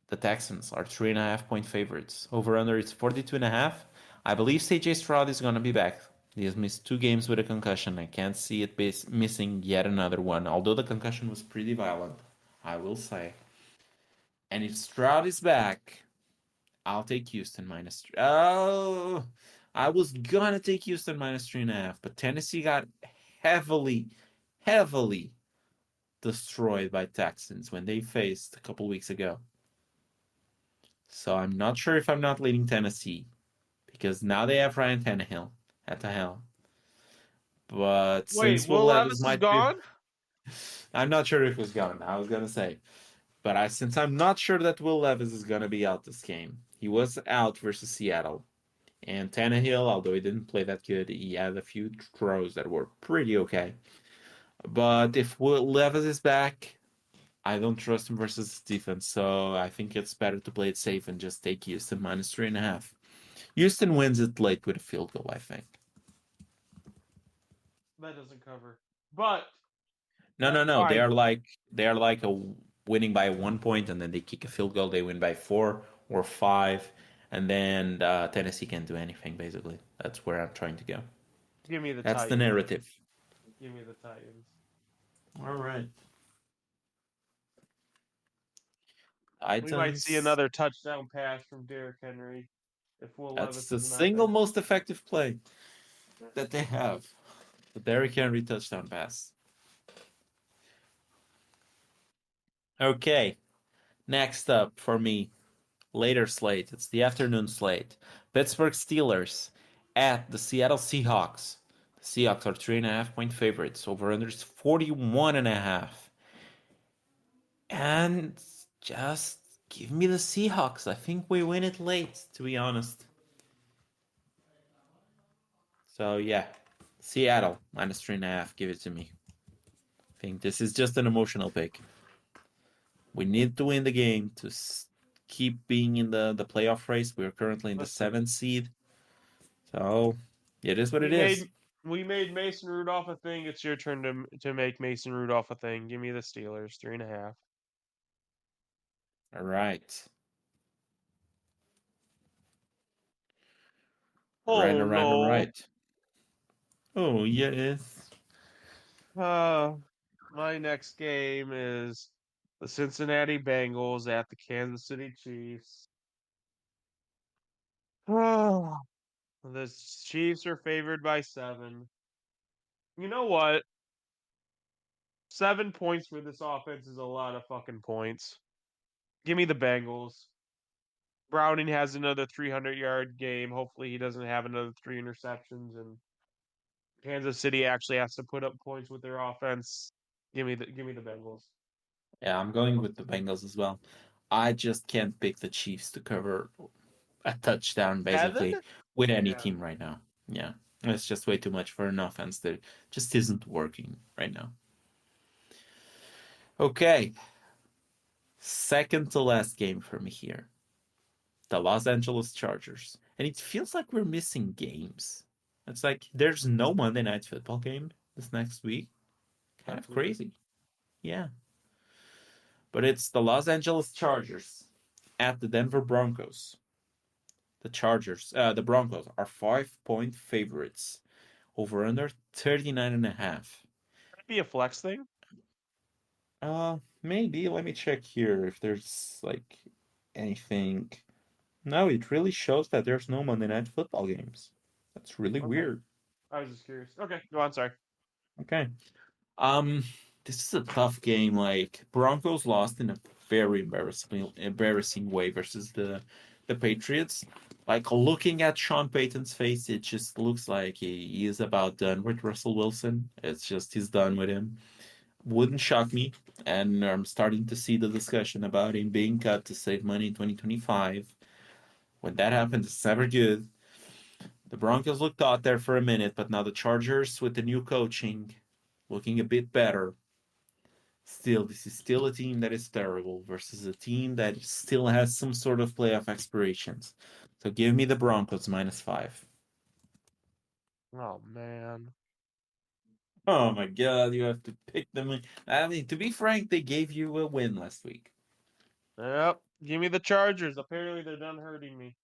The Texans are 3.5 point favorites. Over under it's 42.5. I believe CJ Stroud is gonna be back. He has missed 2 games with a concussion. I can't see it missing yet another one, although the concussion was pretty violent, I will say. And if Stroud is back, I'll take Houston -3. Oh, I was gonna take Houston -3.5, but Tennessee got heavily, heavily destroyed by Texans when they faced a couple weeks ago. So I'm not sure if I'm not leading Tennessee because now they have Ryan Tannehill at the helm. But Wait, since Will Will Levis Levis is might be, gone? I'm not sure if he's gone. I was gonna say, but since I'm not sure that Will Levis is gonna be out this game, he was out versus Seattle. And Tannehill, although he didn't play that good, he had a few throws that were pretty okay. But if Will Levis is back, I don't trust him versus his defense. So I think it's better to play it safe and just take Houston minus 3.5. Houston wins it late with a field goal, I think. That doesn't cover. But No, no, that's no. They fine. are like a winning by 1 point, and then they kick a field goal. They win by 4 or 5, and then Tennessee can't do anything. Basically, that's where I'm trying to go. Give me the That's the Titans. narrative. Give me the Titans. All right, We might see Titans. another touchdown pass from Derrick Henry if Will That's Levis the is not single there. most effective play that they have. The Derrick Henry touchdown pass. Okay, next up for me, later slate. It's the afternoon slate. Pittsburgh Steelers at the Seattle Seahawks. The Seahawks are 3.5 point favorites. Over under is 41.5. And just give me the Seahawks. I think we win it late, to be honest. So yeah, Seattle minus 3.5. Give it to me. I think this is just an emotional pick. We need to win the game to keep being in the playoff race. We're currently in the Listen, seventh seed. So it is what we it is. made we made Mason Rudolph a thing. It's your turn to make Mason Rudolph a thing. Give me the Steelers, 3.5. All right. All right, Oh all right, all no. right. Oh, yes. Uh, my next game is the Cincinnati Bengals at the Kansas City Chiefs. Oh, the Chiefs are favored by 7. You know what? 7 points for this offense is a lot of fucking points. Give me the Bengals. Browning has another 300-yard game. Hopefully, he doesn't have another 3 interceptions, and Kansas City actually has to put up points with their offense. Give me the Bengals. Yeah, I'm going with the Bengals as well. I just can't pick the Chiefs to cover a touchdown, 7? basically, with any Yeah. team right now. Yeah, it's just way too much for an offense that just isn't working right now. Okay, second to last game for me here, the Los Angeles Chargers. And it feels like we're missing games. It's like there's no Monday Night Football game this next week. Kind That's of weird. crazy. Yeah. But it's the Los Angeles Chargers at the Denver Broncos. The Broncos are 5 point favorites over under 39.5. Could it be a flex thing? Maybe. Let me check here if there's like anything. No, it really shows that there's no Monday Night Football games. That's really Okay. weird. I was just curious. Okay, go on. Sorry. Okay. Um, this is a tough game. Like Broncos lost in a very embarrassing way versus the Patriots. Like looking at Sean Payton's face, it just looks like he is about done with Russell Wilson. It's just he's done with him. Wouldn't shock me. And I'm starting to see the discussion about him being cut to save money in 2025. When that happens, it's never good. The Broncos looked out there for a minute, but now the Chargers with the new coaching looking a bit better. Still, this is still a team that is terrible versus a team that still has some sort of playoff aspirations. So give me the Broncos minus 5. Oh man. Oh my god, you have to pick them. I mean, to be frank, they gave you a win last week. Yep. Give me the Chargers. Apparently, they're done hurting me.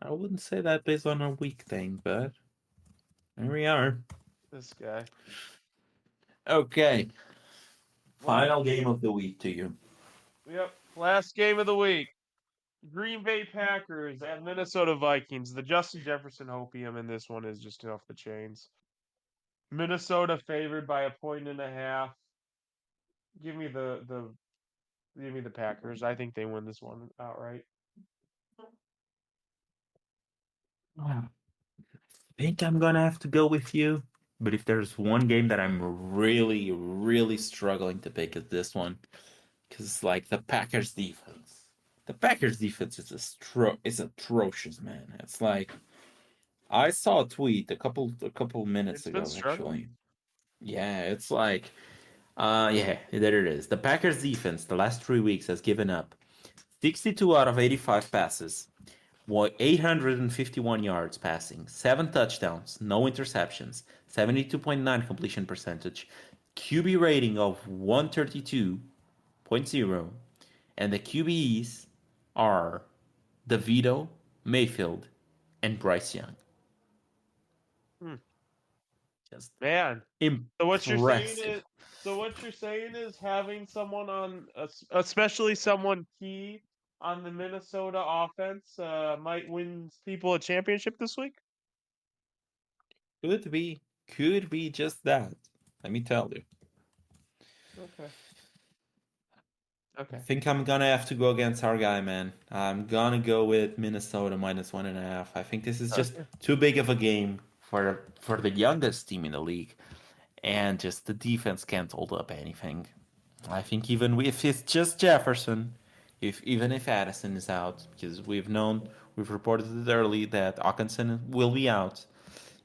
I wouldn't say that based on a week thing, but there we are. This guy. Okay, Last final game game. of the week to you. Yep. Last game of the week. Green Bay Packers at Minnesota Vikings. The Justin Jefferson hopium in this one is just off the chains. Minnesota favored by 1.5 points. Give me the Packers. I think they win this one outright. I think I'm gonna have to go with you. But if there's one game that I'm really, really struggling to pick, it's this one. Because like the Packers defense. The Packers defense is atrocious, man. It's like I saw a tweet a couple minutes It's been ago, actually. struggling. Yeah, it's like, yeah, there it is. The Packers defense the last 3 weeks has given up 62 out of 85 passes, 851 yards passing, 7 touchdowns, no interceptions, 72.9 completion percentage, QB rating of 132.0, and the QBs are DeVito, Mayfield, and Bryce Young. Hmm. Just Man. So what you're saying impressive. is, having someone on, especially someone key on the Minnesota offense, might win people a championship this week. Could be, could be just that. Let me tell you. Okay. I Okay. think I'm gonna have to go against our guy, man. I'm gonna go with Minnesota -1.5. I think this is just Okay. too big of a game for the youngest team in the league, and just the defense can't hold up anything. I think even if it's just Jefferson, if even if Addison is out, because we've reported it early that Hawkinson will be out,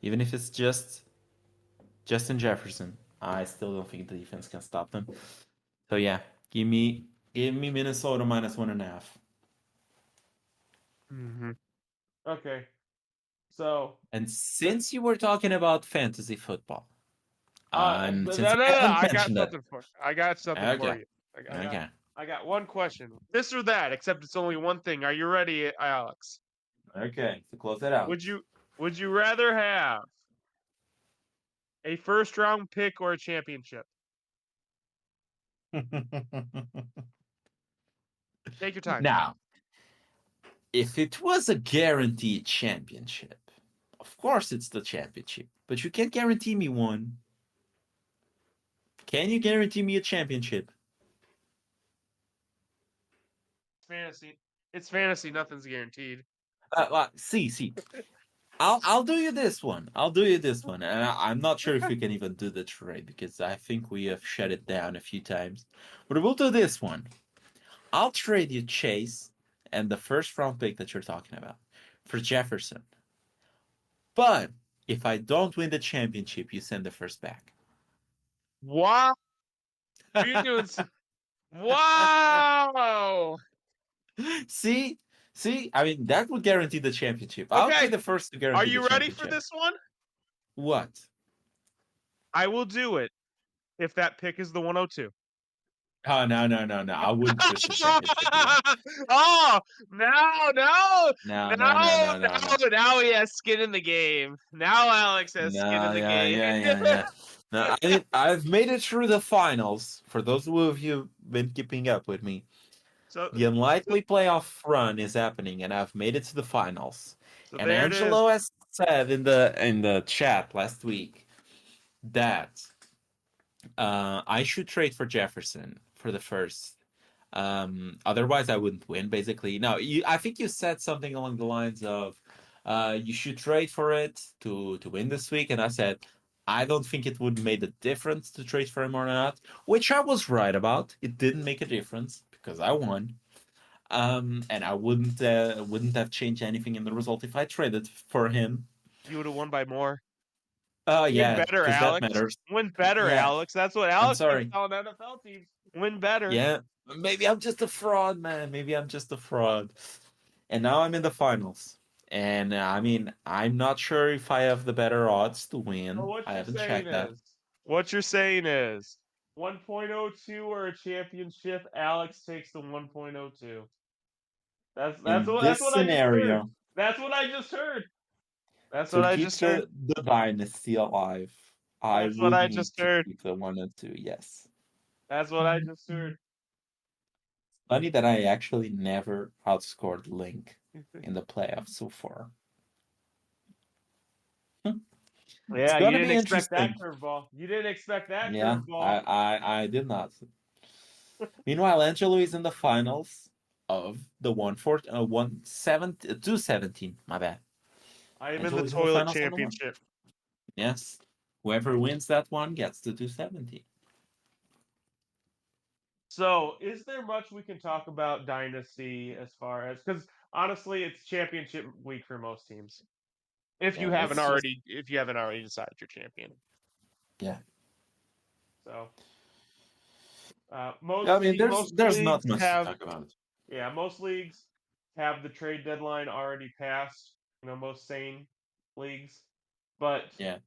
even if it's just Justin Jefferson, I still don't think the defense can stop them. So yeah, give me give me Minnesota -1.5. Hmm. Okay. So, And th- since you were talking about fantasy football, and no, since no, no, I no, haven't I got mentioned it, something for. I got something for okay, you. I, I got. okay, I got one question. This or that, except it's only one thing. Are you ready, Alex? okay, to close it out. Would you Would you rather have a first round pick or a championship? Take your time. Now, if it was a guaranteed championship, of course it's the championship, but you can't guarantee me one. Can you guarantee me a championship? It's fantasy. It's fantasy. Nothing's guaranteed. See, I'll do you this one. I'll do you this one, and I'm not sure if we can even do the trade because I think we have shut it down a few times. But we'll do this one. I'll trade you Chase and the first round pick that you're talking about for Jefferson. But if I don't win the championship, you send the first back. Wow. You're doing. Wow. see, see. I mean, that would guarantee the championship. I'll be Okay. the first to Are guarantee the you ready for championship. this one? What? I will do it if that pick is the 102. Oh no! I wouldn't risk the championship one. Oh, no, no, now he has skin in the game. Now Alex has skin in No, the game. yeah. No, I've made it through the finals. For those of you who've been keeping up with me, so, the so, unlikely playoff run is happening, and I've made it to the finals. so And there it is. Angelo has said in the chat last week that I should trade for Jefferson for the first. Otherwise, I wouldn't win. Basically, no. I think you said something along the lines of, you should trade for it to win this week, and I said I don't think it would make a difference to trade for him or not, which I was right about. It didn't make a difference because I won. And I wouldn't have changed anything in the result if I traded for him. You would have won by more. Win Yeah, better, because that Alex. matters. Win better, Yeah, Alex. That's what I'm Alex keeps sorry. telling NFL teams. Win better. Yeah, maybe I'm just a fraud, man. Maybe I'm just a fraud. And now I'm in the finals. And I mean, I'm not sure if I have the better odds to So win. what I you're haven't saying checked that. is, what you're saying is 1.02 or a championship, Alex takes the 1.02. In That's this what I just heard. scenario, That's what I just heard. That's what to I keep just heard. the dynasty alive, I That's what would I need just to heard. keep the 1 and 2. Yes. That's what I just heard. Funny that I actually never outscored Link in the playoffs so far. It's Yeah, you gonna didn't be expect that interesting. curveball. You didn't expect that Yeah, curveball. I did not. Meanwhile, Angelo is in the finals of the 217. My bad. I am in the Angelo is in the toilet finals on the one. championship. Yes. Whoever wins that one gets the 217. So, is there much we can talk about Dynasty as far as, because honestly, it's championship week for most teams. Yeah, it's just If you haven't already decided your champion. yeah. So I mean, most there's not leagues much to have, talk about. yeah, most leagues have the trade deadline already passed. Most sane leagues, but Yeah.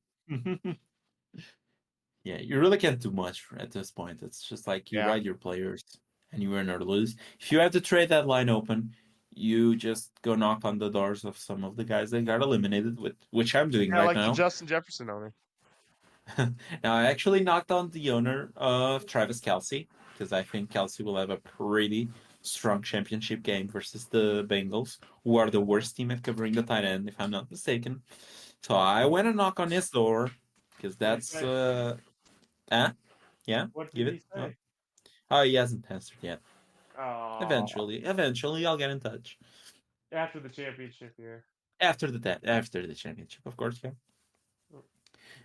Yeah, you really can't do much at this point. It's just like you yeah, ride your players and you win or lose. If you have to trade that line open, you just go knock on the doors of some of the guys that got eliminated, with which I'm doing yeah, right like the now. Justin Jefferson owner. Now, I actually knocked on the owner of Travis Kelsey because I think Kelsey will have a pretty strong championship game versus the Bengals, who are the worst team at covering the tight end, if I'm not mistaken. So I went and knock on his door because What did he that's say? ah yeah, What give did it. he Oh, say? oh, he hasn't answered yet. Oh, Eventually, I'll get in touch after the championship year. after the championship, of course. Yeah,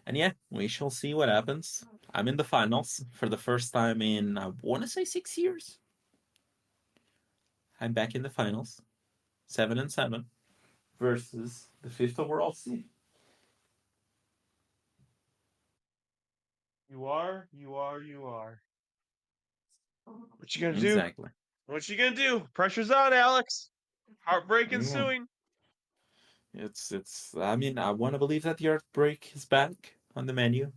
and yeah, we shall see what happens. I'm in the finals for the first time in I want to say 6 years. I'm back in the finals, 7-7 versus the fifth overall seed. You are, you are, you are. What you gonna do? Exactly. What you gonna do? Pressure's on, Alex. Heartbreak Yeah. ensuing. It's. I mean, I want to believe that the Earthbreak is back on the menu.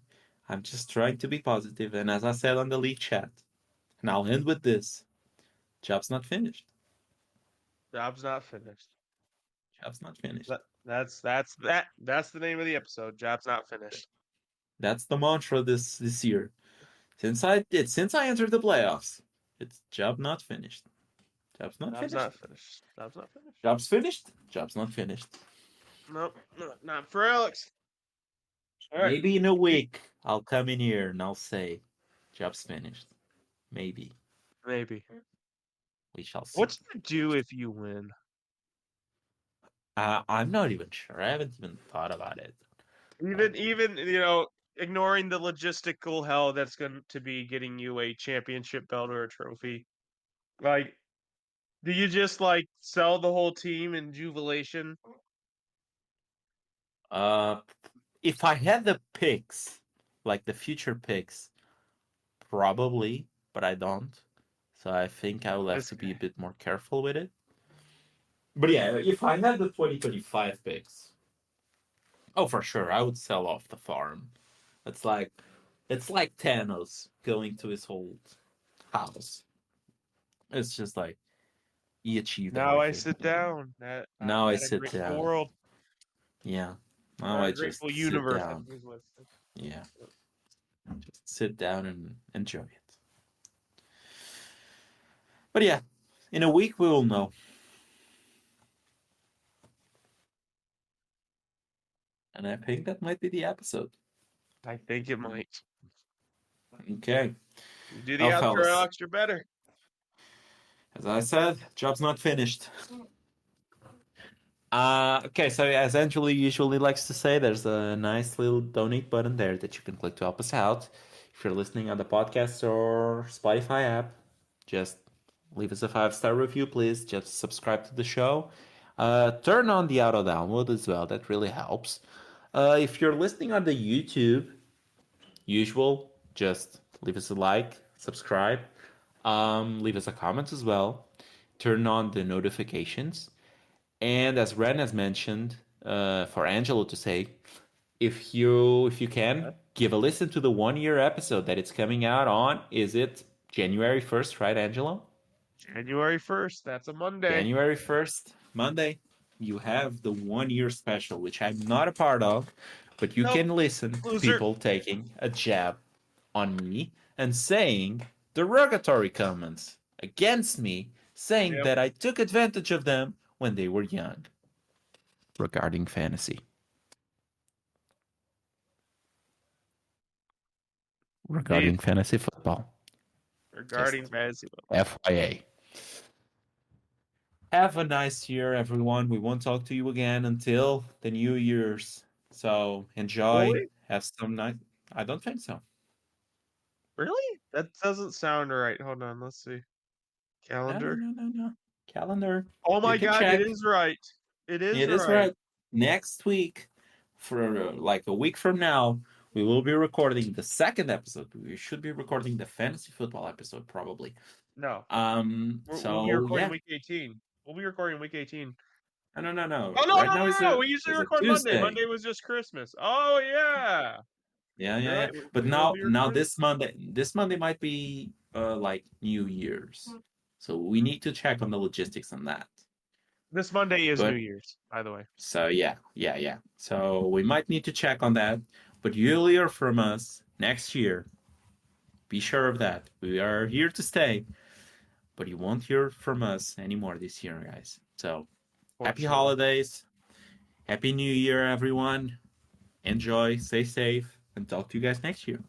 I'm just trying to be positive, and as I said on the league chat, and I'll end with this: job's not finished. Job's not finished. Job's not finished. That's the name of the episode. Job's not finished. That's the mantra this year. Since I entered the playoffs, it's job not finished. Job's not Job's finished. not finished. Job's not finished. Job's finished. Job's not finished. Nope, not for Alex. All right, Maybe in a week I'll come in here and I'll say, job's finished. Maybe. maybe. We shall see. What's to do if you win? I'm not even sure. I haven't even thought about it. Even ignoring the logistical hell that's going to be getting you a championship belt or a trophy. Like, do you just like sell the whole team in jubilation? Uh, if I had the picks, like the future picks, probably, but I don't. So I think I will have This to be a guy. bit more careful with it. But yeah, if I had the 2025 picks, oh for sure, I would sell off the farm. It's like it's like Thanos going to his old house. It's just like he achieved Now I everything. sit down. That Now I at a sit grateful down. world Yeah. Now or I a grateful just sit universe. I down. think is what it's Yeah. Just sit down and enjoy it. But yeah, in a week we will know. And I think that might be the episode. I think it might. Okay. You do the Now, outro, fellas, Alex. You're better. as I said, job's not finished. Okay, so as Angelo usually likes to say, there's a nice little donate button there that you can click to help us out. If you're listening on the podcast or Spotify app, just leave us a 5-star review, please. Just subscribe to the show. Turn on the auto download as well. That really helps. If you're listening on the YouTube, usual, just leave us a like, subscribe, leave us a comment as well. Turn on the notifications. And as Ren has mentioned, for Angelo to say, if you can give a listen to the 1 year episode that it's coming out on, is it January 1st, right, Angelo? January 1st. That's a Monday. January 1st, Monday. You have the 1 year special, which I'm not a part of, but you Nope. can listen to Loser. people taking a jab on me and saying derogatory comments against me, saying Yep. that I took advantage of them when they were young regarding fantasy. Indeed. Regarding fantasy football. Regarding Just fantasy football. FYA. Have a nice year, everyone. We won't talk to you again until the New Year's. So enjoy. Really? Have some night. I don't think so. Really? That doesn't sound right. Hold on. Let's see. No, no, Calendar. no, no, no. Calendar. Oh You my can God, it check. is right. It is It is right. right. Next week, for like a week from now, we will be recording the second episode. We should be recording the fantasy football episode probably. No, we'll be So recording yeah. week 18. We'll be recording week 18. No, no, no, Oh no. no, Right no, now no, no! We usually is a record Monday. Tuesday. Monday was just Christmas. Oh yeah, Yeah, you're yeah, yeah. right. But We will be now recording this Monday might be like New Year's. So we need to check on the logistics on that. this Monday is New But Year's, by the way. so yeah, yeah, yeah. So we might need to check on that. But you'll hear from us next year. Be sure of that. We are here to stay, but you won't hear from us anymore this year, guys. So happy Fortunately. holidays. Happy New Year, everyone. Enjoy, stay safe, and talk to you guys next year.